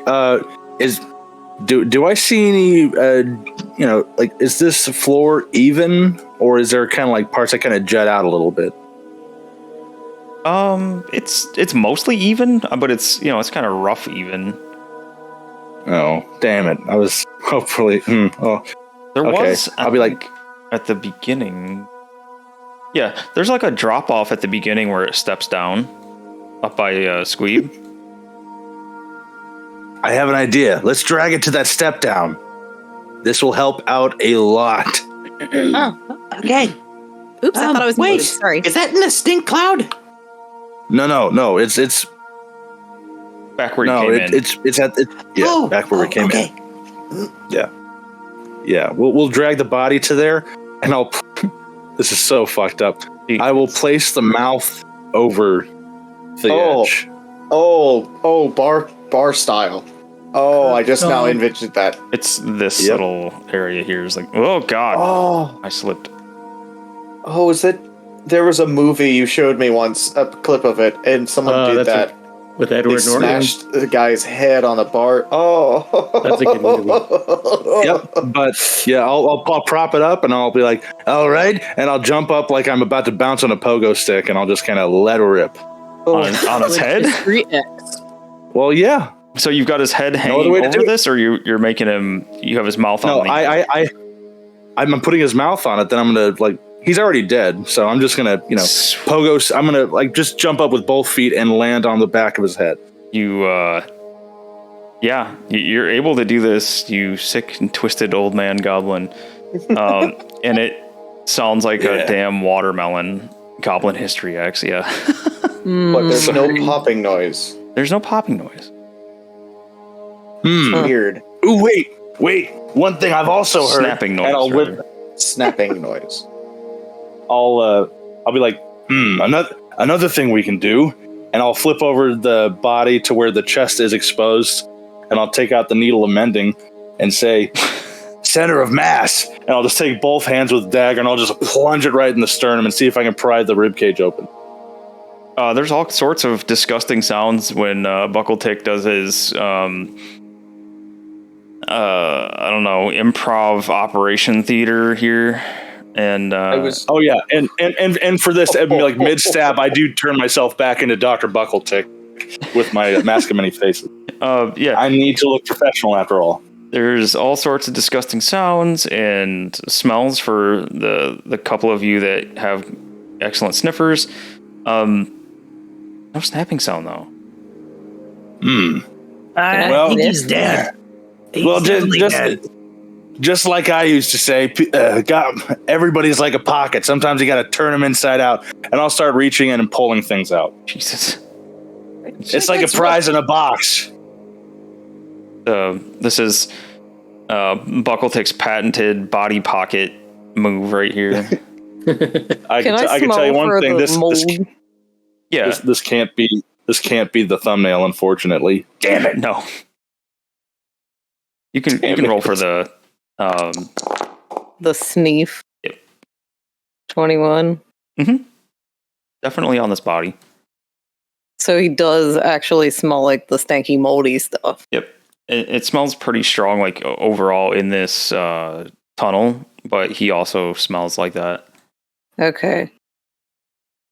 Do I see any? Like, is this floor even, or is there kind of like parts that kind of jut out a little bit? It's mostly even, but it's it's kind of rough even. Oh, damn it! I was hopefully. There okay. was. I'll be like at the beginning. Yeah, there's like a drop off at the beginning where it steps down, up by Squeeb. I have an idea. Let's drag it to that step down. This will help out a lot. Oh, okay. Oops, I thought I was wait, muted. Sorry. Is that in the stink cloud? No. It's Back where you came in. It's at back where we came in. Yeah. We'll drag the body to there, and I'll. This is so fucked up. I will place the mouth over the edge. Bar style. Oh, I just now envisioned that. It's this little area here is like, oh god. Oh, I slipped. Oh, is it? There was a movie you showed me once, a clip of it, and someone did that. With They Edward Norton. smashed the guy's head on a bar. Oh, That's a good movie. Yep, but yeah, I'll prop it up and I'll be like, all right, and I'll jump up like I'm about to bounce on a pogo stick, and I'll just kind of let her rip On his head. Well, yeah. So you've got his head other hanging way to over do it. this, or you have his mouth on? No, I'm putting his mouth on it. Then I'm gonna like he's already dead. So I'm just gonna, pogo. I'm gonna like just jump up with both feet and land on the back of his head. You're able to do this, you sick and twisted old man goblin. And it sounds like a damn watermelon. Goblin History X, yeah. But there's no popping noise. There's no popping noise. Weird. Ooh, wait. One thing I've also heard. Snapping noise. And I'll whip. Snapping noise. I'll be like, another thing we can do, and I'll flip over the body to where the chest is exposed, and I'll take out the needle of mending and say, center of mass, and I'll just take both hands with the dagger and I'll just plunge it right in the sternum and see if I can pry the ribcage open. There's all sorts of disgusting sounds when Buckletick does his improv operation theater here. And and for this like mid stab, I do turn myself back into Dr. Buckletick with my mask of many faces. I need to look professional after all. There's all sorts of disgusting sounds and smells for the couple of you that have excellent sniffers. No snapping sound though. I think he's dead. Just like I used to say, everybody's like a pocket. Sometimes you got to turn them inside out, and I'll start reaching in and pulling things out. Jesus, it's like a prize in a box. This is Buckletick's patented body pocket move right here. I can tell you one thing. This can't be the thumbnail, unfortunately. Damn it! No. You can roll for the sneef. Yep. 21. Mm-hmm. Definitely on this body. So he does actually smell like the stanky moldy stuff. Yep. It smells pretty strong, like overall in this tunnel, but he also smells like that. Okay.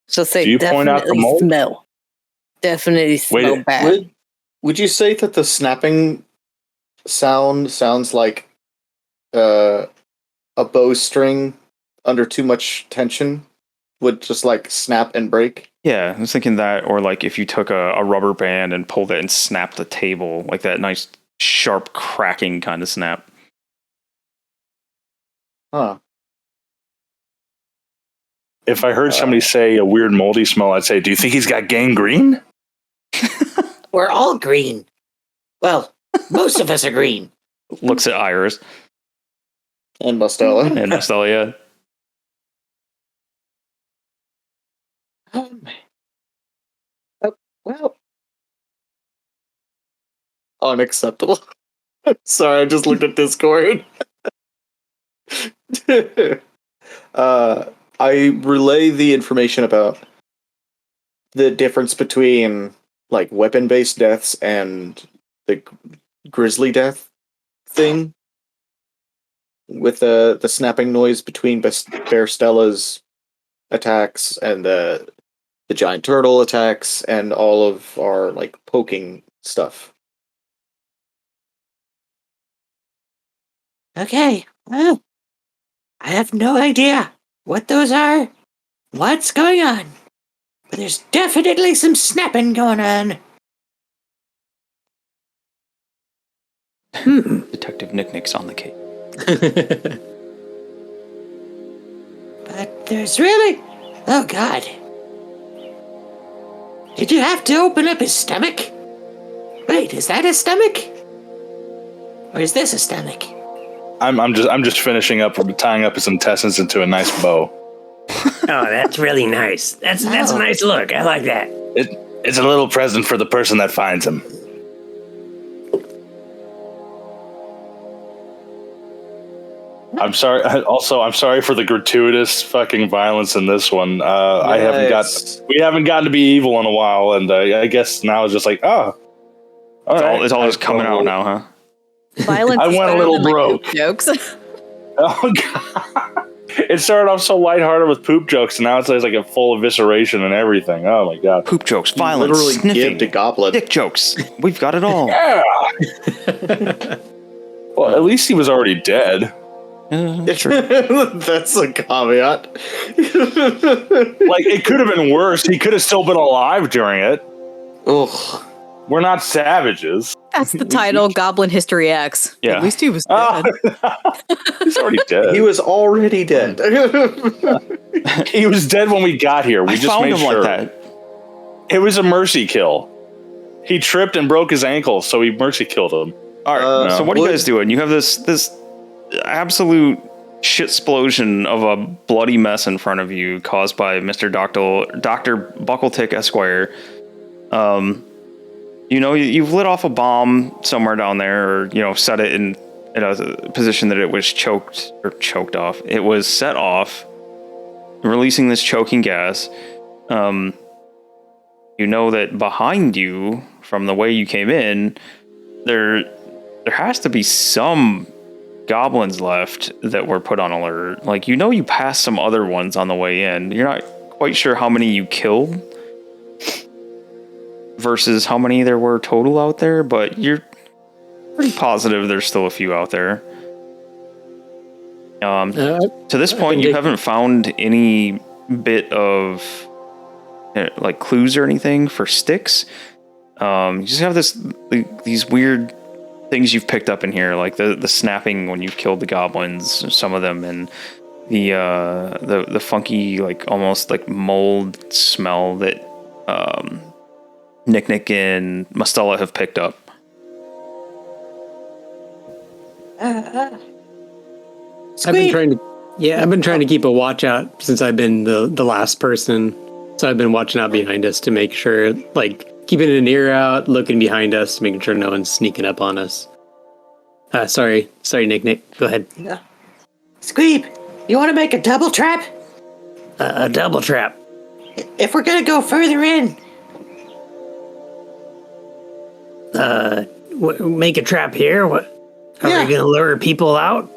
Just say, do you point out the mold? Smell. Definitely smell bad. Would you say that the snapping sounds like a bowstring under too much tension would just like snap and break? Yeah, I was thinking that, or like if you took a rubber band and pulled it and snapped the table, like that nice sharp cracking kind of snap. Huh. If I heard somebody say a weird moldy smell, I'd say, do you think he's got gangrene? We're all green. Well, most of us are green. Looks at Iris. And Mustela. And Mustela, yeah. Well. Unacceptable. Sorry, I just looked at Discord. I relay the information about the difference between like weapon-based deaths and the grisly death thing, with the snapping noise between Bear Stella's attacks and the giant turtle attacks and all of our like poking stuff. Okay, well, I have no idea what those are, what's going on, but there's definitely some snapping going on. Detective Nick's on the case. But there's really... Oh, God. Did you have to open up his stomach? Wait, is that his stomach? Or is this a stomach? I'm just finishing up tying up his intestines into a nice bow. Oh, that's really nice. That's a nice look. I like that. It's a little present for the person that finds him. I'm sorry. Also, I'm sorry for the gratuitous fucking violence in this one. We haven't gotten to be evil in a while, and I guess now it's just like, it's all just coming out now, huh? Violence. I went a little broke. Jokes. Oh god! It started off so lighthearted with poop jokes, and now it's like a full evisceration and everything. Oh my god! Poop jokes, violence, literally sniffing, give to Goblin. dick jokes. We've got it all. Yeah. Well, at least he was already dead. True. That's a caveat. Like, it could have been worse. He could have still been alive during it. Ugh. We're not savages. That's the title, Goblin History X. Yeah. At least he was Oh, dead. he's already dead. He was already dead. He was dead when we got here. We I just found made him sure. like that. It was a mercy kill. He tripped and broke his ankle, so we mercy killed him. All right. So what are you would- guys doing? You have this absolute shit explosion of a bloody mess in front of you caused by Mr. Dr. Buckletick Esquire. You know, you've lit off a bomb somewhere down there, or, you know, set it in a position that it was choked off. It was set off, releasing this choking gas. You know that behind you, from the way you came in, there has to be some goblins left that were put on alert. Like, you know, you passed some other ones on the way in. You're not quite sure how many you killed versus how many there were total out there, but you're pretty positive there's still a few out there. To this point, you haven't found any bit of like clues or anything for sticks. You just have these weird things you've picked up in here, like the snapping when you've killed the goblins, some of them, and the funky, like almost like mold smell that Nick and Mustella have picked up. I've been trying to keep a watch out since I've been the last person. So I've been watching out behind us to make sure, like, keeping an ear out, looking behind us, making sure no one's sneaking up on us. Sorry, Nick. Go ahead. Squeeb, you want to make a double trap? A double trap. If we're gonna go further in, Make a trap here. What? Are we gonna lure people out?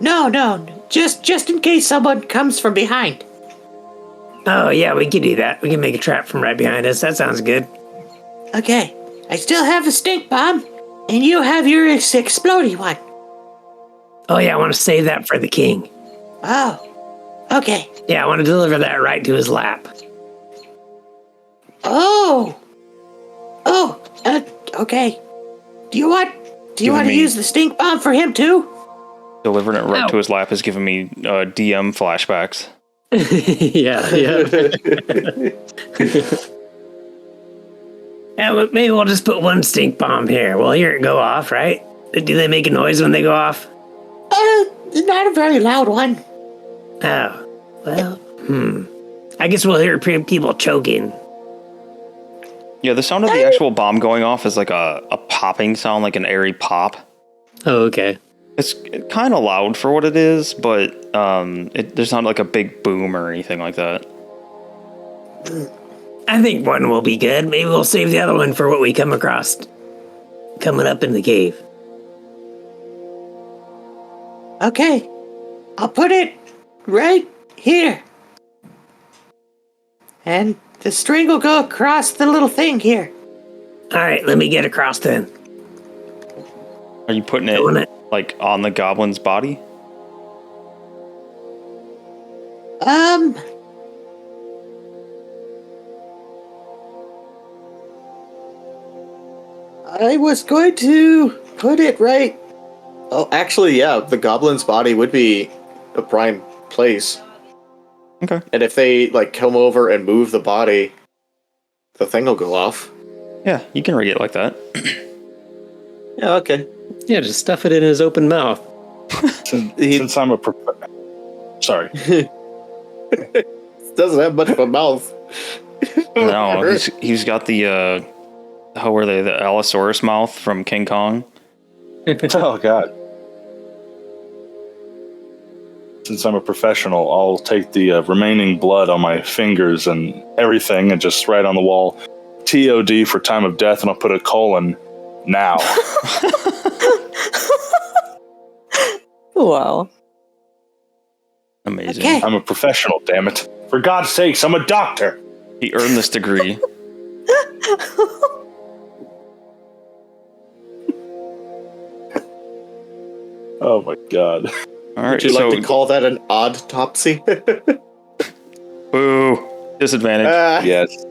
no, just in case someone comes from behind. Oh yeah, we can do that. We can make a trap from right behind us. That sounds good. Okay, I still have a stink bomb, and you have your explodey one. Oh yeah, I want to save that for the king. Oh, okay. Yeah, I want to deliver that right to his lap. Okay. Do you want to use the stink bomb for him too? Delivering it right to his lap is giving me DM flashbacks. yeah. Yeah, but maybe we'll just put one stink bomb here. We'll hear it go off, right? Do they make a noise when they go off? Not a very loud one. Oh, well, I guess we'll hear people choking. Yeah, the sound of the actual bomb going off is like a popping sound, like an airy pop. Oh, okay. It's kind of loud for what it is, but there's not like a big boom or anything like that. I think one will be good. Maybe we'll save the other one for what we come across coming up in the cave. Okay, I'll put it right here. And the string will go across the little thing here. All right, let me get across then. Are you putting it like on the goblin's body? I was going to put it right. Oh, actually, yeah, the goblin's body would be a prime place. Okay. And if they like come over and move the body, the thing will go off. Yeah, you can read it like that. Yeah, okay. Yeah, just stuff it in his open mouth. Since I'm a sorry. Doesn't have much of a mouth. No, he's got the how were they, the Allosaurus mouth from King Kong. Oh God. Since I'm a professional, I'll take the remaining blood on my fingers and everything and just write on the wall TOD for time of death, and I'll put a colon now. Wow. Amazing. Okay. I'm a professional, damn it. For God's sakes, I'm a doctor. He earned this degree. Oh my God. All right. Would you like to call that an autopsy? Boo. Disadvantage. Yes.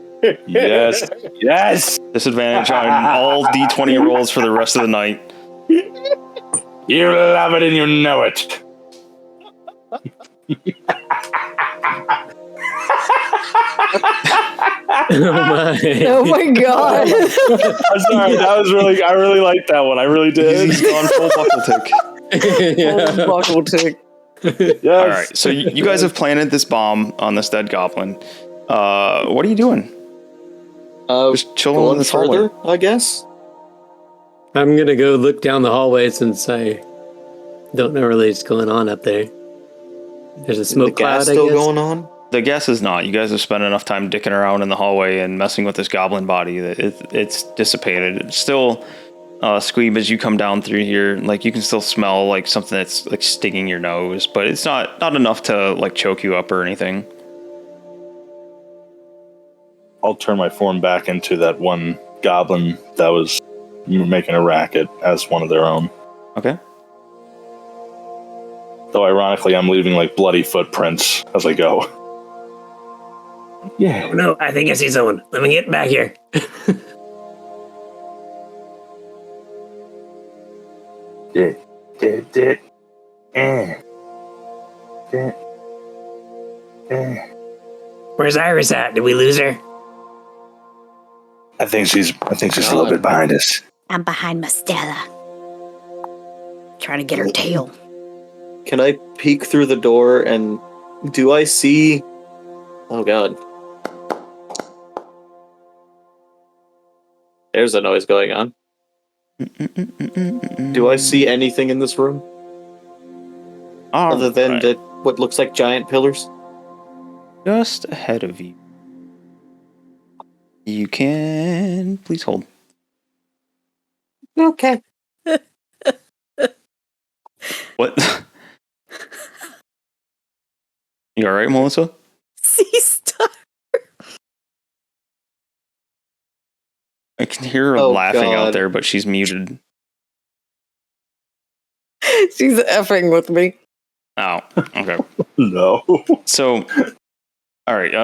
Yes. Yes. Disadvantage on all D20 rolls for the rest of the night. You love it and you know it. Oh my god. I'm sorry. I really liked that one. I really did. He's gone full buckle tick. Full buckle tick. Yes. All right. So you guys have planted this bomb on this dead goblin. What are you doing? Just chilling in Going this hallway. further, I guess. I'm gonna go look down the hallway since I don't know really what's going on up there. There's a smoke the gas cloud, I still guess. going on? The guess is not. You guys have spent enough time dicking around in the hallway and messing with this goblin body that it's dissipated. It's still, Squeeb, as you come down through here, like you can still smell like something that's like stinging your nose, but it's not enough to like choke you up or anything. I'll turn my form back into that one goblin that was making a racket as one of their own. Okay. Though ironically, I'm leaving like bloody footprints as I go. Yeah. Oh, no, I think I see someone. Let me get back here. Where's Iris at? Did we lose her? I think she's a little bit behind us. I'm behind Mastella. Trying to get her tail. Can I peek through the door and do I see... Oh god. There's a noise going on. Do I see anything in this room? Other than what looks like giant pillars? Just ahead of you. You can please hold. Okay. What? You all right, Melissa? C-star. I can hear her Oh, laughing out God. there, but she's muted. She's effing with me. Oh, okay. No. So, all right.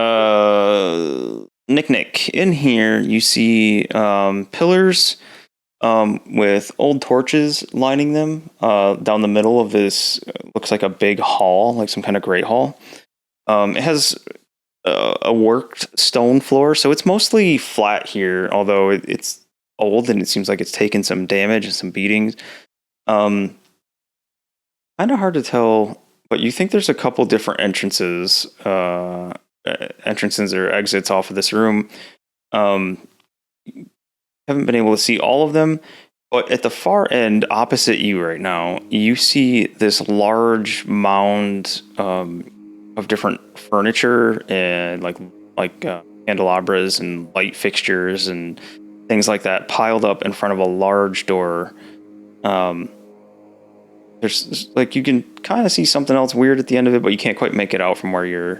Nick, in here you see pillars with old torches lining them down the middle of this. Looks like a big hall, like some kind of great hall. It has a worked stone floor, so it's mostly flat here, although it's old and it seems like it's taken some damage and some beatings. Kind of hard to tell, but you think there's a couple different entrances or exits off of this room. Haven't been able to see all of them, but at the far end, opposite you right now, you see this large mound of different furniture and like candelabras and light fixtures and things like that piled up in front of a large door. There's like you can kind of see something else weird at the end of it, but you can't quite make it out from where you're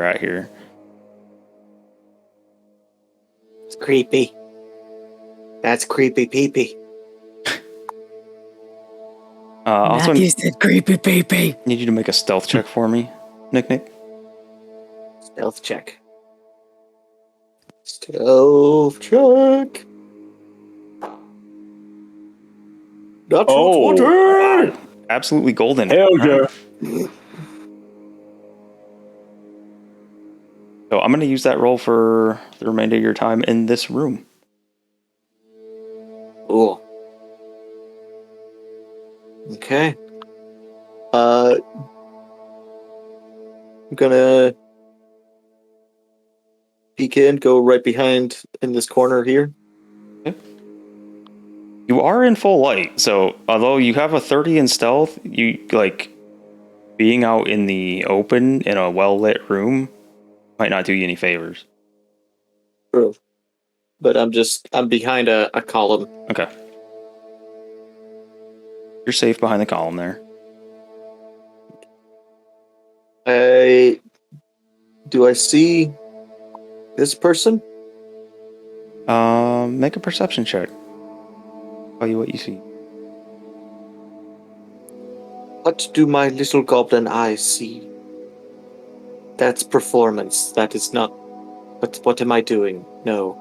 at here. It's creepy. That's creepy peepee. Also, Matthew said creepy peepee. need you to make a stealth check for me, Nick. Stealth check. Stealth check. Natural 20! Wow. Absolutely golden. Hell yeah. So I'm going to use that roll for the remainder of your time in this room. Cool. Okay. I'm gonna peek in, go right behind in this corner here. You are in full light, so although you have a 30 in stealth, you like being out in the open in a well-lit room might not do you any favors. True. But I'm behind a column. Okay. You're safe behind the column there. Do I see this person? Make a perception check. Tell you what you see. What do my little goblin eyes see? That's performance. That is not. What am I doing? No.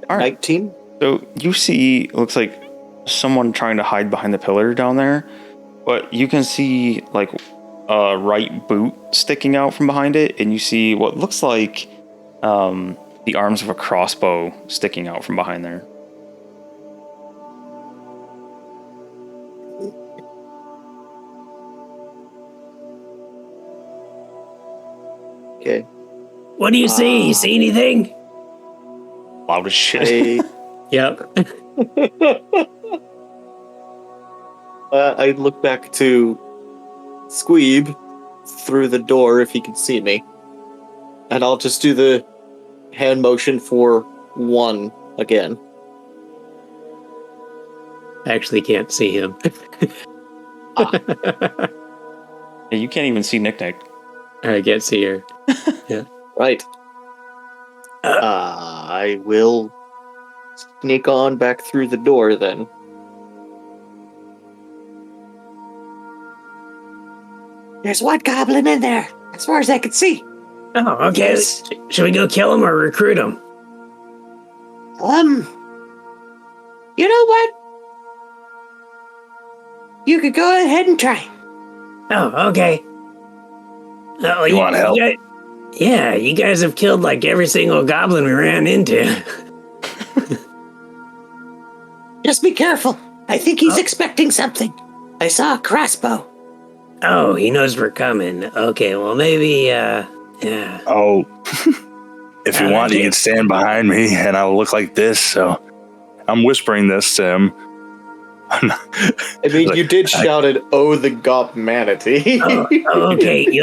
All right. 19? So you see, looks like someone trying to hide behind the pillar down there, but you can see like a right boot sticking out from behind it, and you see what looks like the arms of a crossbow sticking out from behind there. Okay. What do you see? You see anything? Loud as shit. Yep. I look back to Squeeb through the door if he can see me. And I'll just do the hand motion for 1 again. I actually can't see him. Yeah, you can't even see Nick. I can't see her. Right. I will sneak on back through the door then. There's one goblin in there, as far as I can see. Oh, okay. Should we go kill him or recruit him? You know what? You could go ahead and try. Oh, okay. Oh, You want help? Yeah, you guys have killed like every single goblin we ran into. Just be careful. I think he's expecting something. I saw a crossbow. Oh, he knows we're coming. Okay, well maybe, yeah. Oh, if you want, you can stand behind me and I'll look like this. So I'm whispering this to him. I mean, you did shout it, "Oh, the gob manatee." Okay.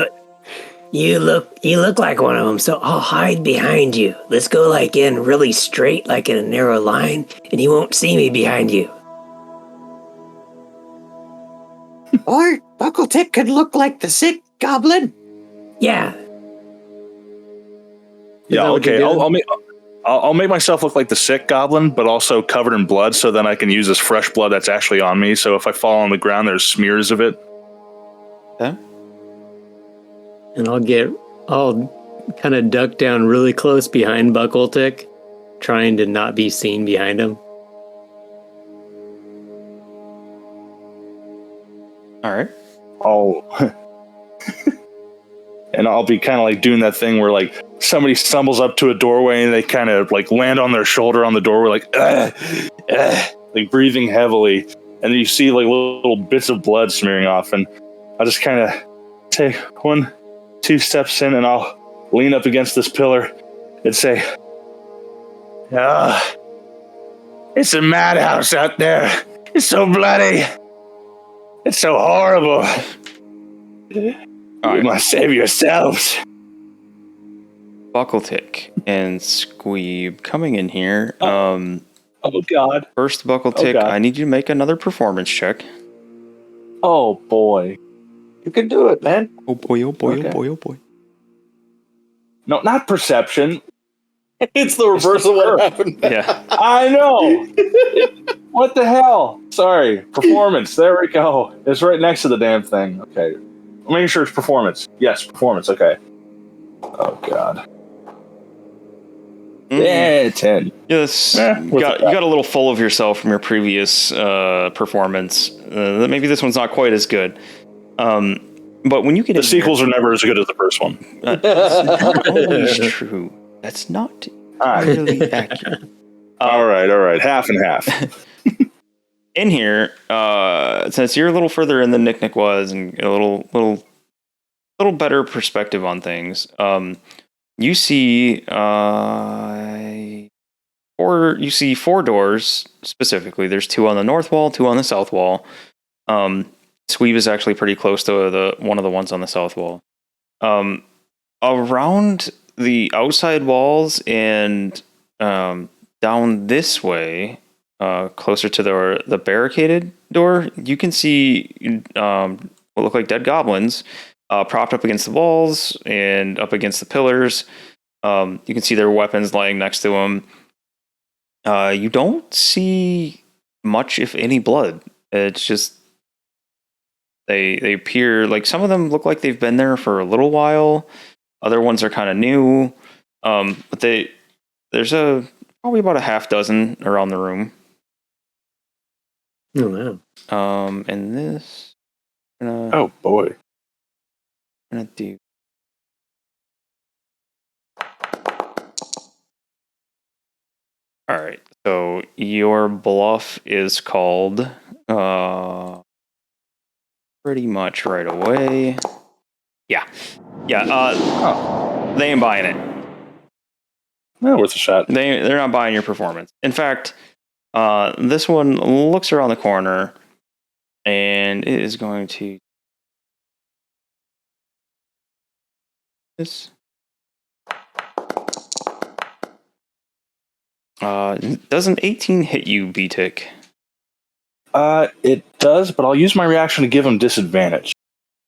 You look like one of them, so I'll hide behind you. Let's go like in really straight, like in a narrow line, and you won't see me behind you. Or Buckletip could look like the sick goblin. Yeah. Yeah, okay. I'll make myself look like the sick goblin, but also covered in blood, so then I can use this fresh blood that's actually on me. So if I fall on the ground, there's smears of it. Okay. And I'll kind of duck down really close behind Buckletip, trying to not be seen behind him. All right. Oh. And I'll be kind of like doing that thing where like somebody stumbles up to a doorway and they kind of like land on their shoulder on the doorway, like breathing heavily. And then you see like little bits of blood smearing off. And I'll just kind of take 1, 2 steps in and I'll lean up against this pillar and say, it's a madhouse out there. It's so bloody. It's so horrible. You must save yourselves. Buckletip and Squeeb coming in here. Oh God. First, Buckletip, I need you to make another performance check. Oh boy. You can do it, man. Oh boy, oh boy, Okay. oh boy, oh boy. No, not perception. It's the reverse of what happened. Yeah. I know. What the hell? Sorry. Performance. There we go. It's right next to the damn thing. Okay. I'm making sure it's performance. Yes, performance. Okay. Oh, God. Yeah, 10. Yes. You got a little full of yourself from your previous performance. Maybe this one's not quite as good. But when you get the sequels are never as good as the first one. That's not always true. That's not really accurate. All right. Half and half. In here, since you're a little further in than Nick was, and a little better perspective on things, you see four doors specifically. There's 2 on the north wall, 2 on the south wall. Squeeb is actually pretty close to the one of the ones on the south wall. Around the outside walls and down this way, closer to the barricaded door, you can see what look like dead goblins propped up against the walls and up against the pillars. You can see their weapons laying next to them. You don't see much, if any, blood. It's just they appear like some of them look like they've been there for a little while. Other ones are kind of new. But there's probably about a half dozen around the room. Oh wow. And this. Oh boy. Gonna do. All right. So your bluff is called pretty much right away. Yeah. They ain't buying it. Well, worth a shot. They're not buying your performance. In fact, this one looks around the corner and it is going to this. Does an 18 hit you, B-Tick? It does, but I'll use my reaction to give him disadvantage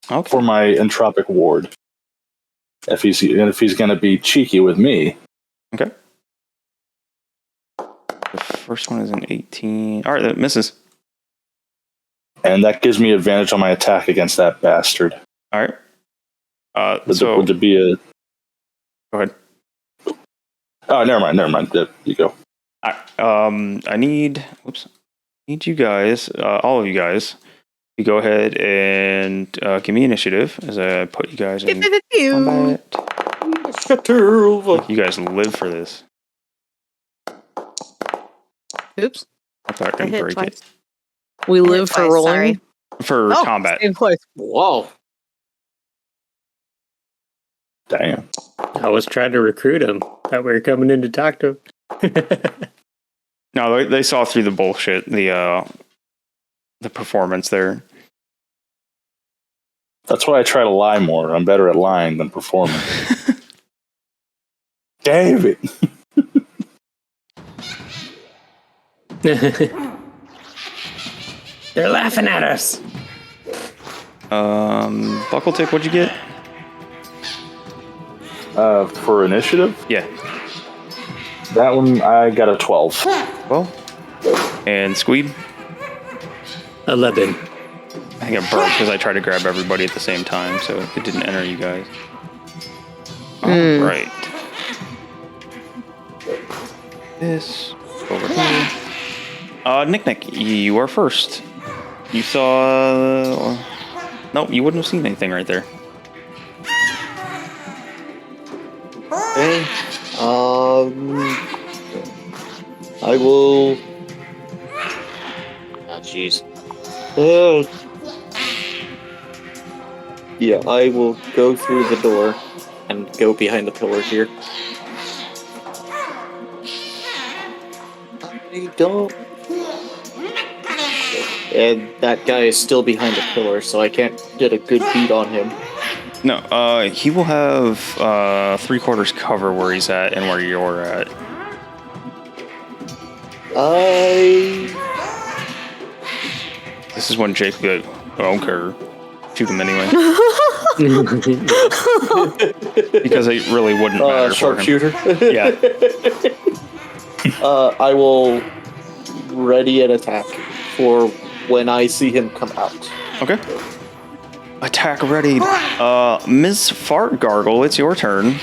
for my entropic ward. If he's going to be cheeky with me. Okay. The first one is an 18. All right, that misses. And that gives me advantage on my attack against that bastard. All right. Would it be a... Go ahead. Oh, never mind. There you go. I need you guys, all of you guys, to go ahead and give me initiative as I put you guys in combat. You guys live for this. Oops. I thought I I hit break twice. it. We I hit live for twice, rolling. sorry. For combat. Same place. Whoa. Damn. I was trying to recruit him. Thought we were coming in to talk to him. No, they saw through the bullshit, the performance there. That's why I try to lie more. I'm better at lying than performing. David. They're laughing at us. Buckletick, what'd you get? For initiative? Yeah. That one, I got a 12. Well, and Squeeb? 11. I think I broke because I tried to grab everybody at the same time, so it didn't enter you guys. All right. This over here. Nick, you are first. You saw... Nope, you wouldn't have seen anything right there. Okay. I will. Ah, jeez. Yeah, I will go through the door and go behind the pillar here. I don't. And that guy is still behind the pillar, so I can't get a good beat on him. No, he will have 3/4 cover where he's at and where you're at. This is when Jake would be like, I don't care. Shoot him anyway. Because it really wouldn't matter for him. Sharpshooter. Yeah. I will ready an attack for when I see him come out. Okay. Attack ready. Ms. Fart Gargle, it's your turn.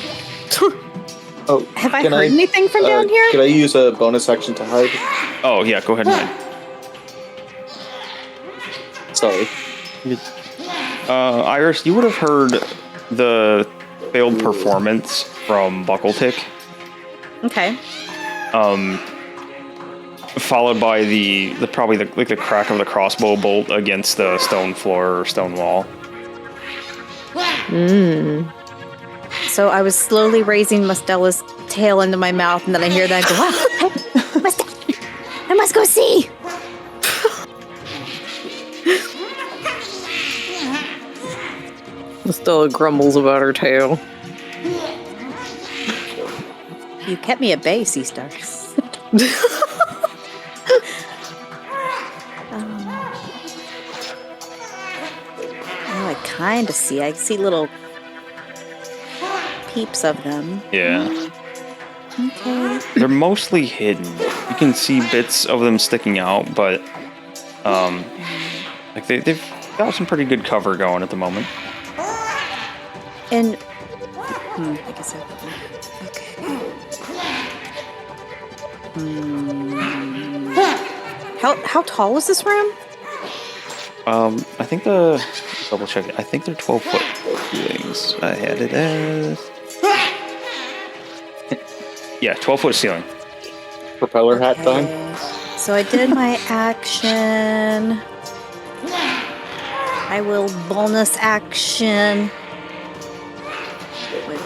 Oh, Have I heard anything from down here? Can I use a bonus action to hide? Oh, yeah, go ahead and hide. Sorry. Iris, you would have heard the failed performance from Buckletick. Okay. Followed by the probably the crack of the crossbow bolt against the stone floor or stone wall. So I was slowly raising Mustella's tail into my mouth, and then I hear that go, I must go see. Stella grumbles about her tail. you kept me at bay, Sea Star. Now I kind of see. I see little peeps of them. Yeah. Okay. They're mostly hidden. You can see bits of them sticking out, but like they've got some pretty good cover going at the moment. And I guess okay. How tall is this room? I think double check it. I think they're 12-foot ceilings. I had it as 12-foot ceiling. Propeller hat time. So I did my action. I will bonus action. Wait.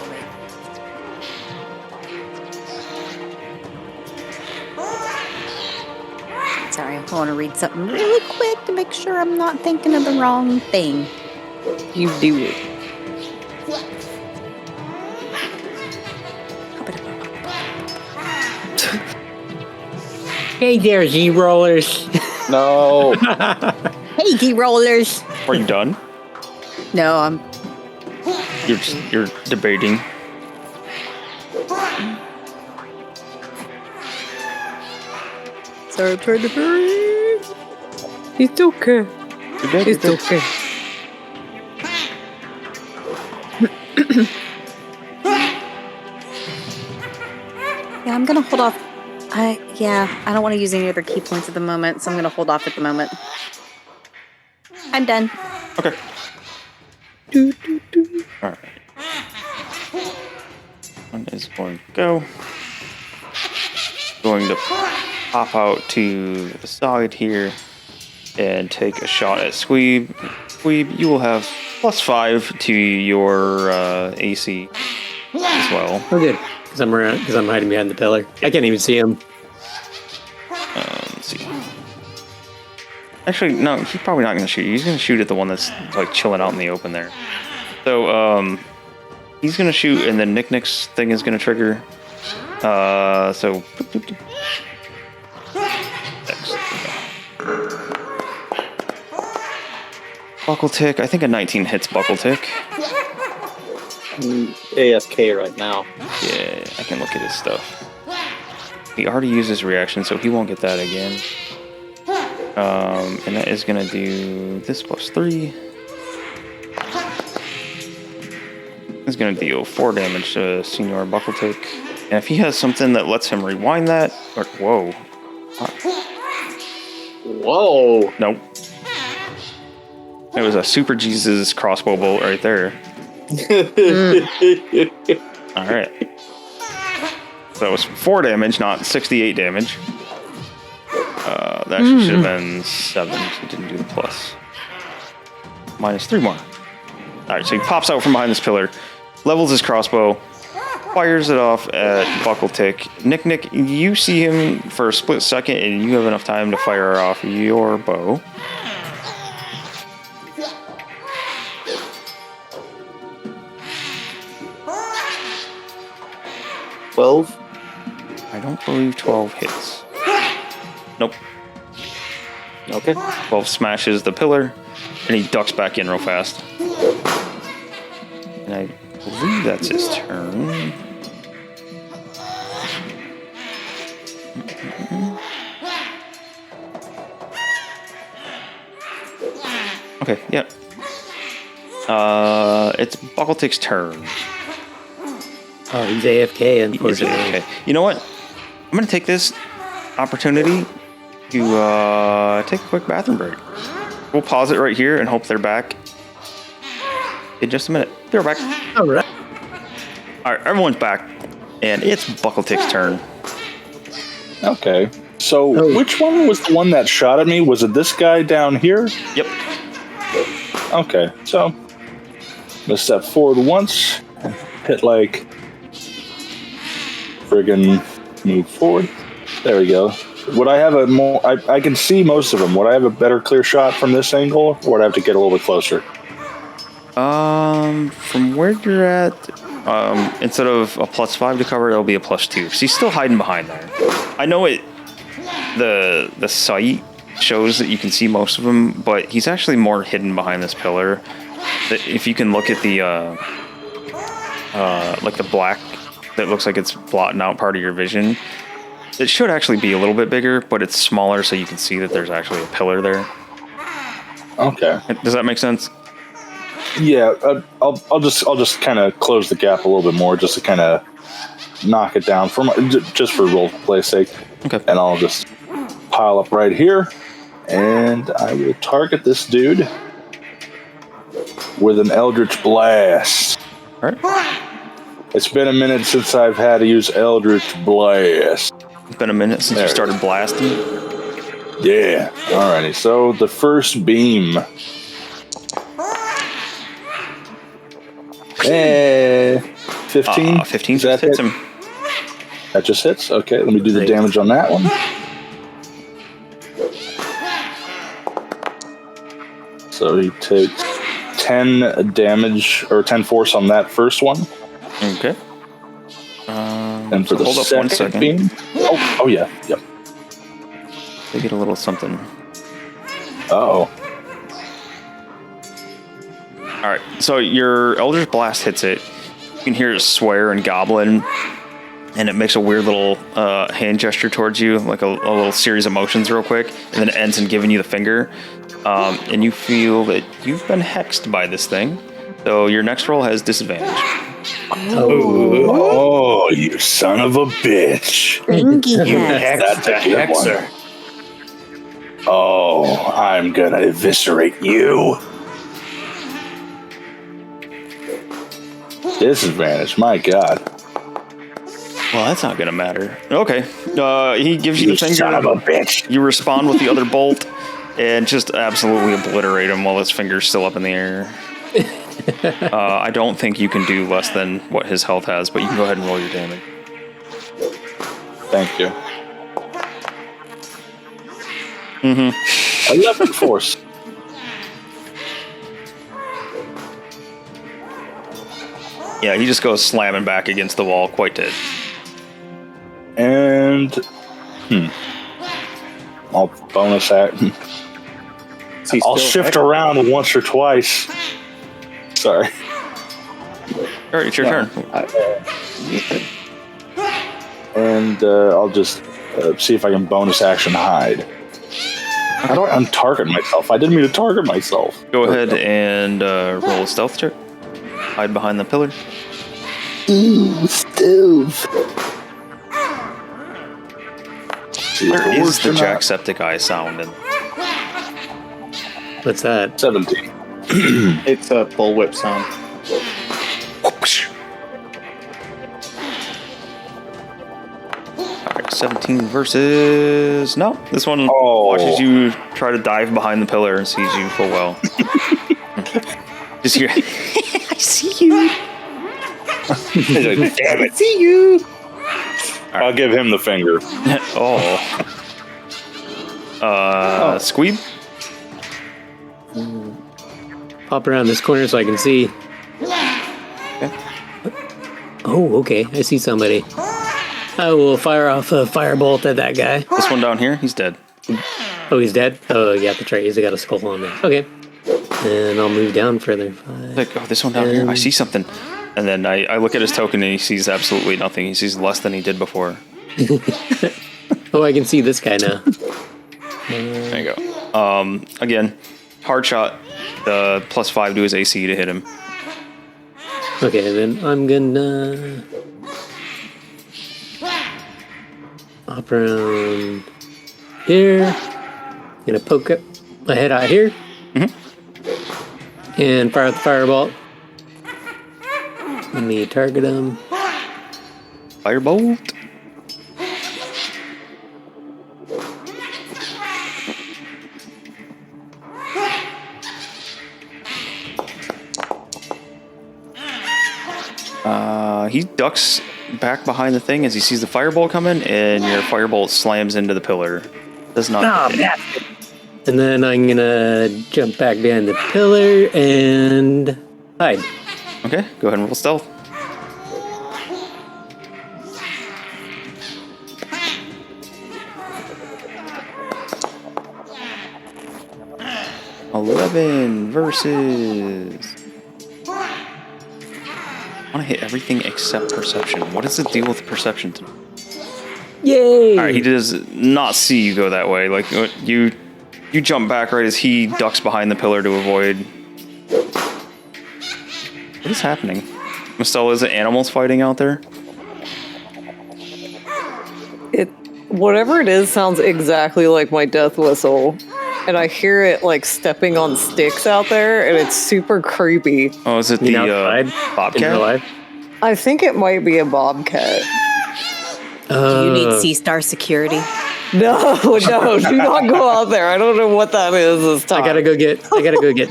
Sorry, I want to read something really quick to make sure I'm not thinking of the wrong thing. You do it. Hey there, Z-rollers. No. Hey, D-rollers. Are you done? No, I'm. You're debating. Sorry, I'm trying to hurry. It's okay. It's okay. Yeah, I'm gonna hold off. I don't want to use any other key points at the moment, so I'm gonna hold off at the moment. I'm done. Okay. All right. One is going to go. Going to pop out to the side here and take a shot at Squeeb. Squeeb, you will have +5 to your AC as well. Oh, good. Because I'm hiding behind the pillar. I can't even see him. Let's see. Actually, no, he's probably not going to shoot. He's going to shoot at the one that's like chilling out in the open there. So, he's going to shoot, and then Nick's thing is going to trigger. So. Buckle tick. I think a 19 hits buckle tick. AFK right now. Yeah, I can look at his stuff. He already used his reaction, so he won't get that again. And that is going to do this +3. It's going to deal 4 damage to Senior Buckle Tick. And if he has something that lets him rewind that, or whoa. Whoa. Nope. It was a Super Jesus crossbow bolt right there. Alright. So that was 4 damage, not 68 damage. That actually should have been 7, so it didn't do the plus. -3 more. Alright, so he pops out from behind this pillar, levels his crossbow, fires it off at Buckle Tick. Nick, you see him for a split second, and you have enough time to fire off your bow. I don't believe 12 hits. Nope. Okay. 12 smashes the pillar, and he ducks back in real fast. And I believe that's his turn. Okay, yep. It's Buckletick's turn. Oh, he's AFK, unfortunately. Okay. You know what? I'm going to take this opportunity to take a quick bathroom break. We'll pause it right here and hope they're back in just a minute. Be right back. All right. All right, everyone's back, and it's Buckletick's turn. Okay. So which one was the one that shot at me? Was it this guy down here? Yep. Okay, so I'm gonna step forward once, hit like friggin' move forward. There we go. Would I have a more? I can see most of them. Would I have a better clear shot from this angle, or would I have to get a little bit closer? From where you're at, instead of a +5 to cover, it'll be a +2. So he's still hiding behind there. I know it. The sight shows that you can see most of him, but he's actually more hidden behind this pillar. If you can look at the like the black that looks like it's blotting out part of your vision. It should actually be a little bit bigger, but it's smaller, so you can see that there's actually a pillar there. Okay. Does that make sense? Yeah, I'll just kind of close the gap a little bit more, just to kind of knock it down just for role play's sake. Okay. And I'll just pile up right here, and I will target this dude with an Eldritch Blast. All right. It's been a minute since I've had to use Eldritch Blast. It's been a minute since you started blasting. Yeah. Alrighty. So the first beam. 15. 15 that hits hit? him. That just hits. Okay. Let me do the damage on that one. So he takes 10 damage or 10 force on that first one. Okay. And for the hold up one second second. beam. Oh yeah. Yep. They get a little something. Uh-oh. All right. So your Eldritch Blast hits it. You can hear it swear in Goblin, and it makes a weird little hand gesture towards you, like a little series of motions real quick, and then it ends in giving you the finger. And you feel that you've been hexed by this thing. So your next roll has disadvantage. Oh, you son of a bitch. That's a hexer. Oh, I'm gonna eviscerate you. Disadvantage, my god. Well, that's not gonna matter. Okay. He gives you the finger. Son of a bitch. You respond with the other bolt and just absolutely obliterate him while his finger's still up in the air. I don't think you can do less than what his health has, but you can go ahead and roll your damage. Thank you. 11 force. Yeah, he just goes slamming back against the wall, quite dead. And I'll bonus that. I'll shift around once or twice. Sorry. All right, it's your turn. And I'll just see if I can bonus action hide. How do I untarget myself? I didn't mean to target myself. Go ahead and roll a stealth check. Hide behind the pillar. Ooh, stove. Where is the Jacksepticeye sound? What's that? 17. It's a bullwhip sound. Alright, 17 versus... No, this one Oh. watches you try to dive behind the pillar and sees you full well. Just hear... I see you! Damn it. See you. I'll give him the finger. Squeeb? Pop around this corner so I can see. Oh, okay. I see somebody. I will fire off a firebolt at that guy. This one down here, he's dead. Oh, he's dead? Oh, yeah, that's right. He's got a skull on there. Okay. And I'll move down further. Like, oh, this one down here, I see something. And then I look at his token and he sees absolutely nothing. He sees less than he did before. Oh, I can see this guy now. There you go. Again, hard shot. The +5 to his AC to hit him. Okay, then I'm gonna hop around here. Gonna poke up my head out here. And fire the firebolt. Let me target him. Firebolt. He ducks back behind the thing as he sees the firebolt coming, and your firebolt slams into the pillar. Does not hit. And then I'm gonna jump back behind the pillar and hide. Okay, go ahead and roll stealth. $11 versus want to hit everything except perception. What is the deal with perception tonight? Yay! All right, he does not see you go that way. Like you jump back right as he ducks behind the pillar to avoid. What is happening? Mistella, is it animals fighting out there? Whatever it is sounds exactly like my death whistle. And I hear it like stepping on sticks out there, and it's super creepy. Oh, is it You the mean outside? In bobcat? real life? I think it might be a bobcat. Do you need Sea Star security? No, do not go out there. I don't know what that is this time. I gotta go get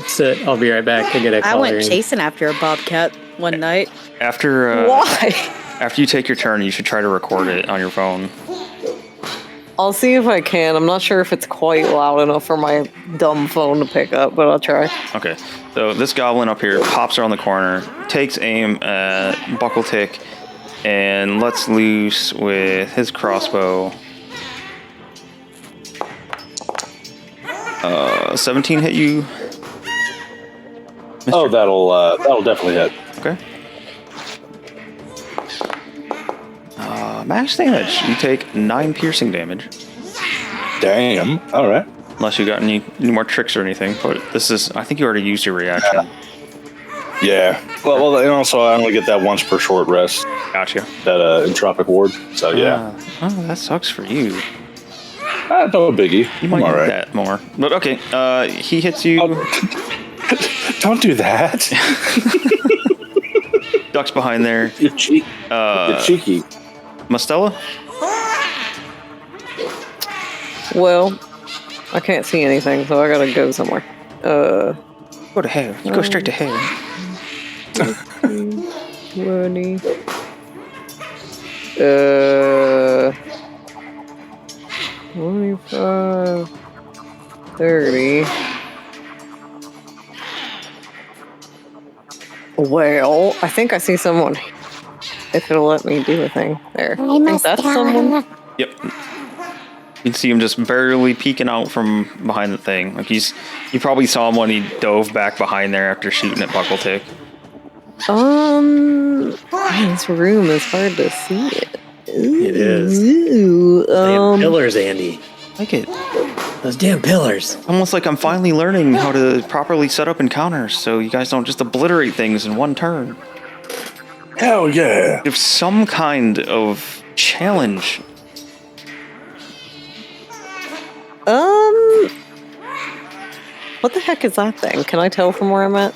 Soot. I'll be right back. I went chasing after a bobcat one night. After Why? After you take your turn, you should try to record it on your phone. I'll see if I can. I'm not sure if it's quite loud enough for my dumb phone to pick up, but I'll try. Okay, so this goblin up here pops around the corner, takes aim at Buckletick, and lets loose with his crossbow. 17 hit you? Oh, that'll definitely hit. Okay. Max damage. You take 9 piercing damage. Damn. All right. Unless you got any more tricks or anything, but this is, I think you already used your reaction. Yeah. Well, and also I only get that once per short rest. Gotcha. That entropic ward. So yeah. Oh, that sucks for you. No biggie. You might I'm all need right. that more. But okay, he hits you. Don't do that. Ducks behind there. You're cheeky. Mistella? Well, I can't see anything, so I gotta go somewhere. Go to hell. You go straight to hell. 20. 25. 30. Well, I think I see someone. If it'll let me do a thing there. I think that's someone. Yep. You can see him just barely peeking out from behind the thing. Like you probably saw him when he dove back behind there after shooting at Buckletick. Man, this room is hard to see it. It is. Ooh, Damn pillars, Andy. I like it. Those damn pillars. Almost like I'm finally learning how to properly set up encounters so you guys don't just obliterate things in one turn. Hell yeah. Give some kind of challenge. What the heck is that thing? Can I tell from where I'm at?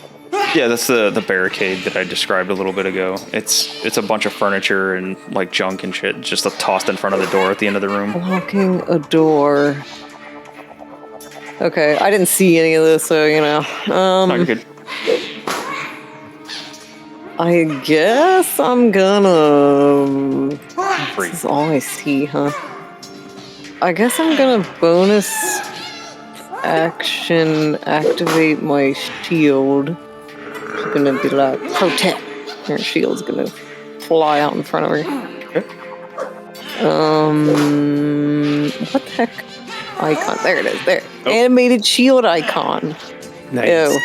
Yeah, that's the barricade that I described a little bit ago. It's a bunch of furniture and like junk and shit just tossed in front of the door at the end of the room. Blocking a door. Okay, I didn't see any of this, so you know. No, you're good. I guess I'm gonna. Free. This is all I see, huh? I guess I'm gonna bonus action activate my shield. It's gonna be like protect. Your shield's gonna fly out in front of her. Okay. What the heck? Icon. There it is. There. Oh. Animated shield icon. Nice. Ew.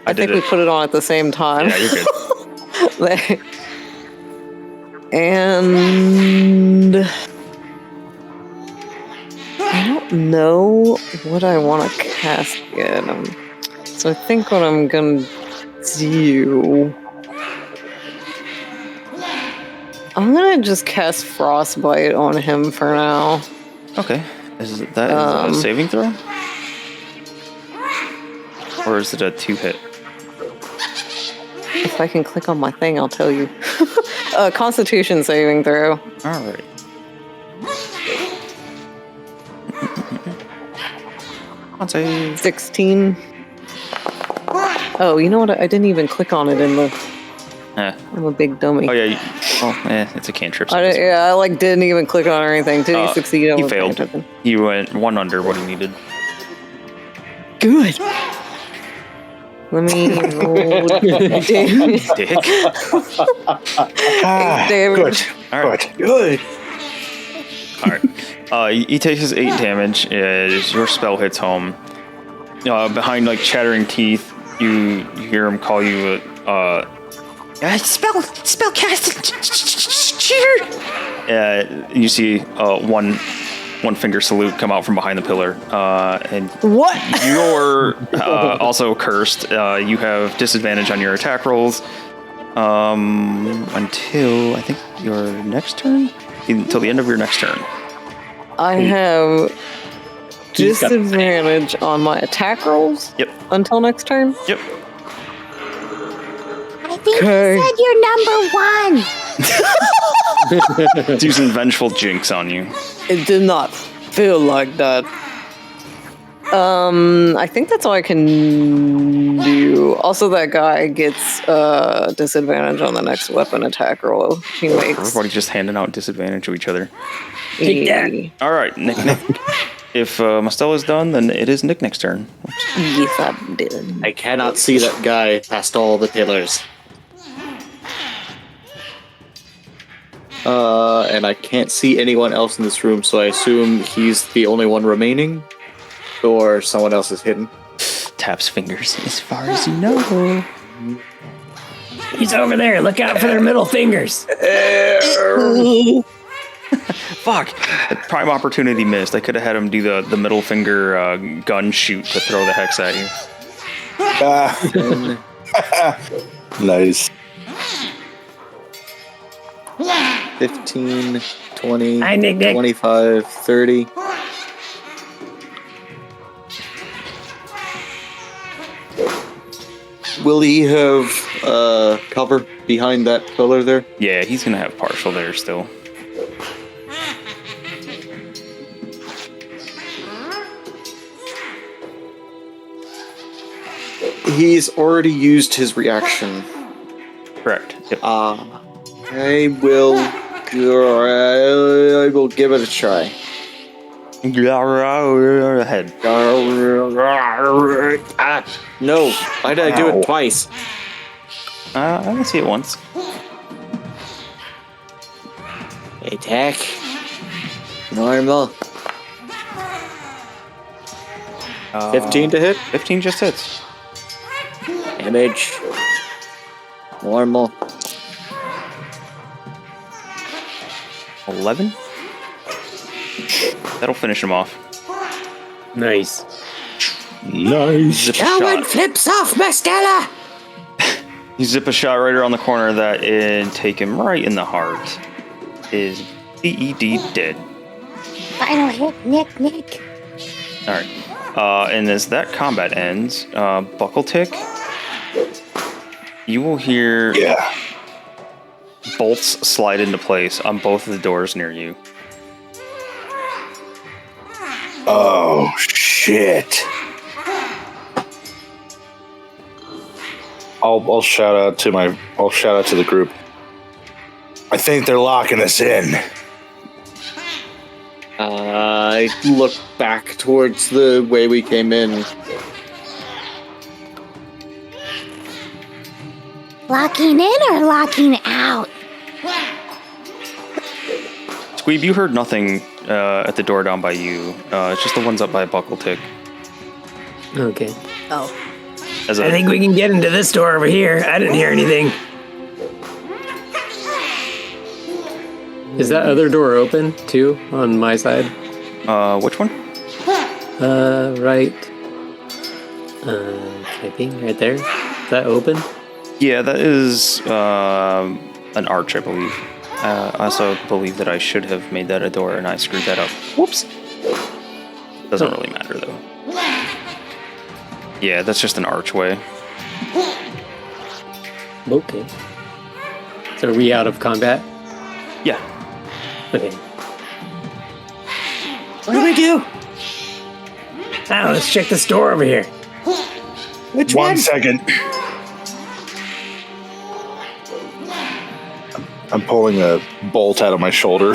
I think we put it on at the same time. Yeah, you're good. There. And I don't know what I want to cast yet. So I think what I'm gonna do, I'm gonna just cast Frostbite on him for now. Okay. Is that a saving throw? Or is it a 2-hit? If I can click on my thing, I'll tell you. Constitution saving throw. All right. I'll say 16. Oh, you know what? I didn't even click on it in the. I'm a big dummy. Oh yeah. It's a cantrip. I didn't even click on it or anything. Did he succeed? He failed. He went 1 under what he needed. Good. Let me roll damage. Dick. Damage. All right. Good. All right. He takes his 8 damage as your spell hits home. Behind like chattering teeth, you hear him call you Spellcast. Cheer. You see one finger salute come out from behind the pillar, and What? you're also cursed. You have disadvantage on your attack rolls until I think your next turn. Until the end of your next turn. I have disadvantage on my attack rolls. Yep. Until next turn. Yep. I think you said you're number 1. It's using vengeful jinx on you. It did not feel like that. I think that's all I can do. Also, that guy gets disadvantage on the next weapon attack roll he makes. Everybody's just handing out disadvantage to each other. Take that. All right, Nick. If Mostella's done, then it is Nick's turn. Yes, I did. I cannot see that guy past all the pillars. And I can't see anyone else in this room, so I assume he's the only one remaining, or someone else is hidden. Taps fingers as far as you know. He's over there. Look out for their middle fingers. Fuck! Prime opportunity missed. I could have had him do the middle finger gun shoot to throw the hex at you. Nice. 15, 20, Hi, Nick. 25, 30. Will he have cover behind that pillar there? Yeah, he's gonna have partial there still. He's already used his reaction. Correct. Yep. I will give it a try. Ahead. No, why did I do it twice? I can see it once. Attack. Normal. 15 to hit. 15 just hits. Damage. Normal. 11. That'll finish him off. Nice. Nice. Zip a No one shot. flips off Mastella! You zip a shot right around the corner of that and take him right in the heart. Is DED dead? Final hit, Nick. All right. And as that combat ends, Buckle-Tick, you will hear bolts slide into place on both of the doors near you. Oh shit! I'll shout out to the group. I think they're locking us in. I look back towards the way we came in. Locking in or locking out? Squeeb, you heard nothing at the door down by you. It's just the ones up by Buckle-Tick. Okay. Oh. I think we can get into this door over here. I didn't hear anything. Is that other door open too on my side? Which one? Right. Typing right there. Is that open? Yeah, that is an arch, I believe. I also believe that I should have made that a door and I screwed that up. Whoops. Doesn't really matter though. Yeah, that's just an archway. Okay. So are we out of combat? Yeah. Okay. What do we do? Ah, let's check this door over here. Which One one? second. I'm pulling a bolt out of my shoulder.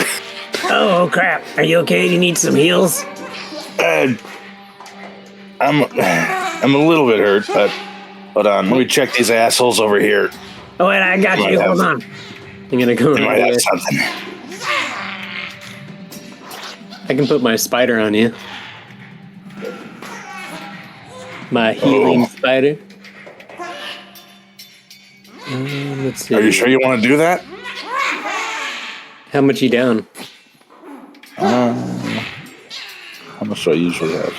Oh crap! Are you okay? Do you need some heals? I'm a little bit hurt, but hold on. Let me check these assholes over here. Oh wait, I got Might you. have- Hold on. I'm gonna go. They might over have there. something. I can put my spider on you. My healing spider. Let's see. Are you sure you want to do that? How much you down? How much do I usually have?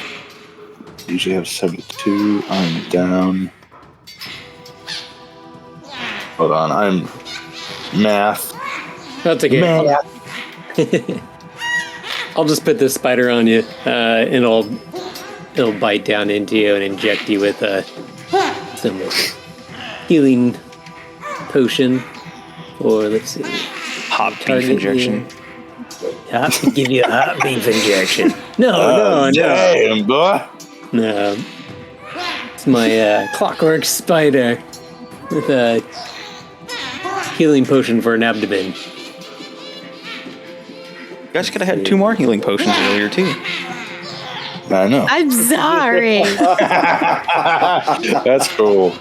Usually have 72. I'm down. Hold on. I'm math. That's okay. Math. I'll just put this spider on you, and it'll bite down into you and inject you with some healing potion, or let's see, Hot beef injection. Give you a hot beef injection. No. Damn, boy. No. It's my clockwork spider with a healing potion for an abdomen. You guys could have had 2 more healing potions earlier, too. I know. I'm sorry. That's cool.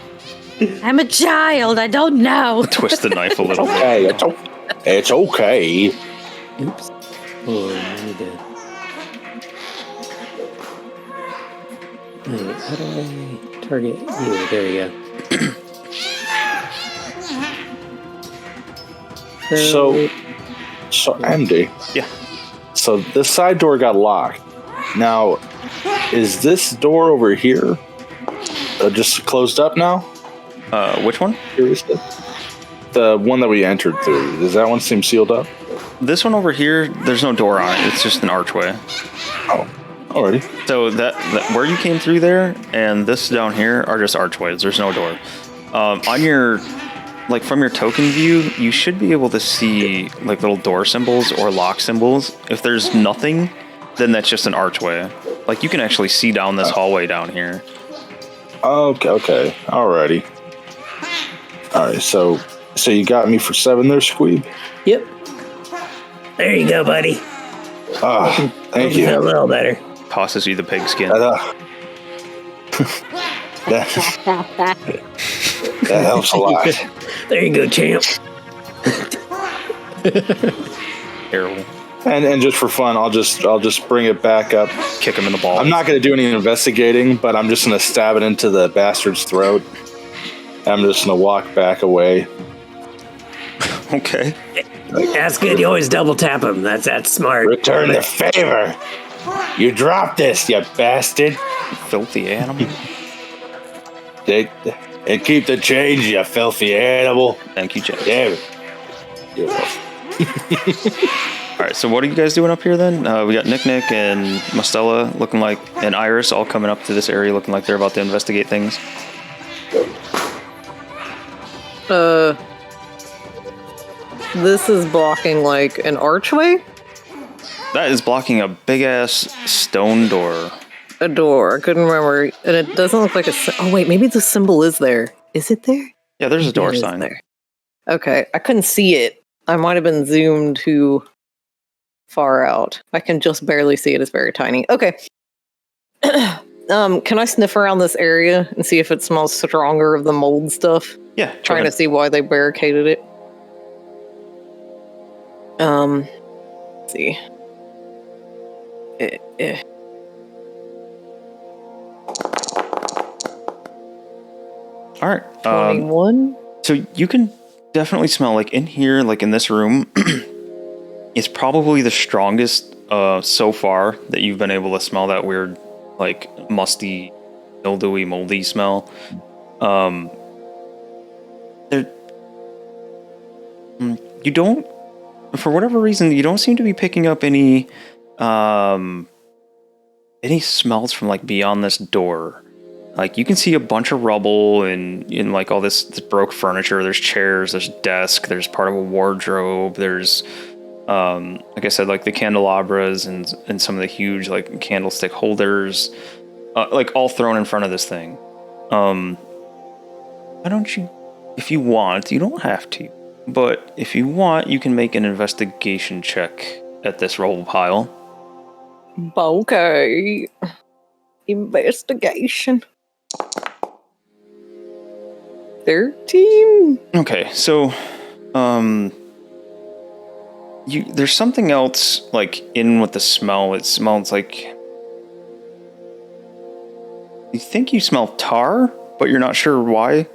I'm a child. I don't know. Twist the knife a little bit. Hey, it's okay. Oops. Oh, I need to... How do I target you? There we go. So Andy. Yeah. So this side door got locked. Now, is this door over here just closed up now? Which one? The one that we entered through. Does that one seem sealed up? This one over here, there's no door on it. It's just an archway. Oh, alrighty. So that where you came through there and this down here are just archways. There's no door. On your, like from your token view, you should be able to see like little door symbols or lock symbols. If there's nothing, then that's just an archway. Like you can actually see down this hallway down here. Okay. Alrighty. Alright, so you got me for 7 there, Squeeb? Yep. There you go, buddy. Thank you. A little better. Tosses you the pigskin. That helps a lot. There you go, champ. Terrible. And just for fun, I'll just bring it back up. Kick him in the balls. I'm not going to do any investigating, but I'm just going to stab it into the bastard's throat. I'm just going to walk back away. Okay. That's good. You always double tap him. That's smart. Return the favor. You dropped this, you bastard. Filthy animal. And keep the change, you filthy animal. Thank you, Jeff. Yeah. You're welcome. All right, so what are you guys doing up here then? We got Nick and Mostella looking like, and Iris all coming up to this area looking like they're about to investigate things. This is blocking like an archway? That is blocking a big ass stone door. A door. I couldn't remember. And it doesn't look like oh wait, maybe the symbol is there. Is it there? Yeah, there's a door It is sign. there. Okay, I couldn't see it. I might have been zoomed too far out. I can just barely see it. It's very tiny. Okay. Can I sniff around this area and see if it smells stronger of the mold stuff? Yeah. Trying to see why they barricaded it. Let's see. All right. 21? So you can definitely smell, like in here, like in this room, it's probably the strongest so far that you've been able to smell that weird, like musty, mildewy, moldy smell. You don't, for whatever reason, you don't seem to be picking up any smells from like beyond this door. Like you can see a bunch of rubble and like all this broke furniture. There's chairs, there's desk, there's part of a wardrobe. There's, like I said, like the candelabras and some of the huge like candlestick holders, like all thrown in front of this thing. Why don't you, if you want, you don't have to, but if you want, you can make an investigation check at this rubble pile. Okay. Investigation. 13? Okay, so there's something else like in with the smell. It smells like you think you smell tar, but you're not sure why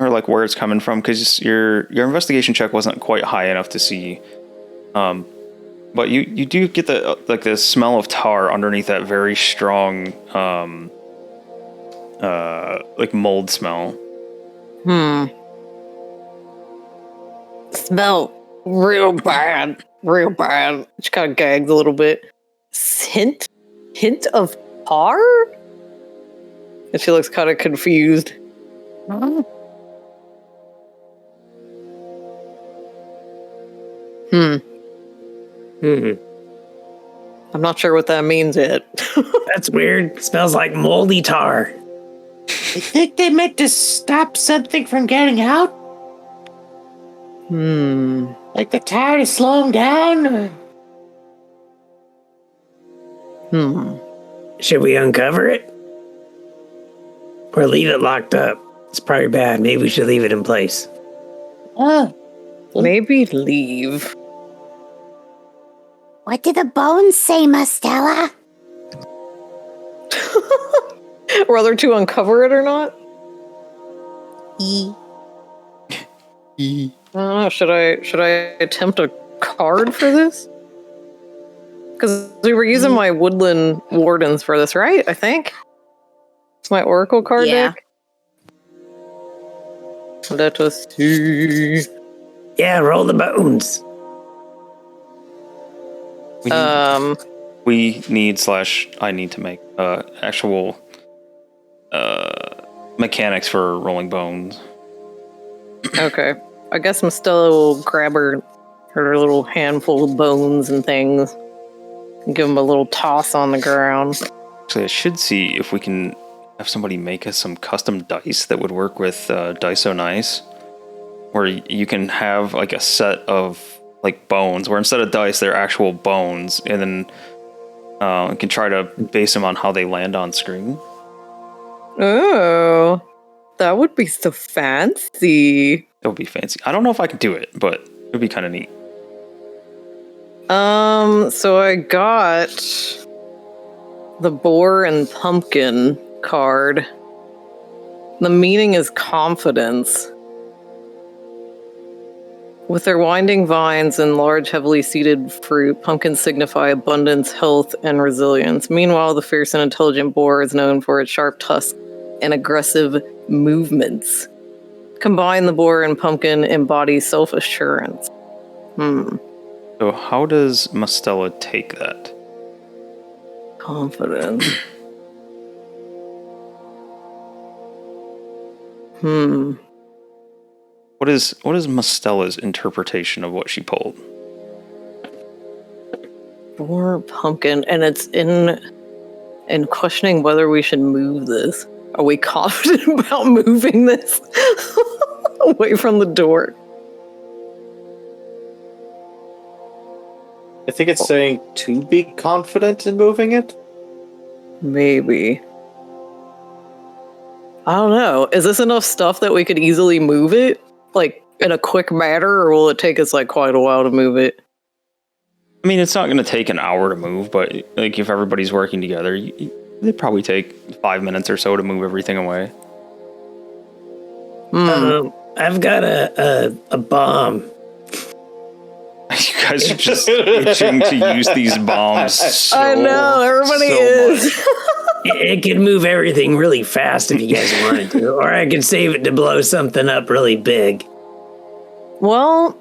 or like where it's coming from? Because your investigation check wasn't quite high enough to see. But you do get the smell of tar underneath that very strong like mold smell. Smell real bad. Real bad. She kind of gags a little bit. Hint of tar? And she looks kind of confused. I'm not sure what that means yet. That's weird. Smells like moldy tar. You think they meant to stop something from getting out? Like the tar to slow them down? Should we uncover it? Or leave it locked up? It's probably bad. Maybe we should leave it in place. Maybe leave. What did the bones say, Mastella? Whether to uncover it or not? I don't know. Should I attempt a card for this? Because we were using my woodland wardens for this, right? I think it's my oracle card deck. Let us see. Yeah, roll the bones. We need I need to make actual mechanics for rolling bones. Okay. I guess Mastella will grab her little handful of bones and things and give them a little toss on the ground. Actually, I should see if we can have somebody make us some custom dice that would work with Dice O Nice, where you can have like a set of like bones, where instead of dice, they're actual bones, and then you can try to base them on how they land on screen. Oh, that would be so fancy. It would be fancy. I don't know if I could do it, but it would be kind of neat. So I got the boar and pumpkin card. The meaning is confidence. With their winding vines and large, heavily seeded fruit, pumpkins signify abundance, health, and resilience. Meanwhile, the fierce and intelligent boar is known for its sharp tusks and aggressive movements. Combine, the boar and pumpkin embody self-assurance. So how does Mastella take that? Confidence. What is Mastella's interpretation of what she pulled? Boar, pumpkin, and it's in questioning whether we should move this. Are we confident about moving this away from the door? I think it's saying to be confident in moving it. Maybe. I don't know. Is this enough stuff that we could easily move it? Like, in a quick matter, or will it take us, like, quite a while to move it? I mean, it's not going to take an hour to move, but, like, if everybody's working together, it'd probably take 5 minutes or so to move everything away. I've got a bomb. You guys are just itching to use these bombs so I know, everybody is. It could move everything really fast if you guys wanted to, or I could save it to blow something up really big. Well,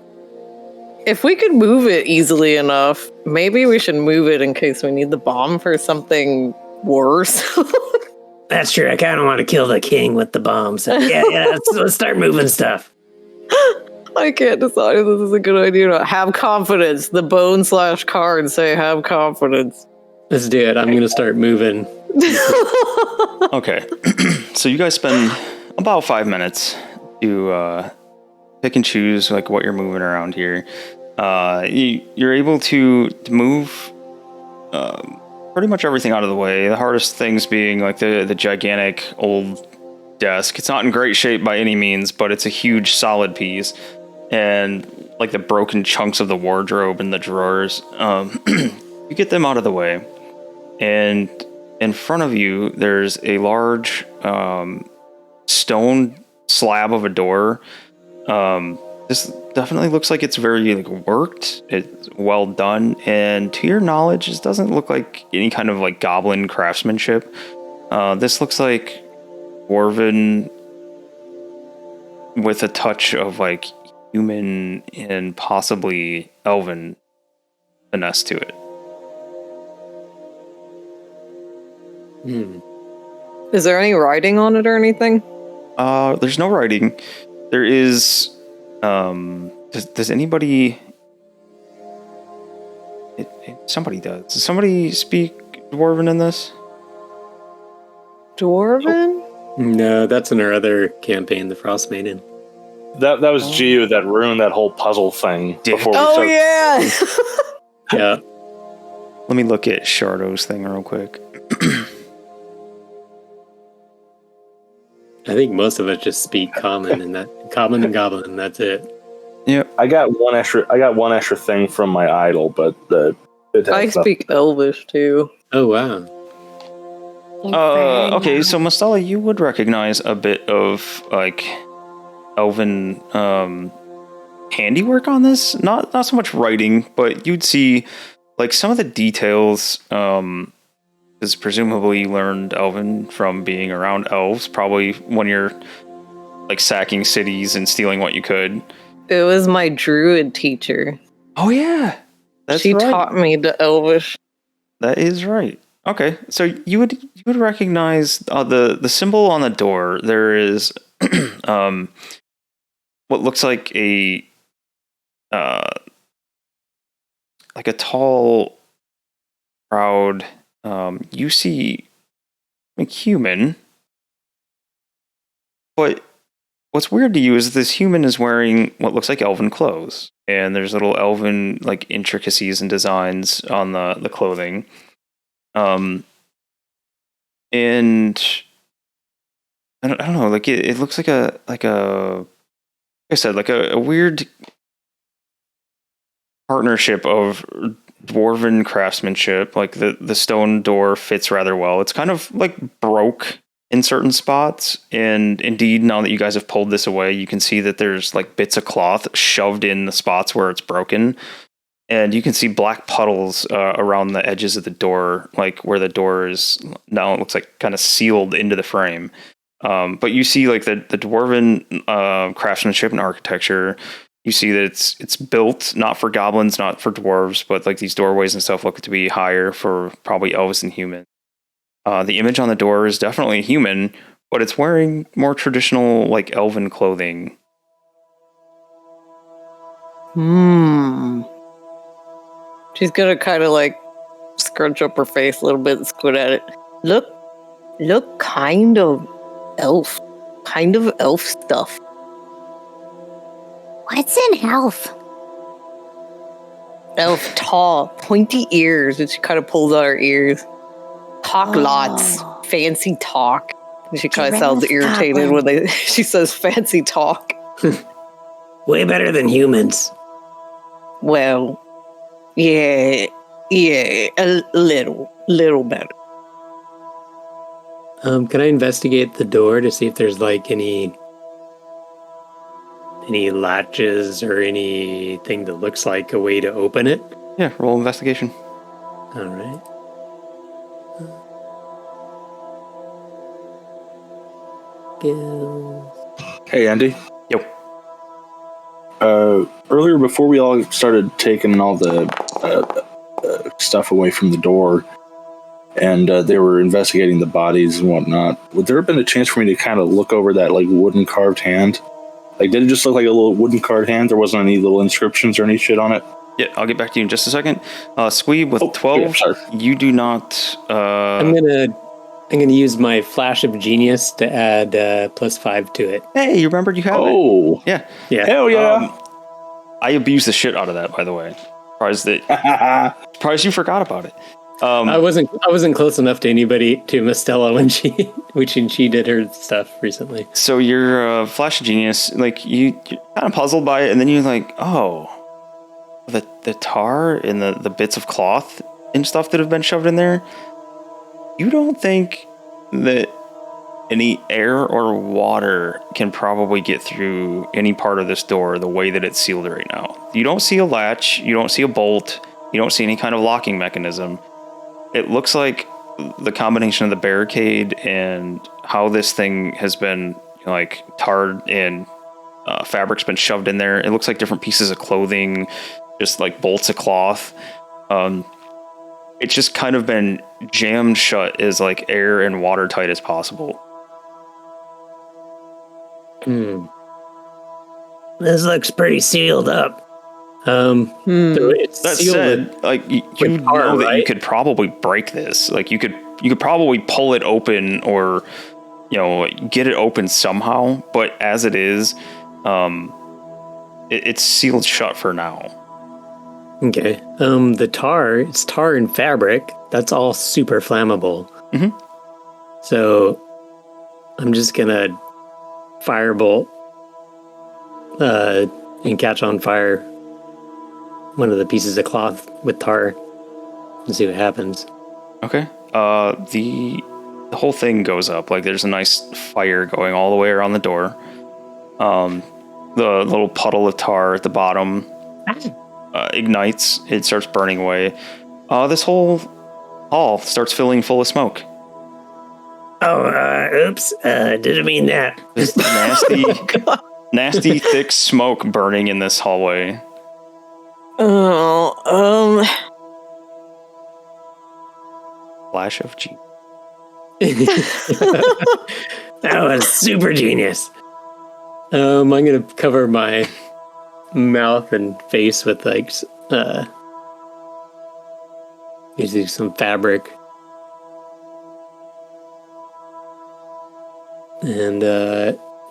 if we could move it easily enough, maybe we should move it in case we need the bomb for something worse. That's true. I kind of want to kill the king with the bomb. So yeah, let's start moving stuff. I can't decide if this is a good idea or not. Have confidence. The bone/card say have confidence. Let's do it. I'm going to start moving. Okay. So you guys spend about 5 minutes to pick and choose like what you're moving around here. You're able to move pretty much everything out of the way. The hardest things being like the gigantic old desk. It's not in great shape by any means, but it's a huge solid piece. And like the broken chunks of the wardrobe and the drawers. You get them out of the way. And in front of you, there's a large stone slab of a door. This definitely looks like it's very like worked. It's well done, and to your knowledge, this doesn't look like any kind of like goblin craftsmanship. This looks like dwarven with a touch of like human and possibly elven finesse to it. Is there any writing on it or anything? There's no writing. There is. Does anybody? Somebody does. Does somebody speak Dwarven in this? Dwarven? No, that's in our other campaign, the Frost Maiden. That was G with that rune, that whole puzzle thing. Before Oh, we started. yeah. Yeah. Let me look at Shardo's thing real quick. I think most of us just speak common and common and goblin, and that's it. Yeah, I got one extra thing from my idol, but I speak Elvish too. Oh wow. Okay, so Mastala, you would recognize a bit of like elven handiwork on this. Not so much writing, but you'd see like some of the details. Is presumably learned elven from being around elves. Probably when you're like sacking cities and stealing what you could. It was my druid teacher. Oh yeah, she taught me the Elvish. That is right. Okay, so you would recognize the symbol on the door. There is what looks like a tall, proud. You see a human, but what's weird to you is this human is wearing what looks like elven clothes, and there's little elven like intricacies and designs on the clothing. And I don't know, like it looks like like I said, like a weird partnership of dwarven craftsmanship. Like the stone door fits rather well. It's kind of like broke in certain spots, and indeed, now that you guys have pulled this away, you can see that there's like bits of cloth shoved in the spots where it's broken. And you can see black puddles around the edges of the door, like where the door is now. It looks like kind of sealed into the frame. But you see like the dwarven craftsmanship and architecture. You see that it's built not for goblins, not for dwarves, but like these doorways and stuff look to be higher for probably elves and humans. The image on the door is definitely human, but it's wearing more traditional like elven clothing. She's gonna kind of like scrunch up her face a little bit and squint at it. Look kind of elf stuff. What's an elf? Elf, tall, pointy ears, and she kind of pulls out her ears. Talk lots, fancy talk. And she kind of sounds irritated when she says fancy talk. Way better than humans. Well, yeah, a little better. Can I investigate the door to see if there's like any latches or anything that looks like a way to open it? Yeah, roll investigation. All right. Hey, Andy. Yep. Earlier, before we all started taking all the stuff away from the door, and they were investigating the bodies and whatnot, would there have been a chance for me to kind of look over that like wooden carved hand? Like, did it just look like a little wooden carved hand? There wasn't any little inscriptions or any shit on it? Yeah, I'll get back to you in just a second. Squeeb with 12, you do not... I'm gonna use my flash of genius to add +5 to it. Hey, you remembered you have it. Oh. Yeah. Hell yeah. I abused the shit out of that, by the way. Surprised you forgot about it. I wasn't close enough to anybody, to Mastella when she did her stuff recently. So your flash of genius, like you're kind of puzzled by it, and then you're like, oh, the tar and the bits of cloth and stuff that have been shoved in there. You don't think that any air or water can probably get through any part of this door the way that it's sealed right now. You don't see a latch, you don't see a bolt, you don't see any kind of locking mechanism. It looks like the combination of the barricade and how this thing has been like tarred and fabric's been shoved in there. It looks like different pieces of clothing, just like bolts of cloth. It's just kind of been jammed shut as like air and watertight as possible. This looks pretty sealed up. So it's That sealed said, like you know that you could probably break this. Like you could probably pull it open or get it open somehow. But as it is, it's sealed shut for now. Okay. It's tar and fabric. That's all super flammable. Mm-hmm. So I'm just gonna firebolt and catch on fire one of the pieces of cloth with tar and see what happens. Okay. The whole thing goes up. Like there's a nice fire going all the way around the door. The little puddle of tar at the bottom ignites. It starts burning away. This whole hall starts filling full of smoke. Oh, oops. Didn't mean that. This nasty, thick smoke burning in this hallway. Flash of G. That was super genius. I'm gonna cover my mouth and face with using some fabric. And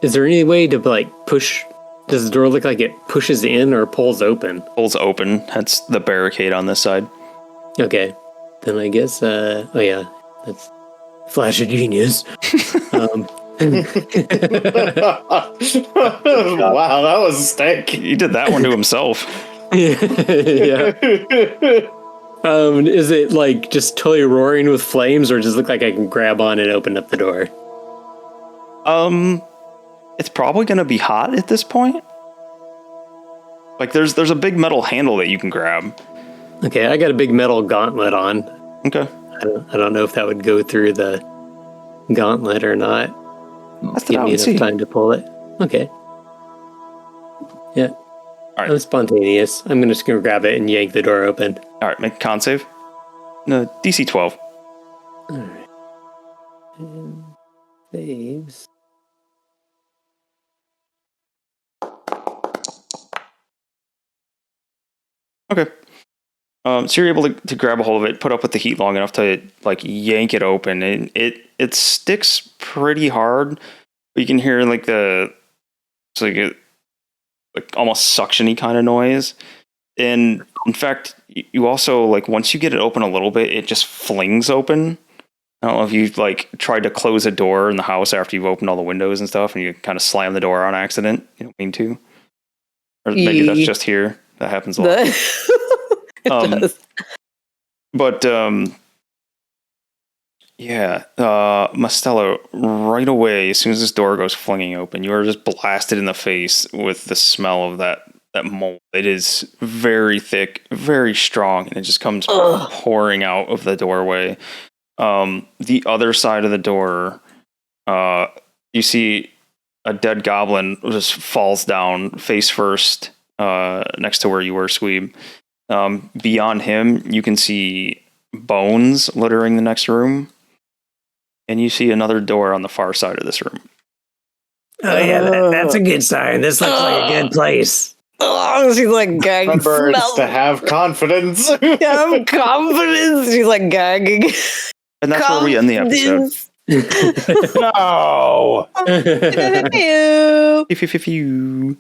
is there any way to push? Does the door look like it pushes in or pulls open? Pulls open. That's the barricade on this side. Okay, then I guess. Oh yeah, that's flash of genius. Wow, that was a stink. He did that one to himself. Yeah. Is it just totally roaring with flames, or does it look like I can grab on and open up the door? It's probably going to be hot at this point. Like there's a big metal handle that you can grab. Okay, I got a big metal gauntlet on. Okay. I don't know if that would go through the gauntlet or not. Give me enough time to pull it. Okay. Yeah. All right. I'm spontaneous. I'm just going to grab it and yank the door open. All right, make a con save. No, DC 12. All right. And saves. Okay. So you're able to grab a hold of it, put up with the heat long enough to yank it open, and it sticks pretty hard. But you can hear it's almost suction-y kind of noise. And in fact, you also once you get it open a little bit, it just flings open. I don't know if you've tried to close a door in the house after you've opened all the windows and stuff, and you kind of slam the door on accident. You don't mean to, or maybe that's just here. That happens a lot. It does. But Mastella, right away, as soon as this door goes flinging open, you are just blasted in the face with the smell of that mold. It is very thick, very strong, and it just comes pouring out of the doorway. The other side of the door, you see a dead goblin just falls down face first next to where you were, Squeeb. Beyond him, you can see bones littering the next room, and you see another door on the far side of this room. Oh yeah, that's a good sign. This looks like a good place. Oh, she's gagging. Remember, it's to have confidence. Have confidence. She's gagging. And that's where we end the episode. No.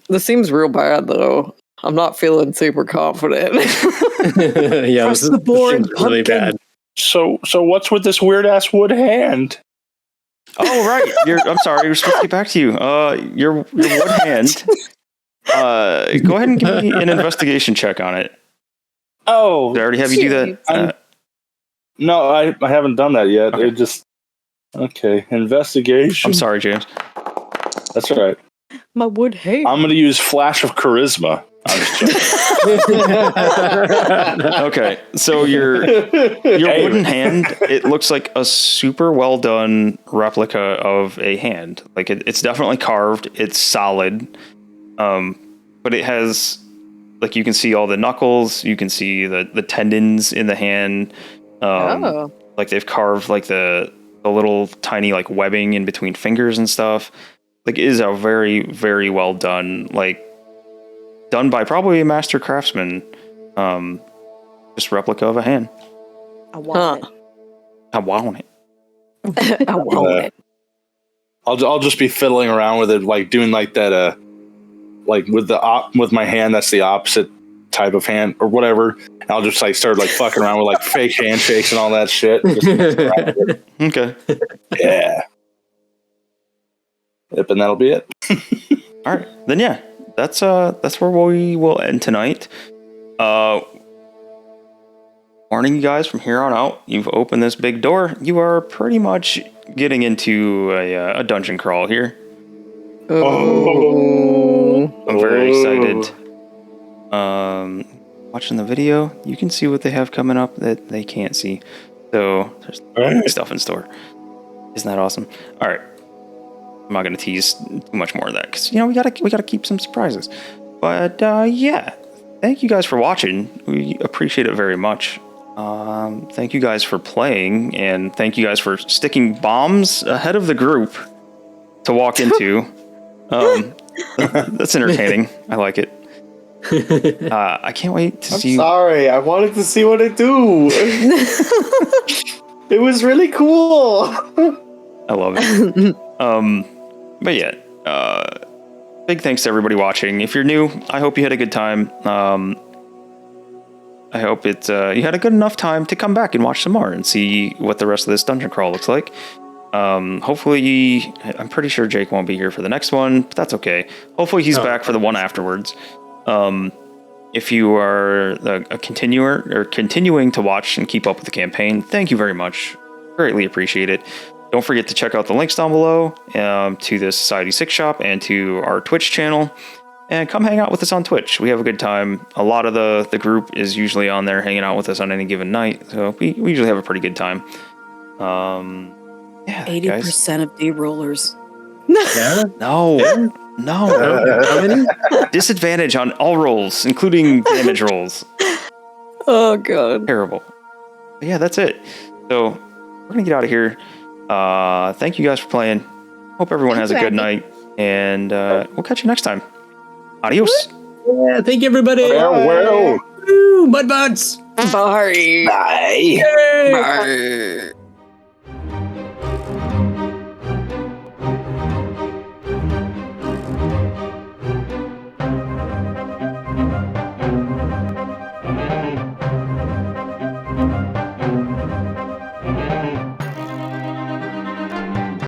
This seems real bad, though. I'm not feeling super confident. Yeah, Press the board. Really bad. So what's with this weird ass wood hand? Oh right, I'm sorry. We're supposed to get back to you. Your wood hand. Go ahead and give me an investigation check on it. Oh, did I already have you do that? No, I haven't done that yet. Okay. It just Okay, investigation. I'm sorry, James. That's all right. My wood hate. I'm going to use flash of charisma. I'm just joking. Okay, so your wooden hand, it looks like a super well done replica of a hand. Like it's definitely carved. It's solid, but it has, like, you can see all the knuckles. You can see the tendons in the hand. Like they've carved like the little tiny like webbing in between fingers and stuff. Like it is a very, very well done, like done by probably a master craftsman. Just replica of a hand. I want it. I want it. I want it. I'll just be fiddling around with it, like doing like that, like with my hand. That's the opposite type of hand or whatever. And I'll just like start like fucking around with like fake handshakes and all that shit. Okay. Yeah. Yep, and that'll be it. All right. Then yeah, that's where we will end tonight. Warning you guys, from here on out, you've opened this big door. You are pretty much getting into a dungeon crawl here. Oh. I'm very excited. Watching the video, you can see what they have coming up that they can't see. So there's stuff in store. Isn't that awesome? All right. I'm not going to tease too much more of that because, we gotta keep some surprises. But yeah, thank you guys for watching. We appreciate it very much. Thank you guys for playing, and thank you guys for sticking bombs ahead of the group to walk into. That's entertaining. I like it. I can't wait to see. Sorry, I wanted to see what it do. It was really cool. I love it. But yeah, big thanks to everybody watching. If you're new, I hope you had a good time. I hope you had a good enough time to come back and watch some more and see what the rest of this dungeon crawl looks like. Hopefully, I'm pretty sure Jake won't be here for the next one, but that's okay. Hopefully he's back for the one afterwards. If you are a continuer or continuing to watch and keep up with the campaign, thank you very much. Greatly appreciate it. Don't forget to check out the links down below to the Society 6 shop and to our Twitch channel. And come hang out with us on Twitch. We have a good time. A lot of the group is usually on there hanging out with us on any given night. So we usually have a pretty good time. Yeah, 80% of D-rollers. Yeah? No. How many? Disadvantage on all rolls, including damage rolls. Oh, God. Terrible. But yeah, that's it. So we're going to get out of here. Thank you guys for playing. Hope everyone has a good night. And we'll catch you next time. Adios. Yeah, thank you, everybody. Farewell. Woo, Mudbots. Bye. Bye. Yay. Bye.